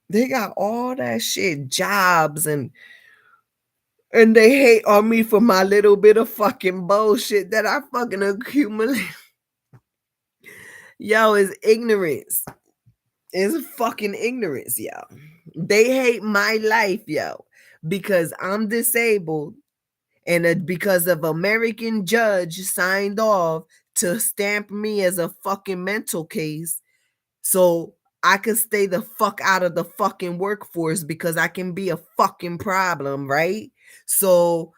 they got all that shit, jobs and they hate on me for my little bit of fucking bullshit that I fucking accumulate. Yo, it's ignorance. It's fucking ignorance, yo. They hate my life, yo, because I'm disabled and because of American judge signed off to stamp me as a fucking mental case so I could stay the fuck out of the fucking workforce because I can be a fucking problem, right? So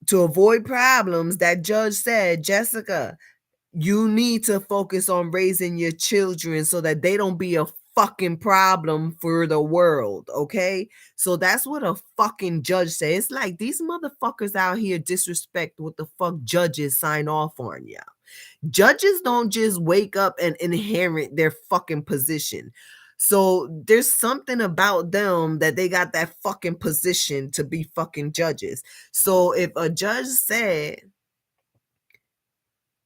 to avoid problems, that judge said, Jessica, you need to focus on raising your children so that they don't be a fucking problem for the world, okay? So that's what a fucking judge says. It's like these motherfuckers out here disrespect what the fuck judges sign off on, yeah. Judges don't just wake up and inherit their fucking position. So there's something about them that they got that fucking position to be fucking judges. So if a judge said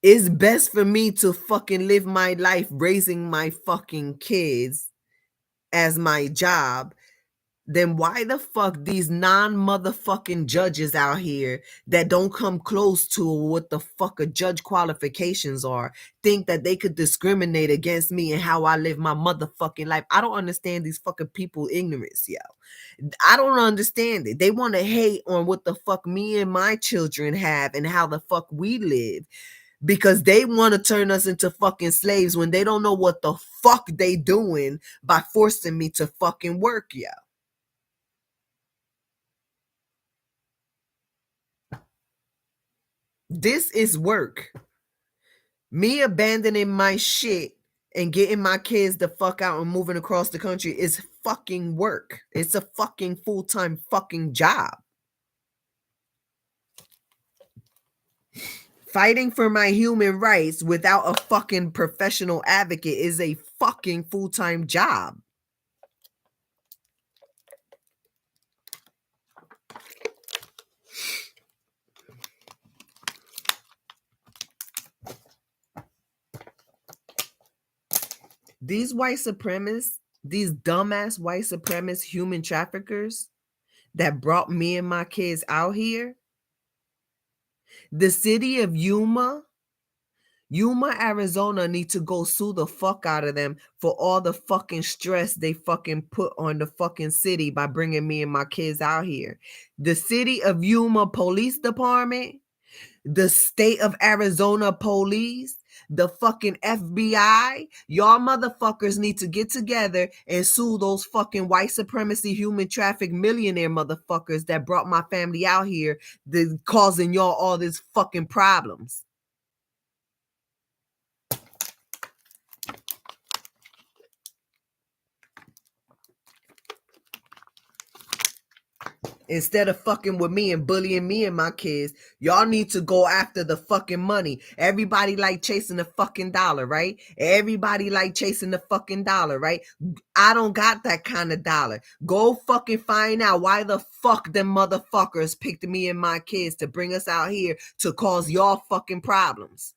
it's best for me to fucking live my life raising my fucking kids as my job, then why the fuck these non-motherfucking judges out here that don't come close to what the fuck a judge qualifications are think that they could discriminate against me and how I live my motherfucking life? I don't understand these fucking people ignorance, yo. I don't understand it. They want to hate on what the fuck me and my children have and how the fuck we live because they want to turn us into fucking slaves when they don't know what the fuck they doing by forcing me to fucking work, yo. This is work. Me abandoning my shit and getting my kids the fuck out and moving across the country is fucking work. It's a fucking full-time fucking job. Fighting for my human rights without a fucking professional advocate is a fucking full-time job. These white supremacists, these dumbass white supremacist human traffickers that brought me and my kids out here, the city of Yuma, Arizona need to go sue the fuck out of them for all the fucking stress they fucking put on the fucking city by bringing me and my kids out here. The city of Yuma Police Department, the state of Arizona police, the fucking FBI, y'all motherfuckers need to get together and sue those fucking white supremacy human traffic millionaire motherfuckers that brought my family out here, causing y'all all these fucking problems. Instead of fucking with me and bullying me and my kids, y'all need to go after the fucking money. Everybody like chasing the fucking dollar, right? Everybody like chasing the fucking dollar, right? I don't got that kind of dollar. Go fucking find out why the fuck them motherfuckers picked me and my kids to bring us out here to cause y'all fucking problems.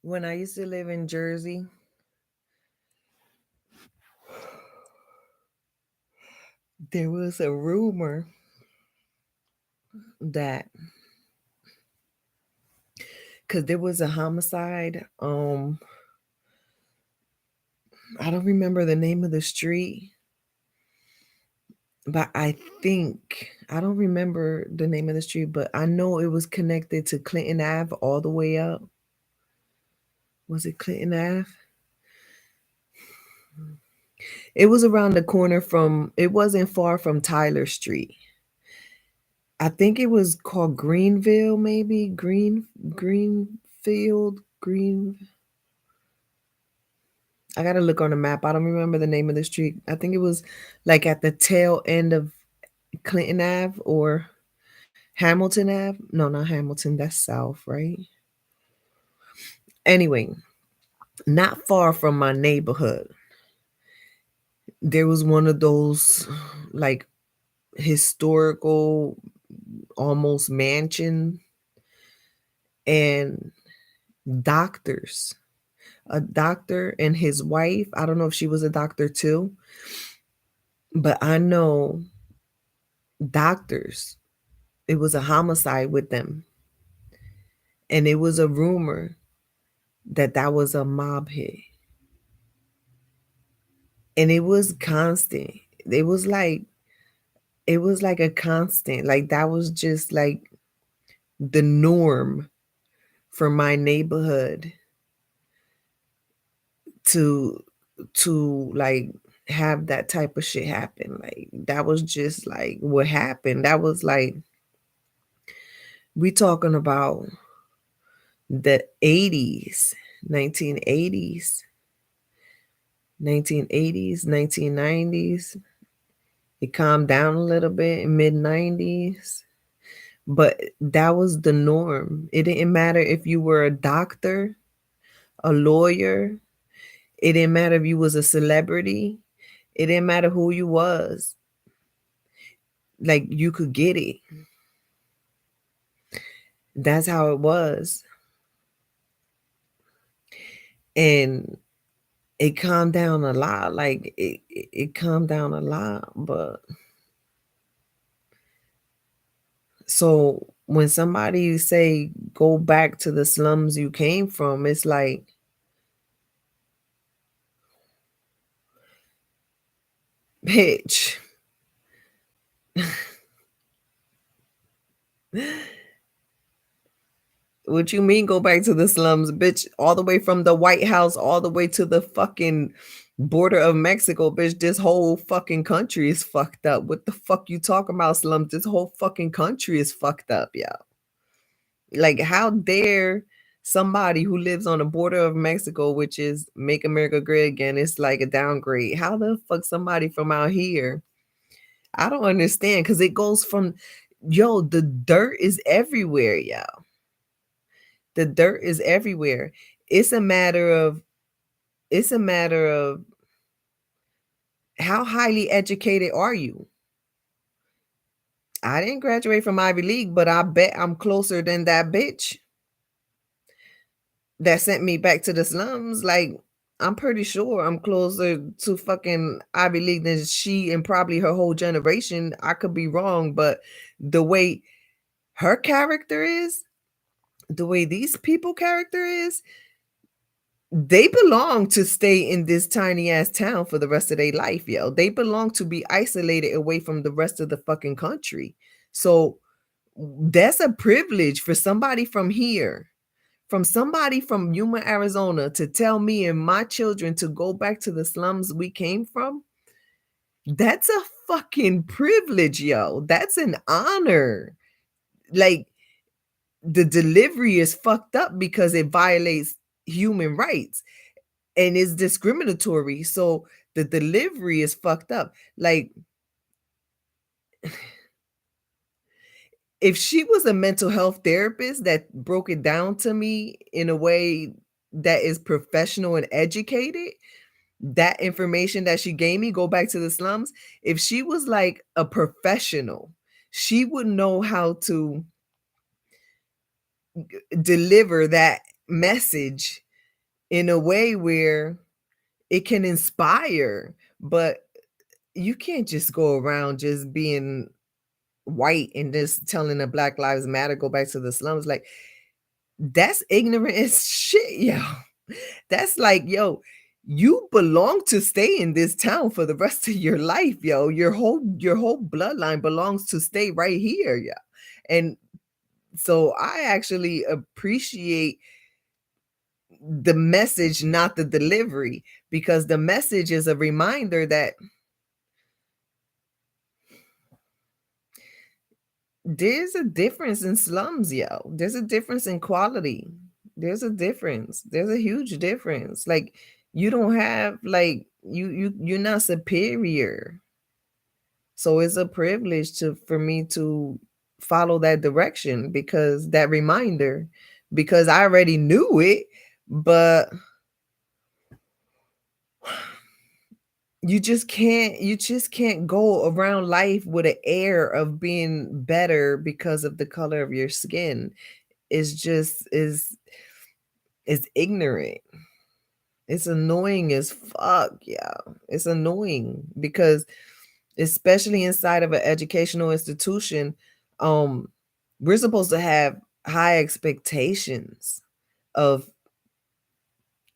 When I used to live in Jersey, there was a rumor that because there was a homicide. I don't remember the name of the street, but I don't remember the name of the street, but I know it was connected to Clinton Ave all the way up. Was it Clinton Ave? It was around the corner from, it wasn't far from Tyler Street. I think it was called Greenville, maybe Greenfield, Green. I gotta look on the map. I don't remember the name of the street. I think it was like at the tail end of Clinton Ave or Hamilton Ave. No, not Hamilton. That's south, right? Anyway, not far from my neighborhood, there was one of those like historical, almost mansion, and doctors. A doctor and his wife. I don't know if she was a doctor too, but I know doctors. It was a homicide with them. And it was a rumor that that was a mob hit. And it was constant. It was like a constant. Like that was just like the norm for my neighborhood to like have that type of shit happen. Like that was just like what happened. That was like we talking about the 80s, 1980s, 1980s, 1990s. It calmed down a little bit in mid 90s, but that was the norm. It didn't matter if you were a doctor, a lawyer, it didn't matter if you was a celebrity, it didn't matter who you was. Like you could get it. That's how it was. And it calmed down a lot. Like it calmed down a lot, but so when somebody say go back to the slums you came from, it's like bitch. What you mean go back to the slums, bitch? All the way from the White House all the way to the fucking border of Mexico, bitch. This whole fucking country is fucked up. What the fuck you talking about slums? This whole fucking country is fucked up, yeah. Like how dare somebody who lives on the border of Mexico, which is make America great again, it's like a downgrade. How the fuck somebody from out here? I don't understand because it goes from the dirt is everywhere, y'all. The dirt is everywhere. It's a matter of it's a matter of how highly educated are you? I didn't graduate from Ivy League, but I bet I'm closer than that bitch that sent me back to the slums. Like, I'm pretty sure I'm closer to fucking Ivy League than she and probably her whole generation. I could be wrong, but the way her character is, the way these people character is, they belong to stay in this tiny ass town for the rest of their life, yo. They belong to be isolated away from the rest of the fucking country. So that's a privilege for somebody from here, from somebody from Yuma, Arizona, to tell me and my children to go back to the slums we came from. That's a fucking privilege, yo. That's an honor. Like the delivery is fucked up because it violates human rights and is discriminatory. So the delivery is fucked up. Like if she was a mental health therapist that broke it down to me in a way that is professional and educated, that information that she gave me, go back to the slums, if she was like a professional, she would know how to deliver that message in a way where it can inspire, but you can't just go around just being white and just telling the Black Lives Matter, go back to the slums. Like, that's ignorant as shit, yo. That's like, yo, you belong to stay in this town for the rest of your life, yo. Your whole bloodline belongs to stay right here, yeah. And so I actually appreciate the message, not the delivery, because the message is a reminder that there's a difference in slums, yo. There's a difference in quality. There's a difference. There's a huge difference. Like, you don't have like you're not superior. So it's a privilege to for me to follow that direction, because that reminder, because I already knew it, but you just can't go around life with an air of being better because of the color of your skin. It's just is ignorant. It's annoying as fuck, yeah. It's annoying because especially inside of an educational institution, um, we're supposed to have high expectations of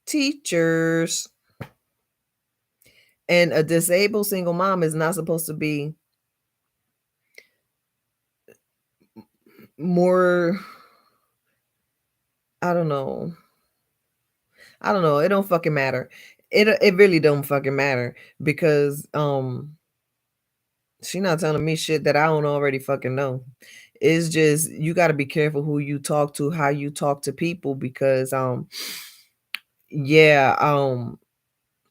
teachers, and a disabled single mom is not supposed to be more. I don't know. I don't know. It don't fucking matter. It really don't fucking matter because she not telling me shit that I don't already fucking know. It's just you got to be careful who you talk to, how you talk to people, because yeah,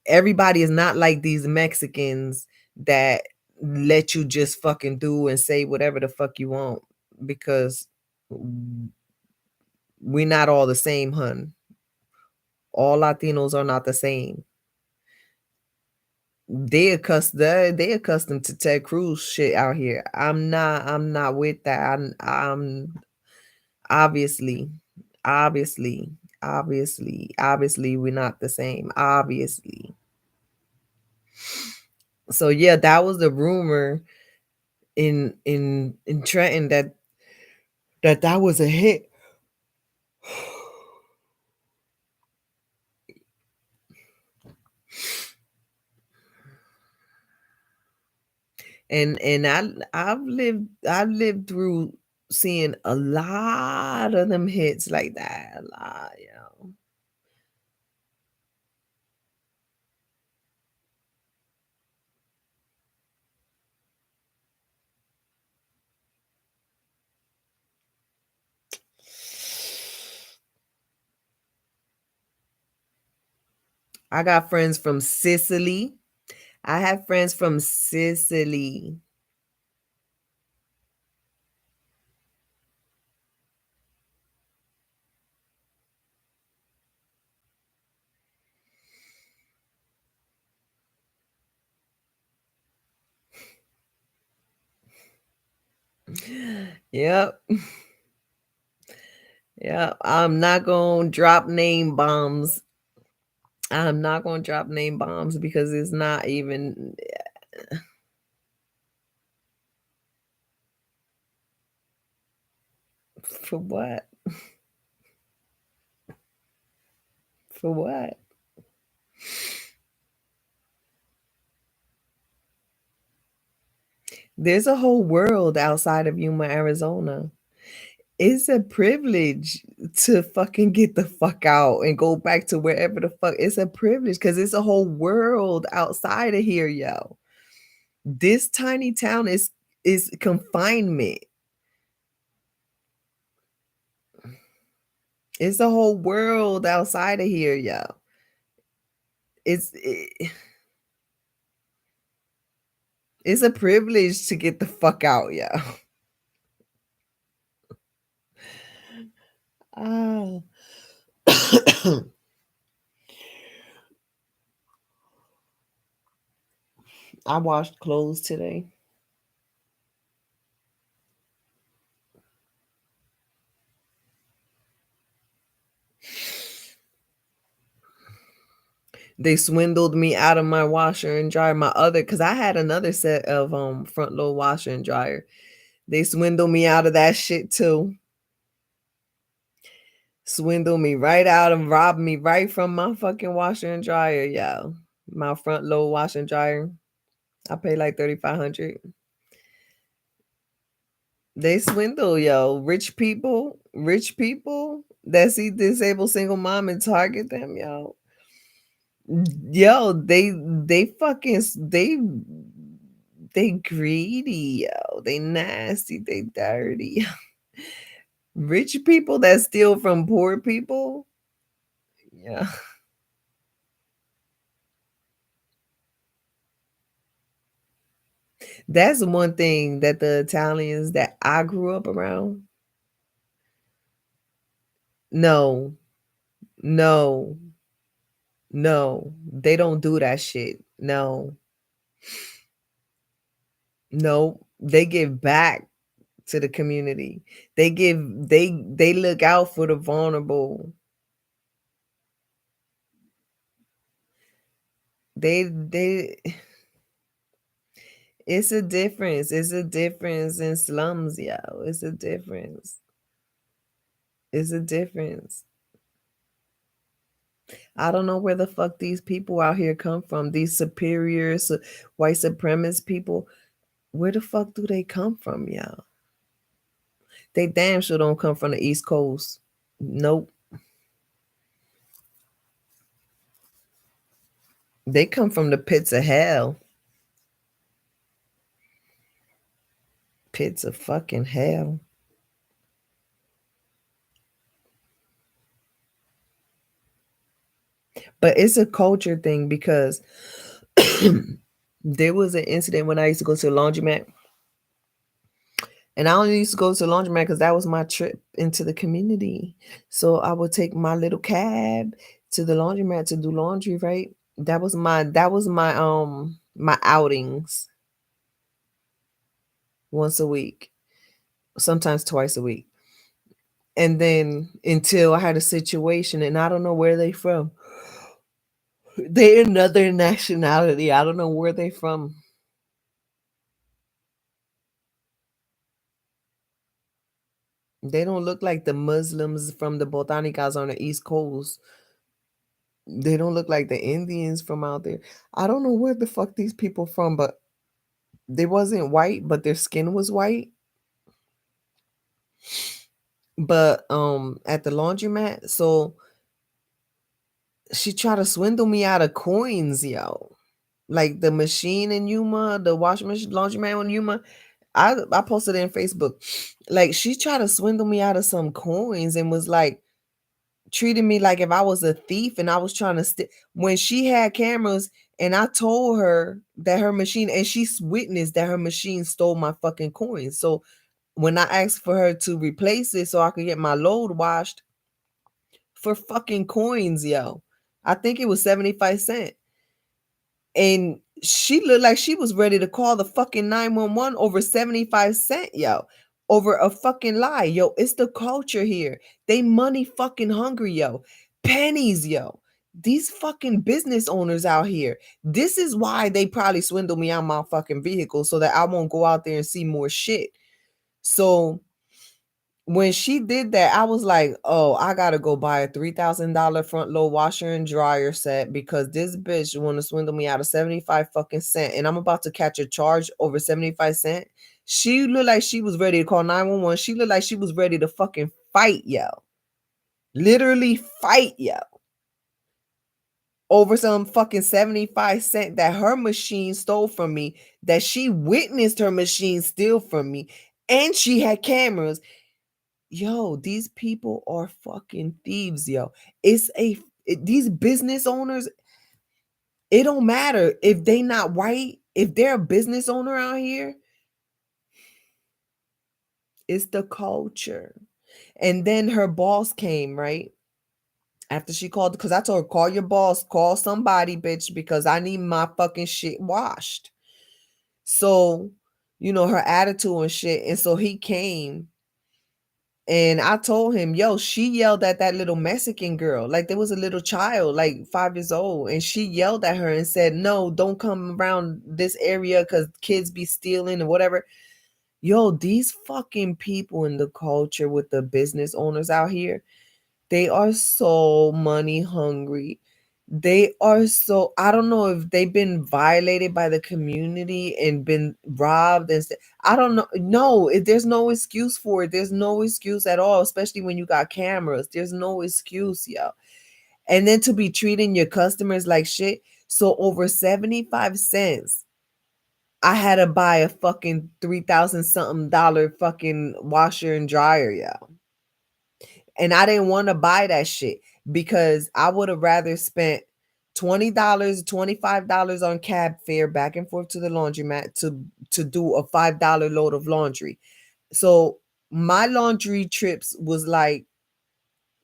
everybody is not like these Mexicans that let you just fucking do and say whatever the fuck you want, because we're not all the same, hun. All Latinos are not the same. They accustomed to Ted Cruz shit out here. I'm not with that. I'm obviously, obviously, obviously we're not the same. Obviously. So yeah, that was the rumor in Trenton that was a hit. And I've lived through seeing a lot of them hits like that. A lot, yo. I got friends from Sicily. I have friends from Sicily. Yep. Yep. I'm not gonna drop name bombs. I'm not gonna drop name bombs because it's not even for what? For what? There's a whole world outside of Yuma, Arizona. It's a privilege to fucking get the fuck out and go back to wherever the fuck. It's a privilege because it's a whole world outside of here, yo. This tiny town is confinement. It's a whole world outside of here, yo. It's a privilege to get the fuck out, yo. Ah. I washed clothes today. They swindled me out of my washer and dryer, my other, because I had another set of front load washer and dryer. They swindled me out of that shit too. Swindle me right out and rob me right from my fucking washer and dryer, yo. My front load washer and dryer. I paid like 3,500. They swindle, yo. Rich people that see disabled single mom and target them, yo. Yo, they fucking they greedy, yo. They nasty, they dirty. Rich people that steal from poor people. Yeah. That's one thing that the Italians that I grew up around. No, no, no. They don't do that shit. No, no. They give back to the community. They look out for the vulnerable. They it's a difference. It's a difference in slums, yo. It's a difference. It's a difference. I don't know where the fuck these people out here come from. These superior white supremacist people. Where the fuck do they come from, y'all? They damn sure don't come from the East Coast. Nope. They come from the pits of hell. Pits of fucking hell. But it's a culture thing because there was an incident when I used to go to the laundromat. And I only used to go to the laundromat because that was my trip into the community. So I would take my little cab to the laundromat to do laundry, right? That was my outings once a week, sometimes twice a week. And then until I had a situation and I don't know where they from. They another nationality. I don't know where they from. They don't look like the Muslims from the Botanicas on the East Coast. They don't look like the Indians from out there. I don't know where the fuck these people from, but they wasn't white, but their skin was white. But at the laundromat, so she tried to swindle me out of coins, yo. Like the machine in Yuma, the washing machine laundromat in Yuma. I posted it in Facebook. Like she tried to swindle me out of some coins and was like treating me like if I was a thief and I was trying to when she had cameras and I told her that her machine and she witnessed that her machine stole my fucking coins. So when I asked for her to replace it so I could get my load washed for fucking coins, yo. I think it was 75 cents. And she looked like she was ready to call the fucking 911 over 75 cents, yo. Over a fucking lie. Yo, it's the culture here. They money fucking hungry, yo. Pennies, yo. These fucking business owners out here. This is why they probably swindle me on my fucking vehicle so that I won't go out there and see more shit. So when she did that, I was like, "Oh, I gotta go buy a $3,000 front load washer and dryer set because this bitch want to swindle me out of 75 fucking cent, and I'm about to catch a charge over 75 cent." She looked like she was ready to call 911. She looked like she was ready to fucking fight, yo. Literally fight, yo. Over some fucking 75 cent that her machine stole from me, that she witnessed her machine steal from me, and she had cameras. Yo, these people are fucking thieves, yo. These business owners, it don't matter if they not white, if they're a business owner out here, it's the culture. And then her boss came, right? After she called, because I told her, call your boss, call somebody, bitch, because I need my fucking shit washed. So, her attitude and shit. And so he came And I told him, yo, she yelled at that little Mexican girl. Like there was a little child, like 5 years old. And she yelled at her and said, no, don't come around this area because kids be stealing and whatever. Yo, these fucking people in the culture with the business owners out here, they are so money hungry. They are so, I don't know if they've been violated by the community and been robbed and I don't know. No, there's no excuse for it. There's no excuse at all, especially when you got cameras. There's no excuse, yo. And then to be treating your customers like shit. So over 75 cents, I had to buy a fucking 3,000 something dollar fucking washer and dryer, yo. And I didn't want to buy that shit because I would have rather spent $20, $25 on cab fare back and forth to the laundromat to do a $5 load of laundry. So my laundry trips was like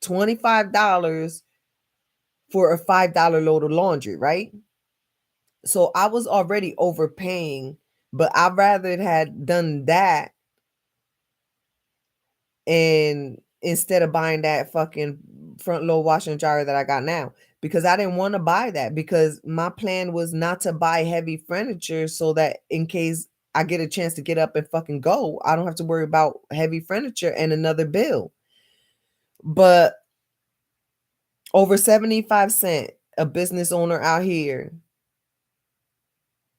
$25 for a $5 load of laundry, right? So I was already overpaying, but I rather had done that and instead of buying that fucking front load washer and dryer that I got now, because I didn't want to buy that because my plan was not to buy heavy furniture so that in case I get a chance to get up and fucking go, I don't have to worry about heavy furniture and another bill. But over 75 cent, a business owner out here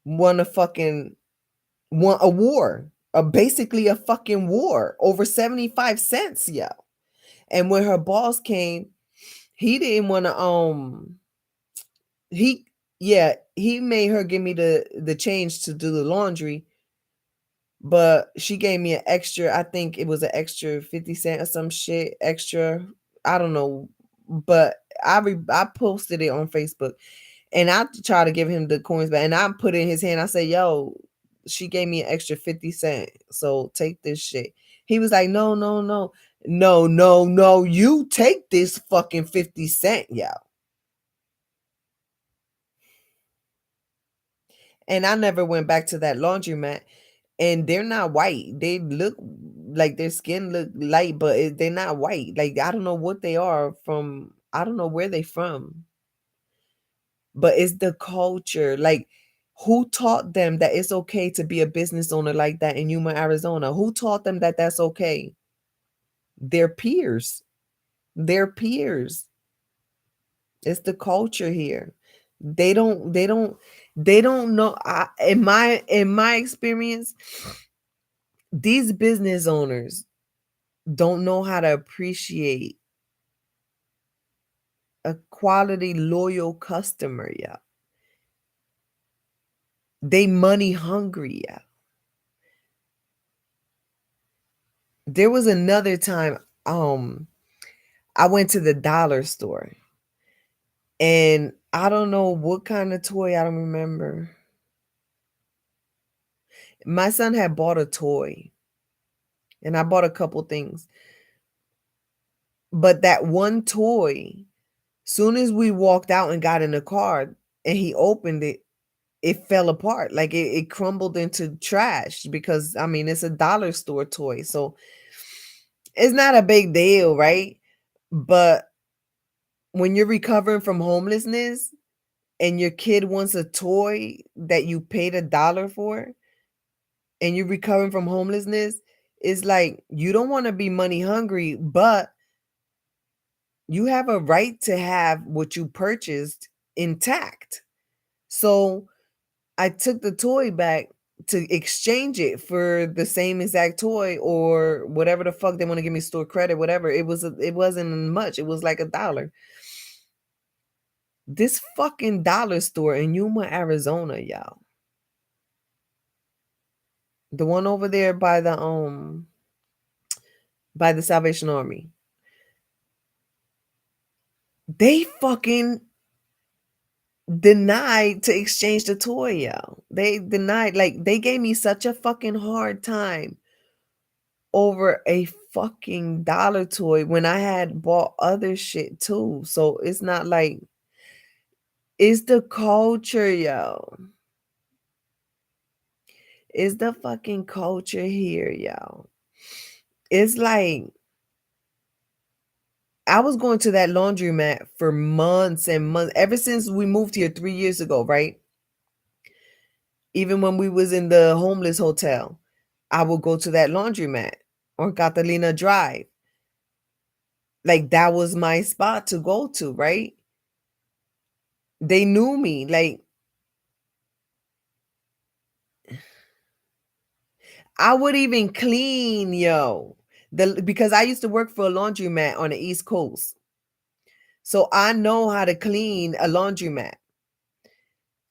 won a fucking won a war, basically a fucking war over 75 cents, yo. And when her boss came, he didn't want to he yeah, he made her give me the change to do the laundry, but she gave me an extra, I think it was an extra 50 cent or some shit extra. I don't know, but I posted it on Facebook and I try to give him the coins back and I put it in his hand. I said, "Yo, she gave me an extra 50 cent. So take this shit." He was like, "No, no, no. No, no, no. You take this fucking 50 cent, yo." And I never went back to that laundromat. And they're not white. They look like their skin look light, but they're not white. Like I don't know what they are from. I don't know where they from, but it's the culture. Like who taught them that it's okay to be a business owner like that in Yuma, Arizona? Who taught them that that's okay? Their peers. Their peers. It's the culture here. They don't. They don't. They don't know. In my experience, these business owners don't know how to appreciate a quality loyal customer, yeah. They money hungry, yeah. There was another time I went to the dollar store and I don't know what kind of toy, I don't remember. My son had bought a toy and I bought a couple things. But that one toy, soon as we walked out and got in the car and he opened it, it fell apart. Like it crumbled into trash because I mean it's a dollar store toy. So it's not a big deal, right? But when you're recovering from homelessness and your kid wants a toy that you paid $1 for and you're recovering from homelessness, it's like you don't want to be money hungry, but you have a right to have what you purchased intact. So I took the toy back to exchange it for the same exact toy or whatever the fuck they want to give me store credit, whatever. It wasn't much. It was like $1. This fucking dollar store in Yuma, Arizona, y'all. The one over there by the Salvation Army. They fucking denied to exchange the toy, y'all. They denied, like they gave me such a fucking hard time over a fucking dollar toy when I had bought other shit too. So it's not like it's the culture, yo. It's the fucking culture here, yo. It's like I was going to that laundromat for months and months, ever since we moved here 3 years ago, right? Even when we was in the homeless hotel, I would go to that laundromat on Catalina Drive. Like that was my spot to go to, right? They knew me. Like I would even clean, yo. Because I used to work for a laundromat on the East Coast. So I know how to clean a laundromat.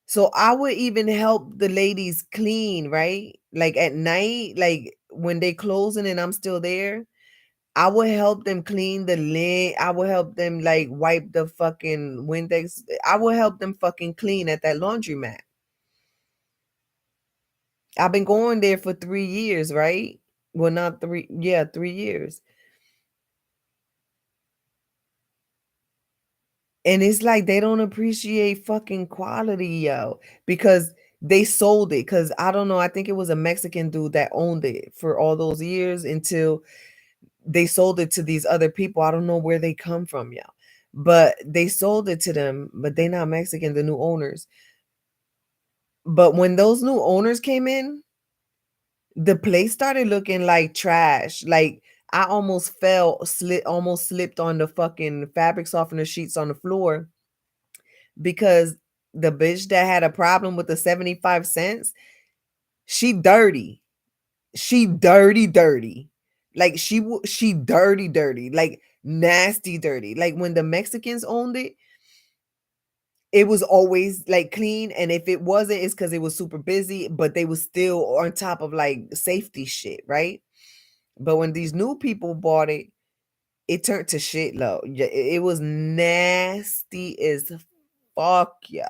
So I would even help the ladies clean, right? Like at night, like when they closing and I'm still there, I would help them clean the lid. I would help them like wipe the fucking Windex. I would help them fucking clean at that laundromat. I've been going there for 3 years, right? Well, not three, yeah, 3 years. And it's like they don't appreciate fucking quality, yo, because they sold it. Cause I don't know, I think it was a Mexican dude that owned it for all those years until they sold it to these other people. I don't know where they come from, yo. But they sold it to them, but they not Mexican, the new owners. But when those new owners came in, the place started looking like trash. Like I almost almost slipped on the fucking fabric softener sheets on the floor because the bitch that had a problem with the 75 cents, she dirty. She dirty, dirty. Like she dirty, dirty. Like nasty, dirty. Like when the Mexicans owned it, it was always like clean. And if it wasn't, it's because it was super busy, but they was still on top of like safety shit, right? But when these new people bought it, it turned to shit low. Yeah, it was nasty as fuck, yo.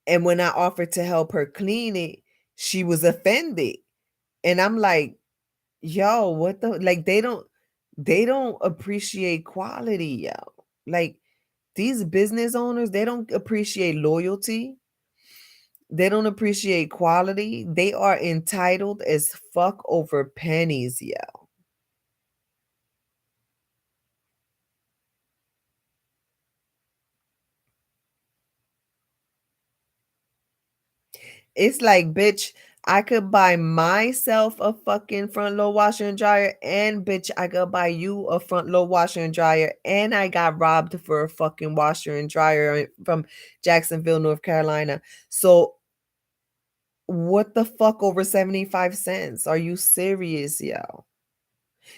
And when I offered to help her clean it, she was offended. And I'm like, yo, what the like they don't appreciate quality, yo. Like these business owners, they don't appreciate loyalty. They don't appreciate quality. They are entitled as fuck over pennies, yo. It's like, bitch, I could buy myself a fucking front load washer and dryer, and bitch, I could buy you a front load washer and dryer, and I got robbed for a fucking washer and dryer from Jacksonville, North Carolina. So what the fuck over 75 cents? Are you serious, yo?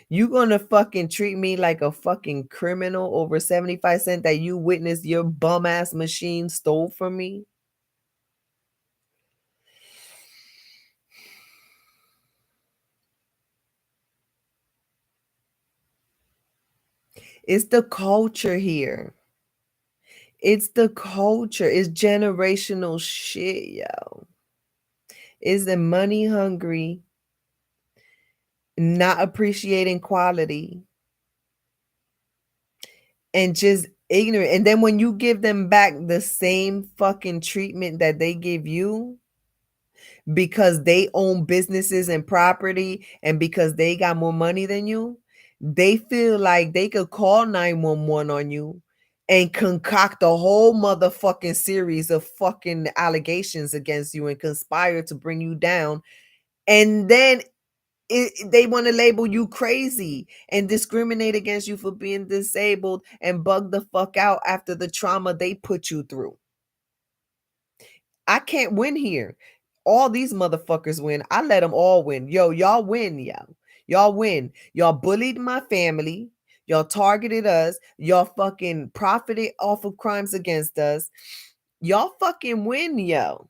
You gonna fucking treat me like a fucking criminal over 75 cents that you witnessed your bum ass machine stole from me? It's the culture here. It's the culture. It's generational shit, yo. It's the money hungry, not appreciating quality, and just ignorant. And then when you give them back the same fucking treatment that they give you, because they own businesses and property and because they got more money than you, they feel like they could call 911 on you and concoct a whole motherfucking series of fucking allegations against you and conspire to bring you down. And then they want to label you crazy and discriminate against you for being disabled and bug the fuck out after the trauma they put you through. I can't win here. All these motherfuckers win. I let them all win. Yo, y'all win, yo. Y'all win. Y'all bullied my family. Y'all targeted us. Y'all fucking profited off of crimes against us. Y'all fucking win, yo.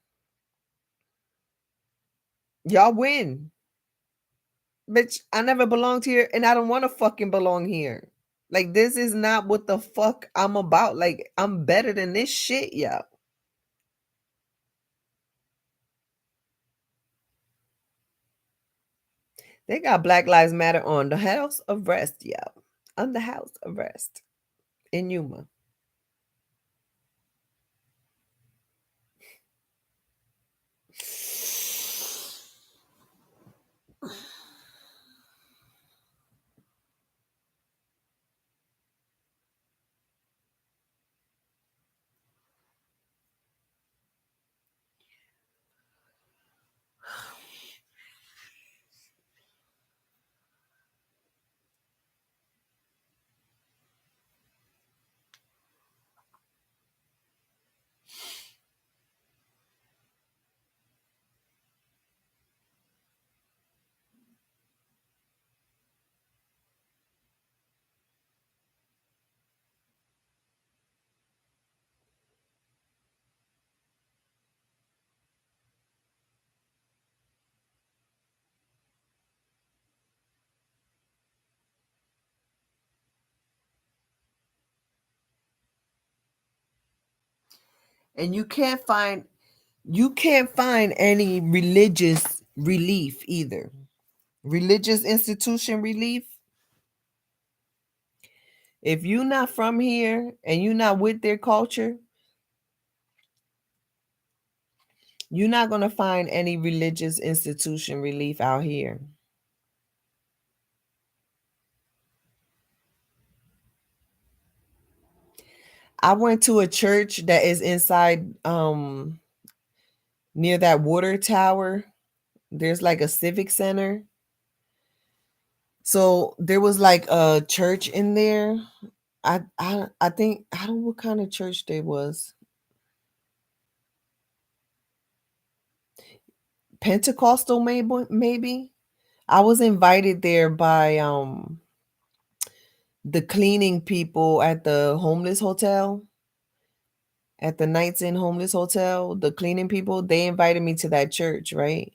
Y'all win. Bitch, I never belonged here and I don't want to fucking belong here. Like, this is not what the fuck I'm about. Like, I'm better than this shit, yo. They got Black Lives Matter on the house arrest, yo. On the house arrest in Yuma. and you can't find any religious relief either. Religious institution relief. If you're not from here and you're not with their culture, you're not going to find any religious institution relief out here. I went to a church that is inside near that water tower. There's like a civic center. So there was like a church in there. I think I don't know what kind of church they was. Pentecostal maybe. I was invited there by the cleaning people at the homeless hotel, at the Nights In homeless hotel, the cleaning people, they invited me to that church, right?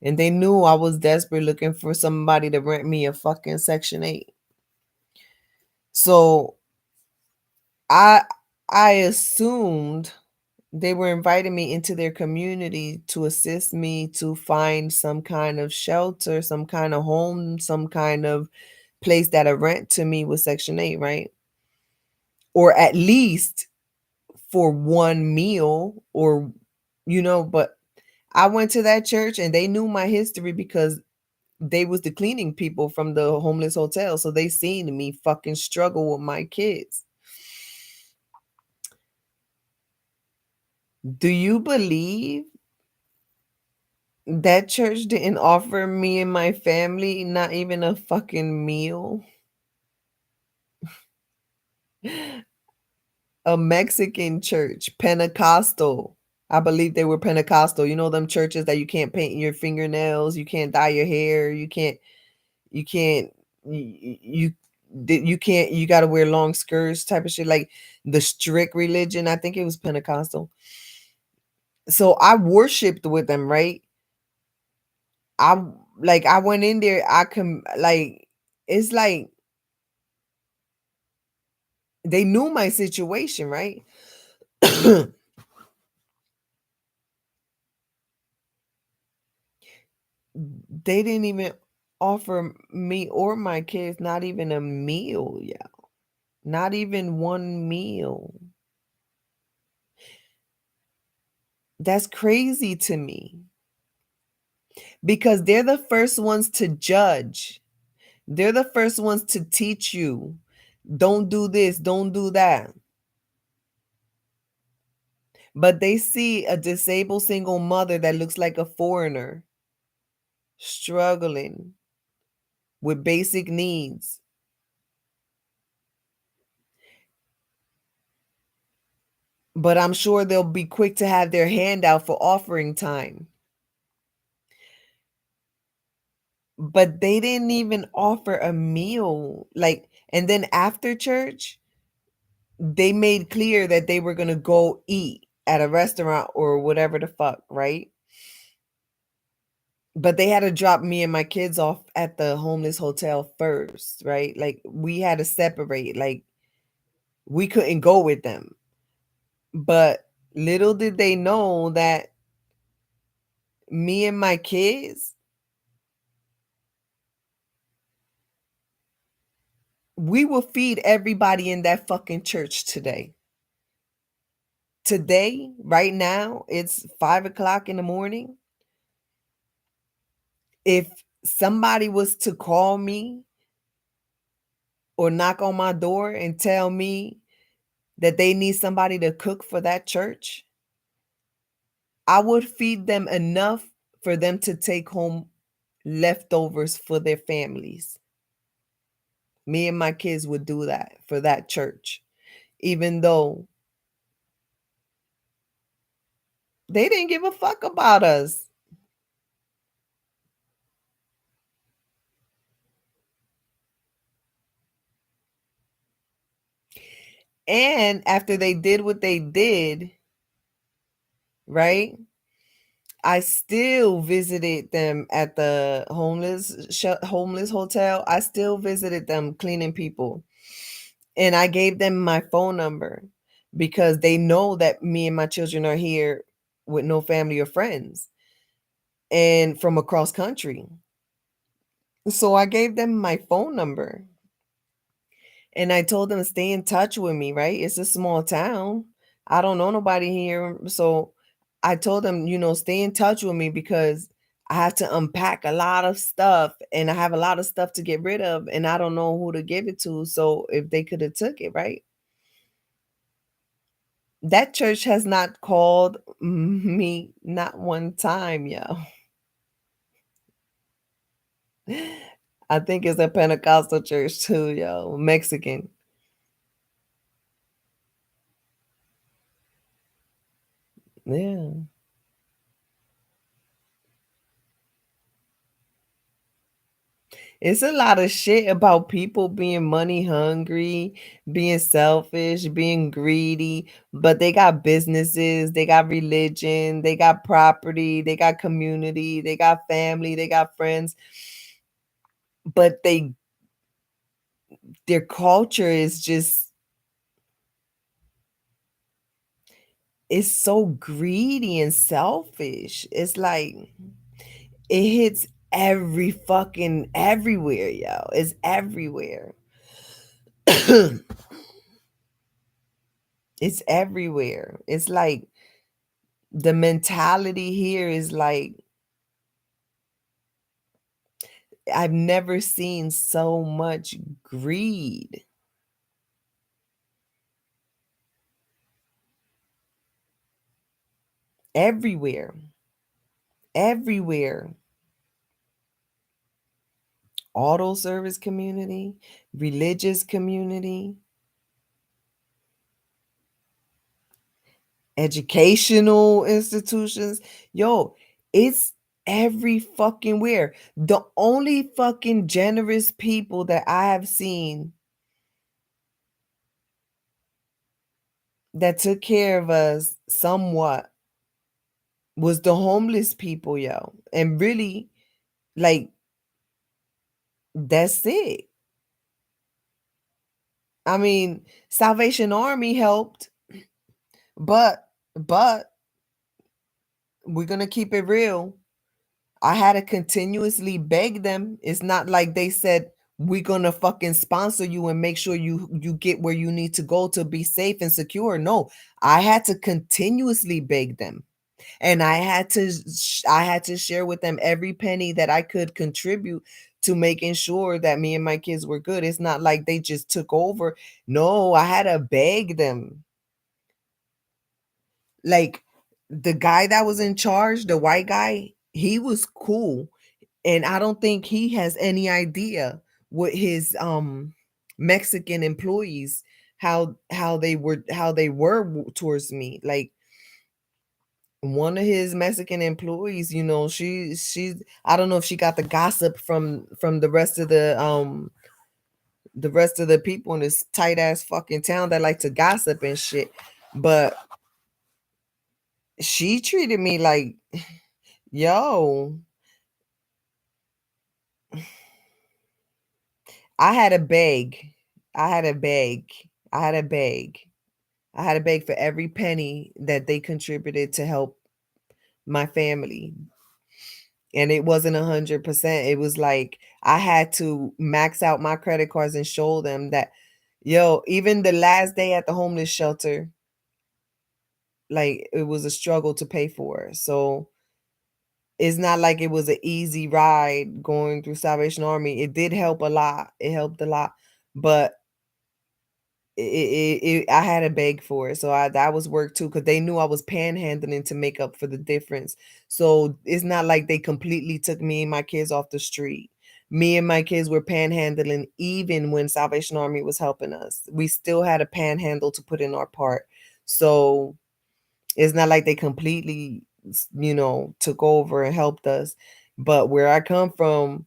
And they knew I was desperate looking for somebody to rent me a fucking Section 8. So I I assumed they were inviting me into their community to assist me to find some kind of shelter, some kind of home, some kind of place that'll rent to me with Section 8, right? Or at least for one meal or but I went to that church and they knew my history because they was the cleaning people from the homeless hotel, so they seen me fucking struggle with my kids. Do you believe that church didn't offer me and my family not even a fucking meal? A Mexican church, Pentecostal. I believe they were Pentecostal. You know them churches that you can't paint your fingernails, you can't dye your hair, you can't you you can't you got to wear long skirts type of shit, like the strict religion. I think it was Pentecostal. So I worshiped with them, right? I I went in there, I can like it's like they knew my situation, right? They didn't even offer me or my kids not even a meal, yeah. Not even one meal. That's crazy to me because they're the first ones to judge. They're the first ones to teach you. Don't do this, don't do that. But they see a disabled single mother that looks like a foreigner struggling with basic needs. But I'm sure they'll be quick to have their hand out for offering time. But they didn't even offer a meal. And then after church, they made clear that they were going to go eat at a restaurant or whatever the fuck, right? But they had to drop me and my kids off at the homeless hotel first, right? Like we had to separate. Like we couldn't go with them. But little did they know that me and my kids, we will feed everybody in that fucking church today. Today, right now, it's 5 o'clock in the morning. If somebody was to call me or knock on my door and tell me that they need somebody to cook for that church, I would feed them enough for them to take home leftovers for their families. Me and my kids would do that for that church, even though they didn't give a fuck about us. And after they did what they did, right? I still visited them at the homeless hotel. I still visited them cleaning people. And I gave them my phone number. because they know that me and my children are here with no family or friends and from across country. So I gave them my phone number and I told them to stay in touch with me, right? It's a small town. I don't know nobody here. So I told them, stay in touch with me because I have to unpack a lot of stuff and I have a lot of stuff to get rid of and I don't know who to give it to. So if they could have took it, right? That church has not called me not one time, yo. I think it's a Pentecostal church too, yo. Mexican. Yeah. It's a lot of shit about people being money hungry, being selfish, being greedy, but they got businesses, they got religion, they got property, they got community, they got family, they got friends, but their culture is just it's so greedy and selfish. It's like it hits every fucking everywhere, yo. It's everywhere. It's everywhere. It's like the mentality here is like I've never seen so much greed everywhere. Everywhere. Auto service community, religious community, educational institutions. Yo, it's every fucking where. The only fucking generous people that I have seen that took care of us somewhat was the homeless people, yo. And really, like, that's it. I mean, Salvation Army helped, but we're gonna keep it real. I had to continuously beg them. It's not like they said we're gonna fucking sponsor you and make sure you get where you need to go to be safe and secure. No, I had to continuously beg them. And I had to share with them every penny that I could contribute to making sure that me and my kids were good. It's not like they just took over. No, I had to beg them. Like the guy that was in charge, the white guy, he was cool. And I don't think he has any idea what his Mexican employees how they were towards me. Like one of his Mexican employees, she's I don't know if she got the gossip from the rest of the people in this tight ass fucking town that like to gossip and shit. But she treated me like, yo, I had a beg. I had a beg. I had a beg. I had to beg for every penny that they contributed to help my family. And it wasn't 100%. It was like I had to max out my credit cards and show them that, yo, even the last day at the homeless shelter, like it was a struggle to pay for. So it's not like it was an easy ride going through Salvation Army. It did help a lot. It helped a lot. But I had to beg for it, so that was work too, because they knew I was panhandling to make up for the difference. So it's not like they completely took me and my kids off the street. Me and my kids were panhandling even when Salvation Army was helping us. We still had a panhandle to put in our part. So it's not like they completely, took over and helped us. But where I come from,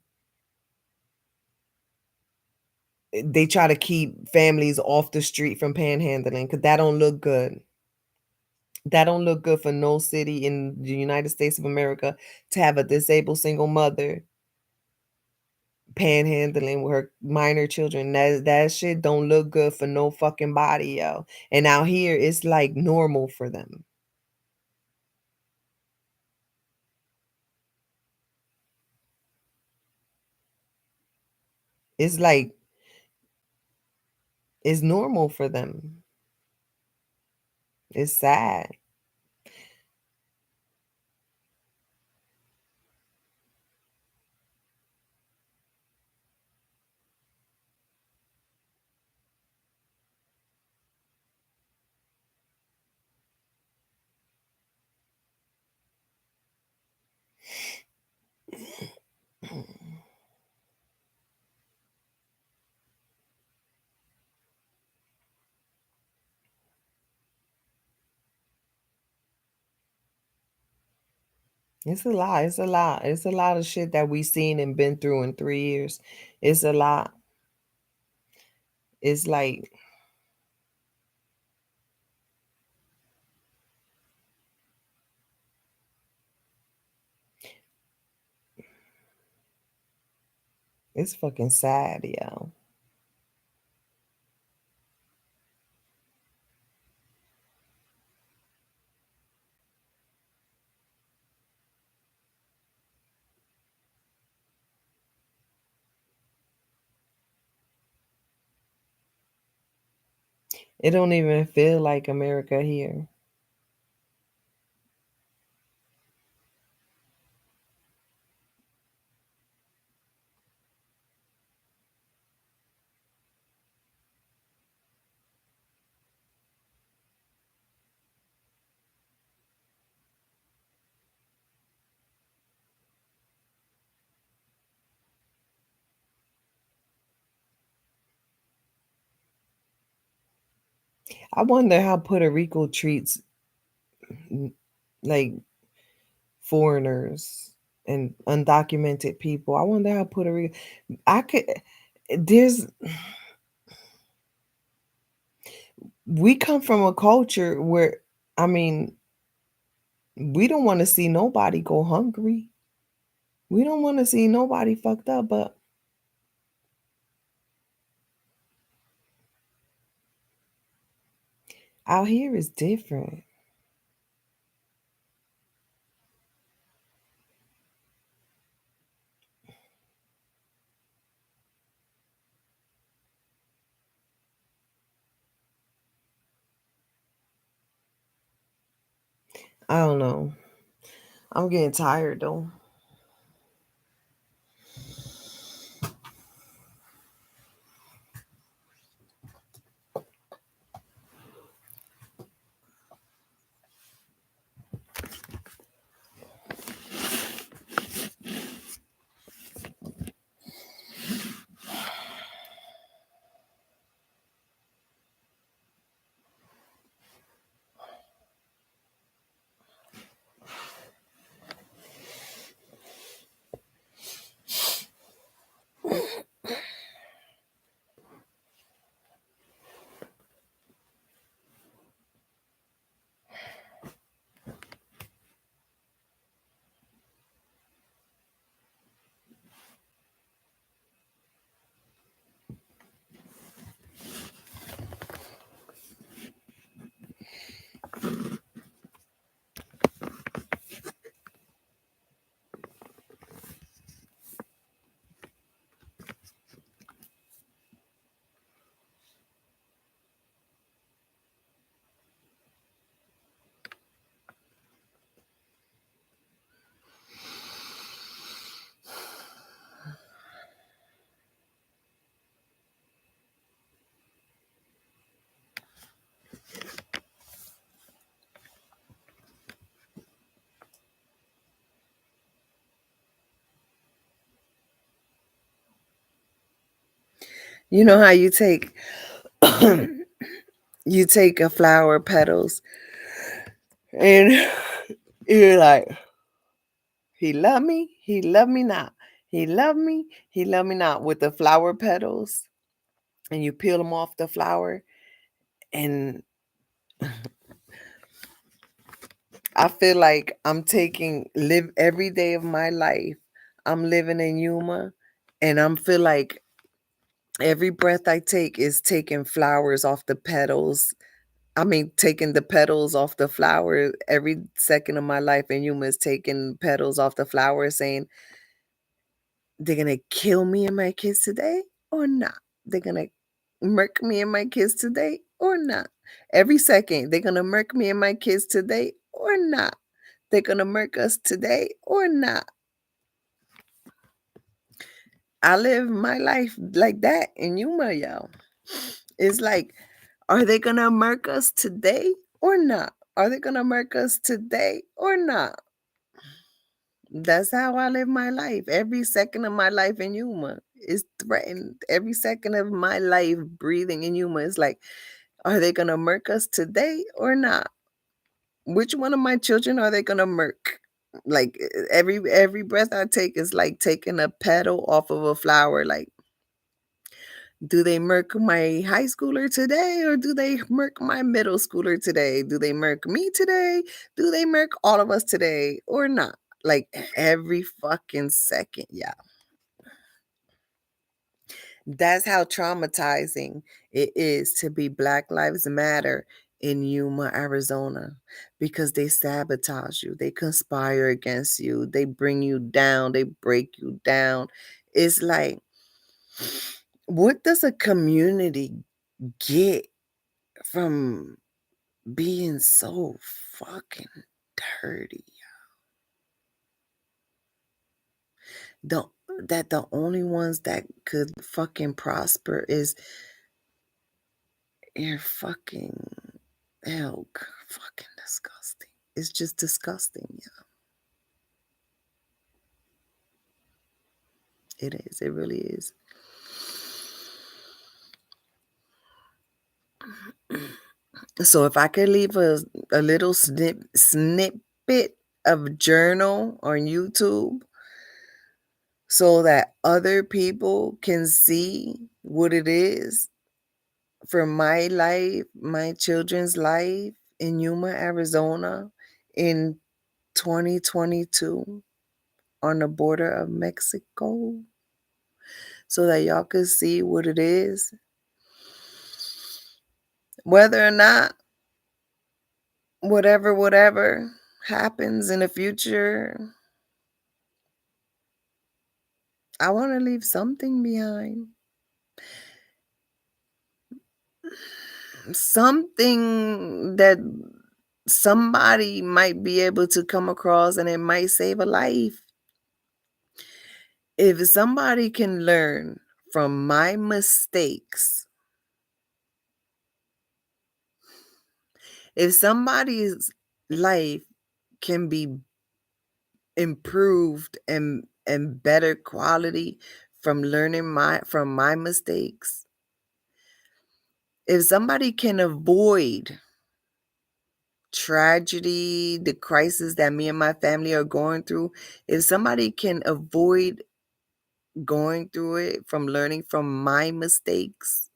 they try to keep families off the street from panhandling because that don't look good. That don't look good for no city in the United States of America to have a disabled single mother panhandling with her minor children. That shit don't look good for no fucking body, yo. And out here, it's like normal for them. It's like it's normal for them. It's sad. It's a lot. It's a lot. It's a lot of shit that we seen and been through in 3 years. It's a lot. It's like it's fucking sad, yo. It don't even feel like America here. I wonder how Puerto Rico treats like foreigners and undocumented people. I wonder how Puerto Rico I could there's we come from a culture where I mean, we don't want to see nobody go hungry. We don't want to see nobody fucked up, but out here is different. I don't know. I'm getting tired though. You know how you take a flower petals and you're like, he love me, he love me not. He love me, he love me not with the flower petals and you peel them off the flower and I feel like I'm taking live every day of my life. I'm living in Yuma And I'm feel like every breath I take is taking flowers off the petals. I mean, taking the petals off the flower. Every second of my life in Yuma is taking petals off the flower, saying, "They're gonna kill me and my kids today or not? They're gonna murk me and my kids today or not?" Every second, they're gonna murk me and my kids today or not? They're gonna murk us today or not? I live my life like that in Yuma, y'all. It's like, are they gonna murk us today or not? Are they gonna murk us today or not? That's how I live my life. Every second of my life in Yuma is threatened. Every second of my life breathing in Yuma is like, are they gonna murk us today or not? Which one of my children are they gonna murk? Like every breath I take is like taking a petal off of a flower. Like, do they murk my high schooler today or do they murk my middle schooler today? Do they murk me today? Do they murk all of us today or not? Like every fucking second, yeah. That's how traumatizing it is to be Black Lives Matter in Yuma, Arizona, because they sabotage you, they conspire against you, they bring you down, they break you down. It's like, what does a community get from being so fucking dirty? The that the only ones that could fucking prosper is you're fucking elk. Fucking disgusting. It's just disgusting. Yeah, it is. It really is. So if I could leave a little snippet of journal on YouTube so that other people can see what it is for my life, my children's life in Yuma, Arizona in 2022 on the border of Mexico so that y'all could see what it is. Whether or not whatever happens in the future, I want to leave something behind. Something that somebody might be able to come across and it might save a life. If somebody can learn from my mistakes, if somebody's life can be improved and better quality from learning my mistakes, if somebody can avoid tragedy, the crisis that me and my family are going through, if somebody can avoid going through it from learning from my mistakes,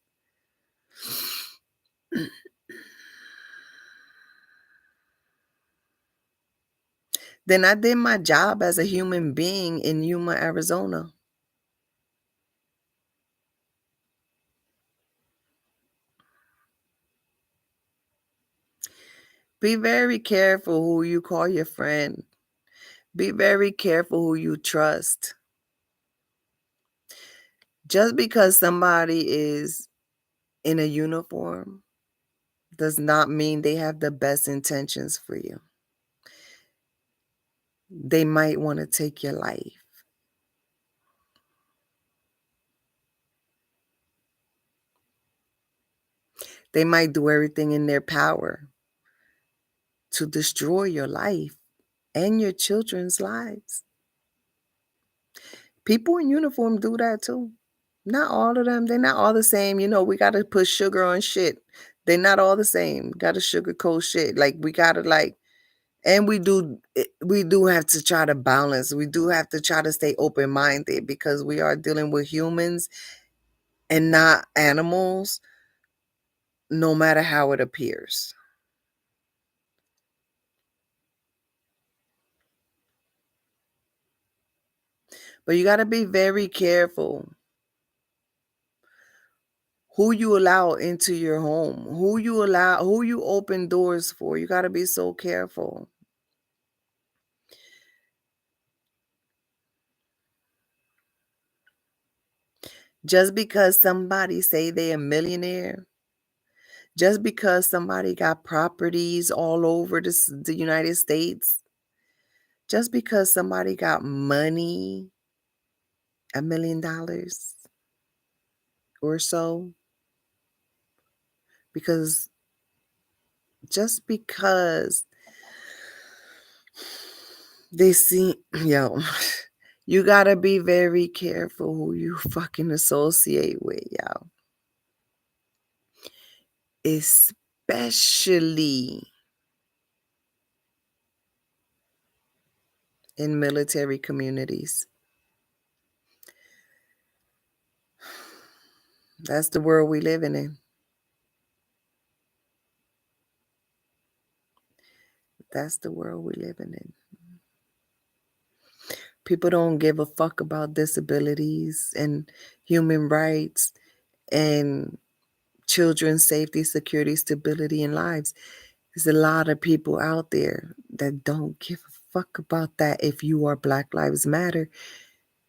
then I did my job as a human being in Yuma, Arizona. Be very careful who you call your friend. Be very careful who you trust. Just because somebody is in a uniform does not mean they have the best intentions for you. They might want to take your life. They might do everything in their power to destroy your life and your children's lives. People in uniform do that too. Not all of them. They're not all the same. We got to put sugar on shit. They're not all the same. Got to sugarcoat shit. Like we got to and we do have to try to balance. We do have to try to stay open-minded because we are dealing with humans and not animals, no matter how it appears. But you got to be very careful who you allow into your home, who you open doors for. You got to be so careful. Just because somebody say they a millionaire, just because somebody got properties all over the United States, just because somebody got money, $1 million or so, because just because they see, yo, you gotta be very careful who you fucking associate with, yo. Especially in military communities. That's the world we living in. That's the world we living in. People don't give a fuck about disabilities and human rights and children's safety, security, stability, and lives. There's a lot of people out there that don't give a fuck about that. If you are Black Lives Matter,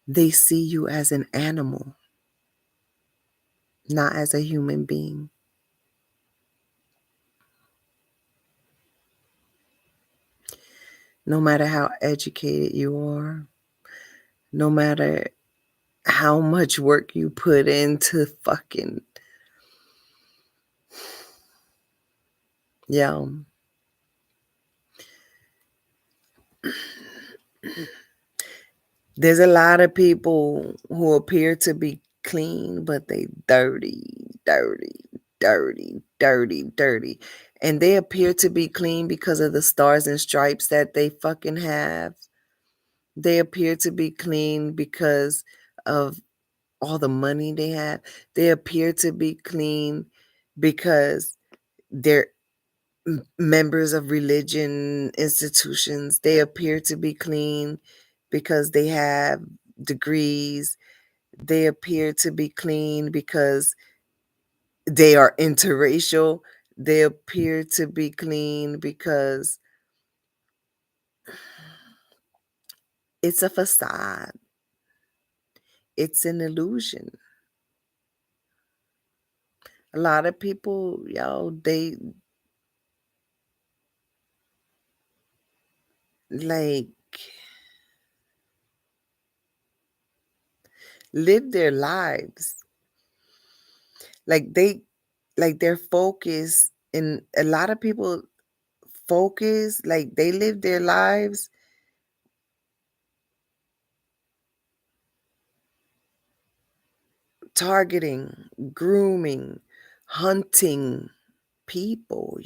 they see you as an animal, not as a human being. No matter how educated you are, no matter how much work you put into fucking, yeah. There's a lot of people who appear to be clean, but they dirty. And they appear to be clean because of the stars and stripes that they fucking have. They appear to be clean because of all the money they have. They appear to be clean because they're members of religion institutions. They appear to be clean because they have degrees. They appear to be clean because they are interracial. They appear to be clean because it's a facade. It's an illusion. A lot of people, they like live their lives. Like they're focused, and a lot of people focus, like they live their lives targeting, grooming, hunting people,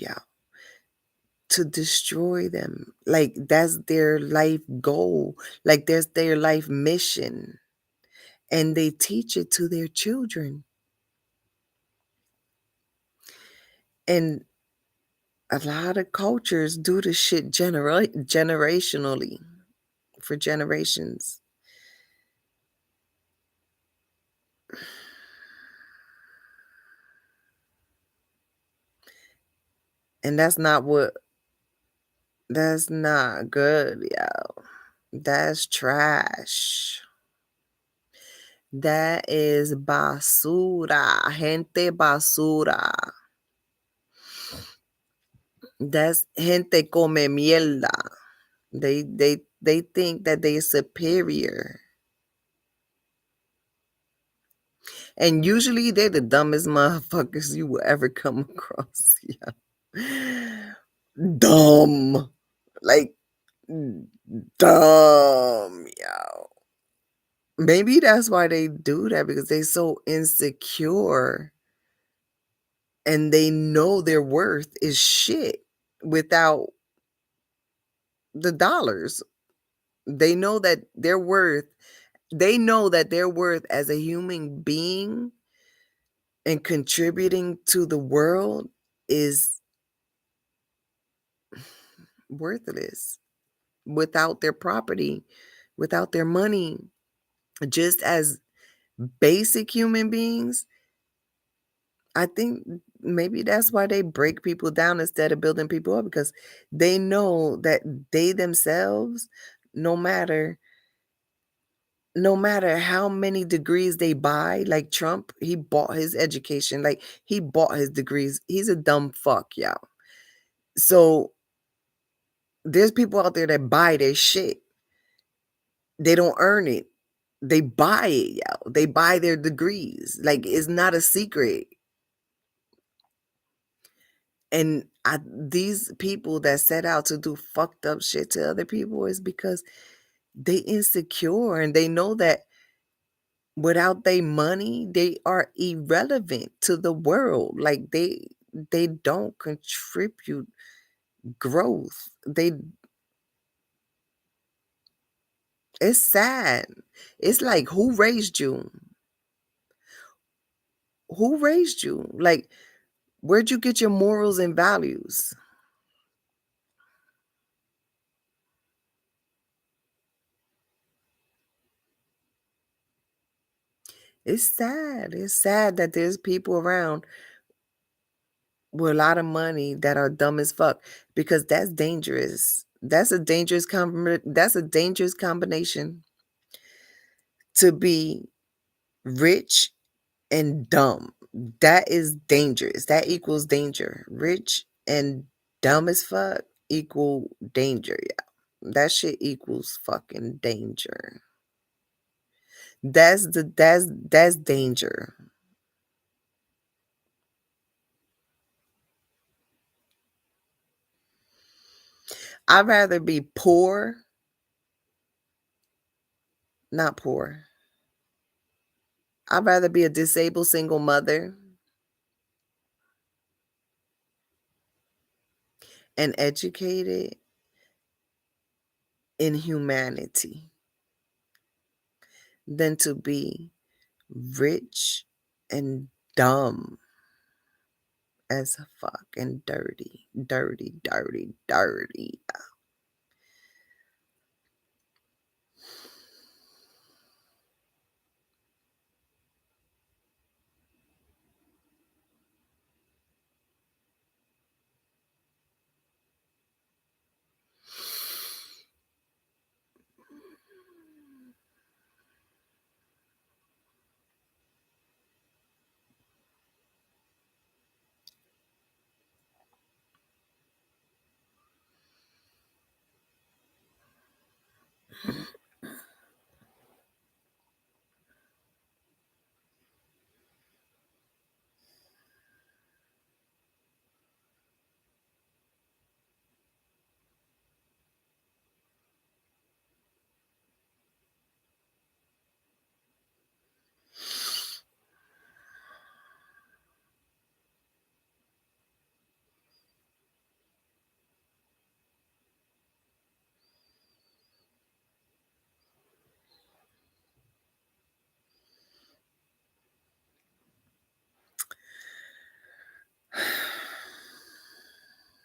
to destroy them. Like that's their life goal. Like that's their life mission. And they teach it to their children. And a lot of cultures do the shit generationally for generations. And that's not good, yo. That's trash. That is basura, gente basura. That's gente come mierda. They think that they're superior. And usually they're the dumbest motherfuckers you will ever come across. Yeah. Dumb. Like dumb, yo. Maybe that's why they do that, because they're so insecure and they know their worth is shit without the dollars. They know that their worth, they know that their worth as a human being and contributing to the world is worthless without their property, without their money. just as basic human beings, I think maybe that's why they break people down instead of building people up because they know that they themselves, no matter no matter how many degrees they buy, like Trump, he bought his education, like he bought his degrees. He's a dumb fuck, y'all. So there's people out there that buy their shit. They don't earn it. They buy it, yo. They buy their degrees. Like it's not a secret. And these people that set out to do fucked up shit to other people is because they insecure and they know that without their money, they are irrelevant to the world. Like they don't contribute growth. It's sad. It's like who raised you? Who raised you? Like where'd you get your morals and values? It's sad. It's sad that there's people around with a lot of money that are dumb as fuck because that's dangerous. That's a dangerous combination to be rich and dumb. That is dangerous. That equals danger. Rich and dumb as fuck equal danger. Yeah. That shit equals fucking danger. That's danger. I'd rather be poor, not poor. I'd rather be a disabled single mother and educated in humanity than to be rich and dumb as fuck and dirty, dirty, dirty, dirty.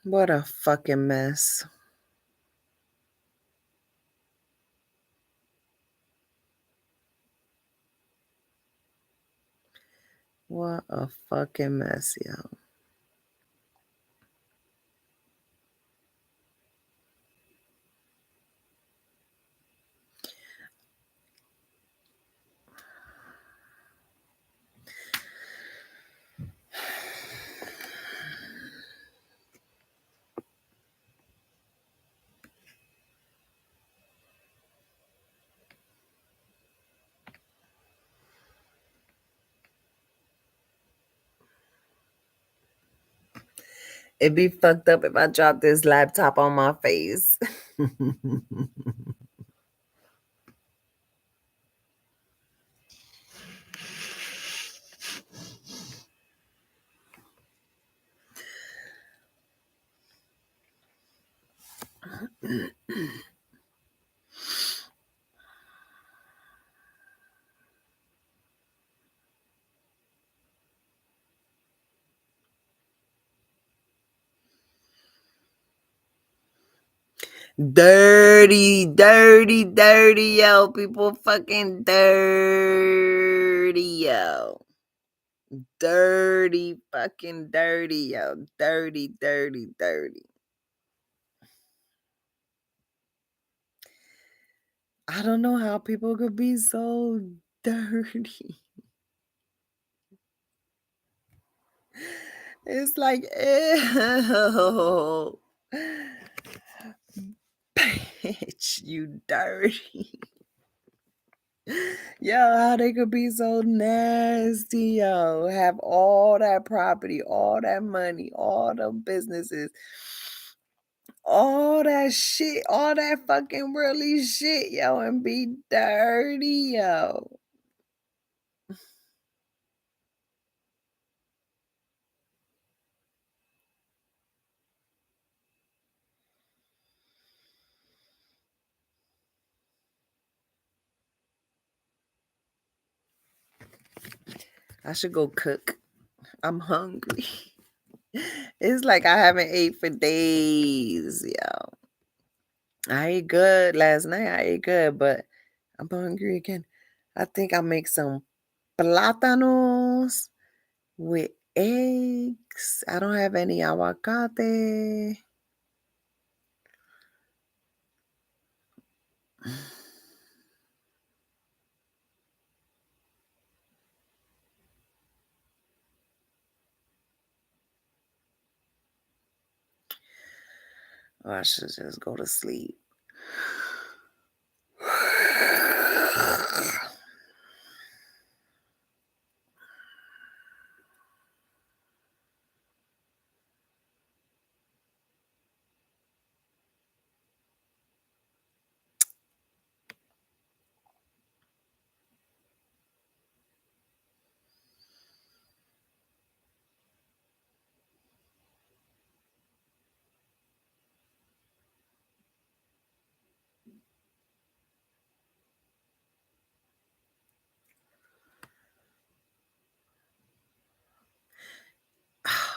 What a fucking mess. What a fucking mess, yo. It'd be fucked up if I dropped this laptop on my face. Dirty, dirty, dirty, yo. People fucking dirty, yo. Dirty, fucking dirty, yo. Dirty, dirty, dirty. I don't know how people could be so dirty. It's like, ew. Bitch, you dirty. Yo, how they could be so nasty, yo. Have all that property, all that money, all the businesses, all that shit, all that fucking really shit, yo, and be dirty, yo. I should go cook. I'm hungry. It's like I haven't ate for days, yo. I ate good last night. I ate good, but I'm hungry again. I think I'll make some plátanos with eggs. I don't have any aguacate. Or I should just go to sleep.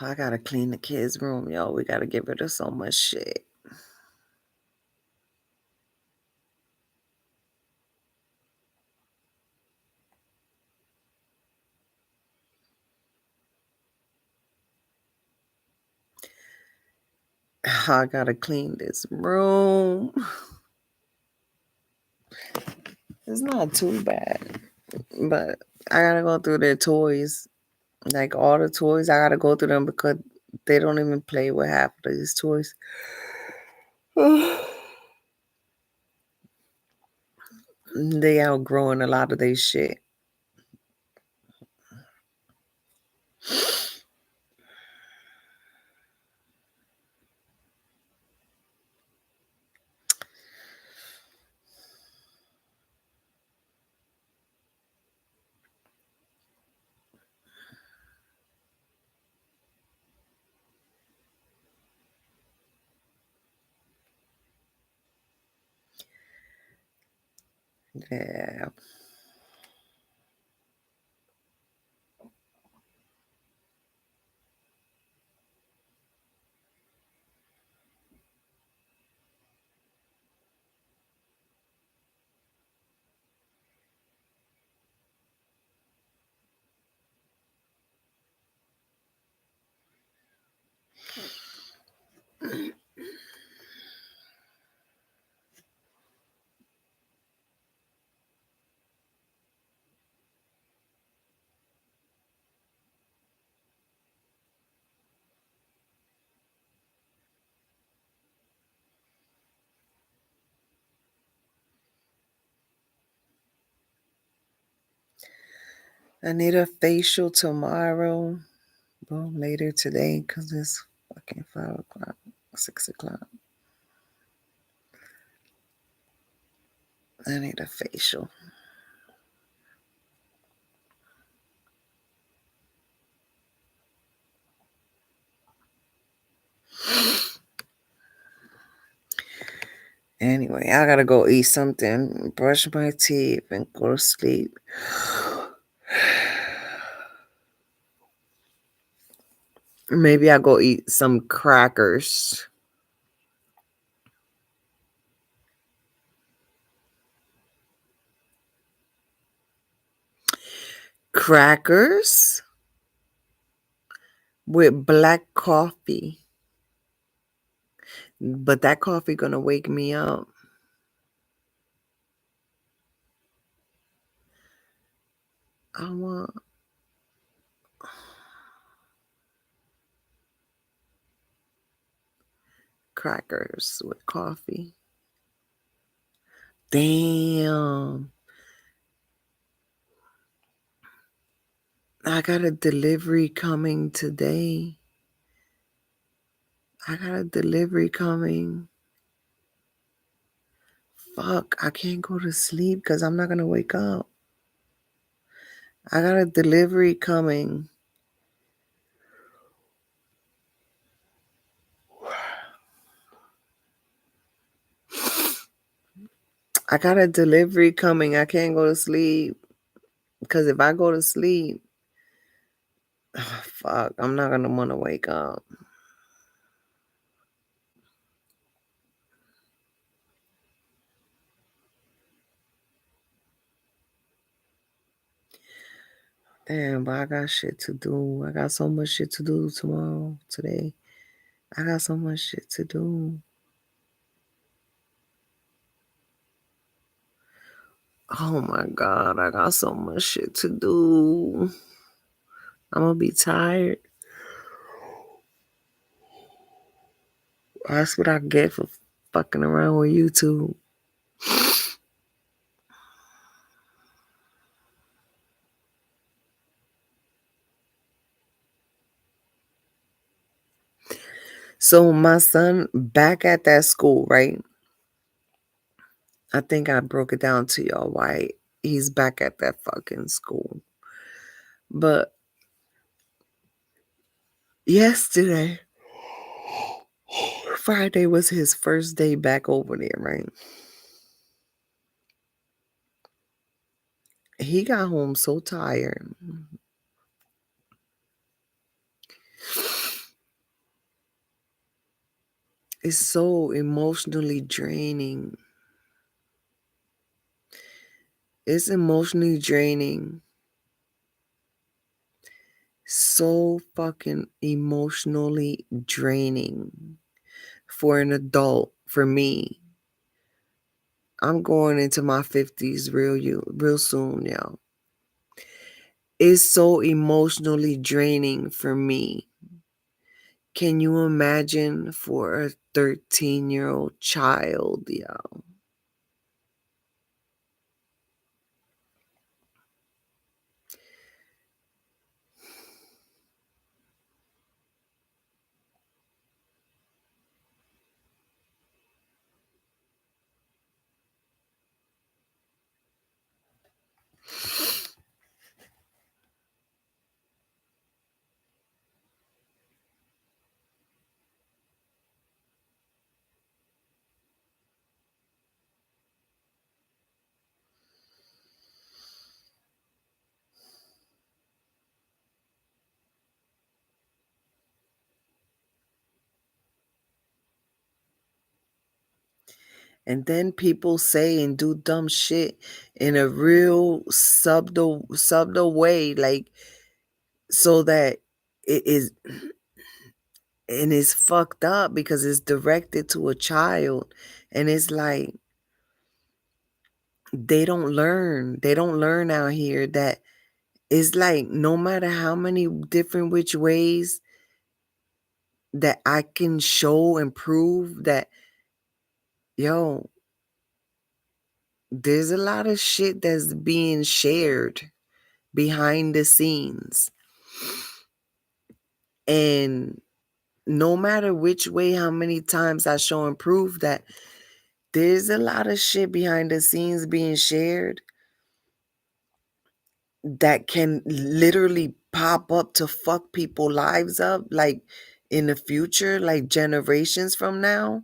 I gotta clean the kids' room, yo. We gotta get rid of so much shit. I gotta clean this room. It's not too bad, but I gotta go through their toys. Like all the toys, I gotta go through them because they don't even play with half of these toys. They outgrowing a lot of their shit. Yeah. I need a facial tomorrow. Well, later today because it's fucking 5 o'clock, 6 o'clock. I need a facial. Anyway, I gotta go eat something, brush my teeth, and go to sleep. Maybe I'll go eat some crackers. Crackers with black coffee. But that coffee gonna wake me up. I want crackers with coffee. Damn. I got a delivery coming today. I got a delivery coming. Fuck, I can't go to sleep because I'm not gonna wake up. I got a delivery coming. I got a delivery coming. I can't go to sleep because if I go to sleep, fuck, I'm not gonna want to wake up. Damn, but I got shit to do. I got so much shit to do tomorrow, today. I got so much shit to do. Oh my God, I got so much shit to do. I'm gonna be tired. That's what I get for fucking around with YouTube. So my son back at that school, right? I think I broke it down to y'all why he's back at that fucking school. But yesterday, Friday was his first day back over there, right? He got home so tired. It's so emotionally draining. It's emotionally draining. So fucking emotionally draining for an adult, for me. I'm going into my 50s real soon, y'all. It's so emotionally draining for me. Can you imagine for a 13-year-old child, y'all? And then people say and do dumb shit in a real subtle way, like so that it is and it's fucked up because it's directed to a child. And it's like they don't learn out here that it's like no matter how many different which ways that I can show and prove that, yo, there's a lot of shit that's being shared behind the scenes. And no matter which way, how many times I show and prove that there's a lot of shit behind the scenes being shared that can literally pop up to fuck people lives up, like in the future, like generations from now,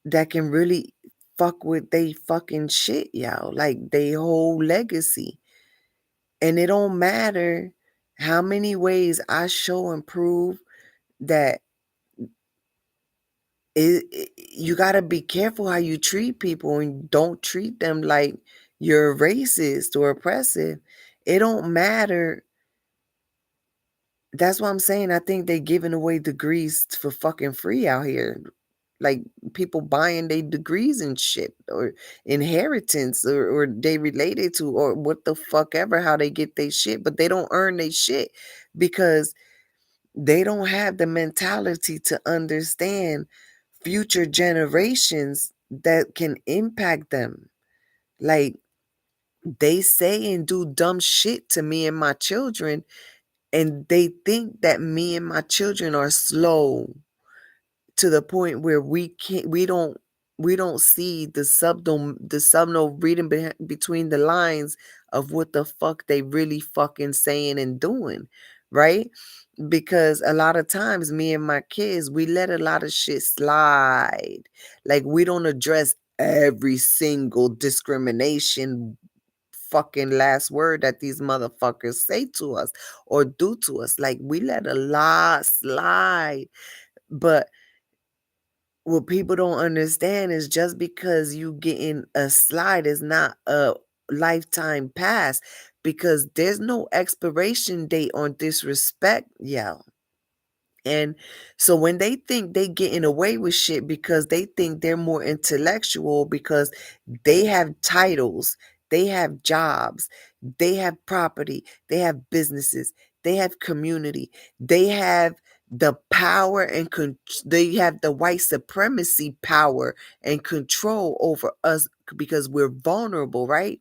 that can really fuck with they fucking shit, y'all, like they whole legacy. And it don't matter how many ways I show and prove that you gotta be careful how you treat people and don't treat them like you're racist or oppressive. It don't matter. That's what I'm saying. I think they giving away degrees for fucking free out here. Like people buying their degrees and shit or inheritance or they related to or what the fuck ever how they get their shit, but they don't earn their shit because they don't have the mentality to understand future generations that can impact them. Like they say and do dumb shit to me and my children, and they think that me and my children are slow to the point where we don't see the subtle reading between the lines of what the fuck they really fucking saying and doing, right? Because a lot of times me and my kids, we let a lot of shit slide. Like we don't address every single discrimination fucking last word that these motherfuckers say to us or do to us. Like we let a lot slide. But what people don't understand is just because you getting a slide is not a lifetime pass, because there's no expiration date on disrespect, yo. And so when they think they getting away with shit because they think they're more intellectual because they have titles, they have jobs, they have property, they have businesses, they have community, they have the power and they have the white supremacy power and control over us because we're vulnerable, right?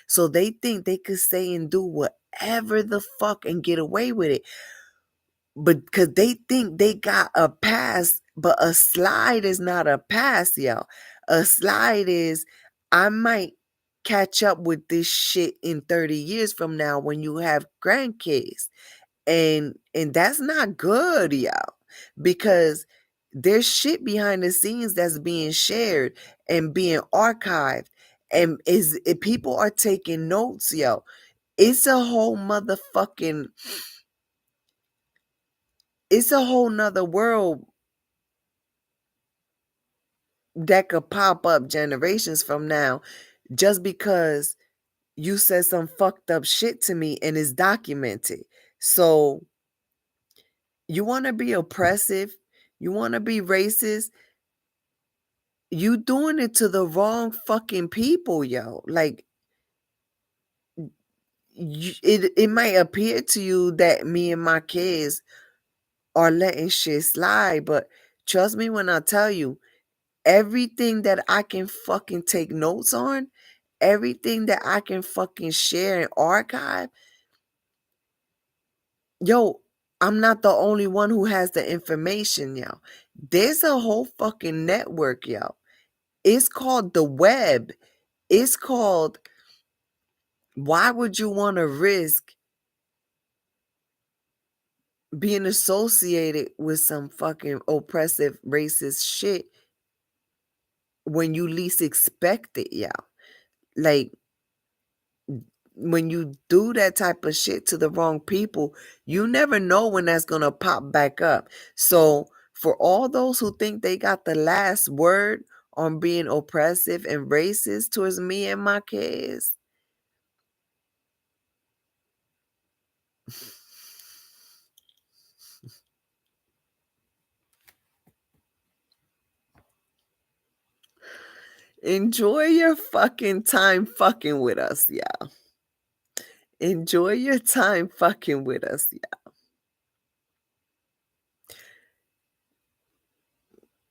So they think they could say and do whatever the fuck and get away with it, but because they think they got a pass, but a slide is not a pass, yo. A slide is, I might catch up with this shit in 30 years from now when you have grandkids. And that's not good, yo. Because there's shit behind the scenes that's being shared and being archived. And if people are taking notes, yo, it's a whole motherfucking it's a whole nother world that could pop up generations from now just because you said some fucked up shit to me and it's documented. So you want to be oppressive, you want to be racist, you doing it to the wrong fucking people, yo. Like it might appear to you that me and my kids are letting shit slide, but trust me when I tell you, everything that I can fucking take notes on, everything that I can fucking share and archive, yo, I'm not the only one who has the information, yo. There's a whole fucking network, yo. It's called the web. It's called, why would you want to risk being associated with some fucking oppressive racist shit when you least expect it, yo? Like, when you do that type of shit to the wrong people, you never know when that's going to pop back up. So, for all those who think they got the last word on being oppressive and racist towards me and my kids, enjoy your fucking time fucking with us, yeah. Enjoy your time fucking with us, yeah.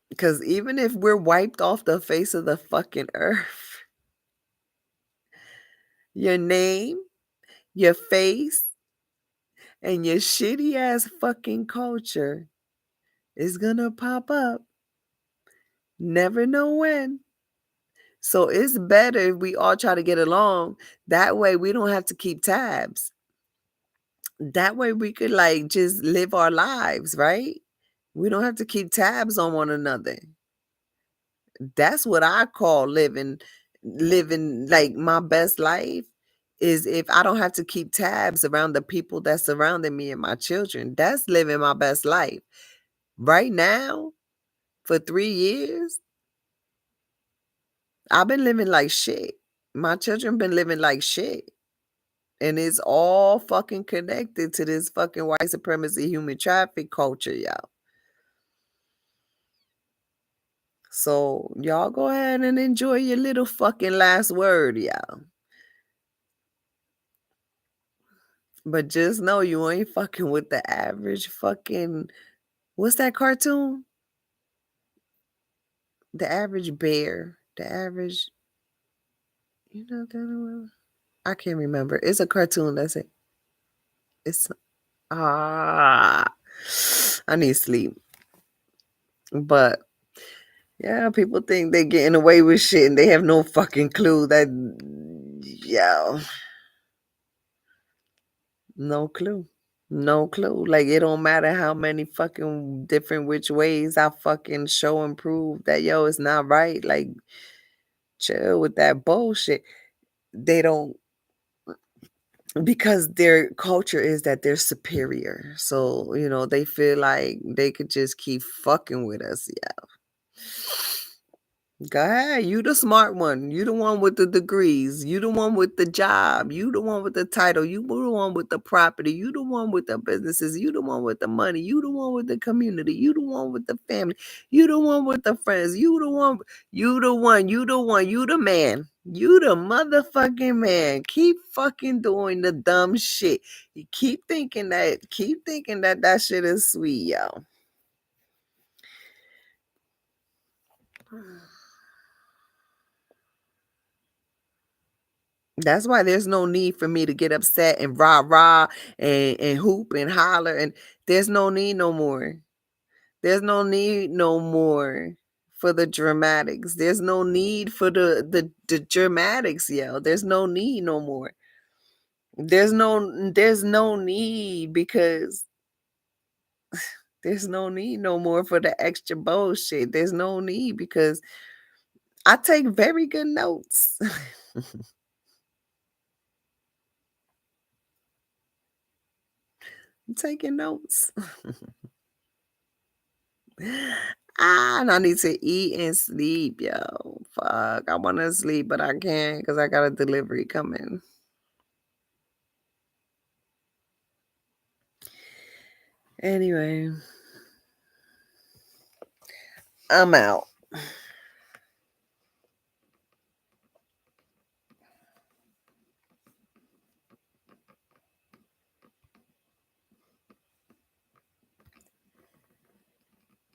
Because even if we're wiped off the face of the fucking earth, your name, your face, and your shitty ass fucking culture is gonna pop up. Never know when. So it's better if we all try to get along. That way we don't have to keep tabs. That way we could like just live our lives, right? We don't have to keep tabs on one another. That's what I call living like my best life is if I don't have to keep tabs around the people that surrounded me and my children. That's living my best life. Right now, for 3 years, I've been living like shit. My children been living like shit. And it's all fucking connected to this fucking white supremacy human traffic culture, y'all. So y'all go ahead and enjoy your little fucking last word, y'all. But just know you ain't fucking with the average fucking what's that cartoon? The average bear. The average you know that I can't remember. It's a cartoon that's it. It's ah I need sleep. But yeah, people think they getting away with shit and they have no fucking clue that yeah, no clue. No clue. Like it don't matter how many fucking different which ways I fucking show and prove that yo, it's not right. Like chill with that bullshit. They don't because their culture is that they're superior. So, they feel like they could just keep fucking with us. Yeah. Go ahead. You the smart one. You the one with the degrees. You the one with the job. You the one with the title. You the one with the property. You the one with the businesses. You the one with the money. You the one with the community. You the one with the family. You the one with the friends. You the one. You the one. You the one. You the man. You the motherfucking man. Keep fucking doing the dumb shit. You keep thinking that. Keep thinking that that shit is sweet, yo. That's why there's no need for me to get upset and rah rah and hoop and holler and there's no need no more. There's no need no more for the dramatics. There's no need for the dramatics, yo. There's no need no more. There's no need because there's no need no more for the extra bullshit. There's no need because I take very good notes. I'm taking notes. And I need to eat and sleep, yo. Fuck. I want to sleep, but I can't because I got a delivery coming. Anyway, I'm out.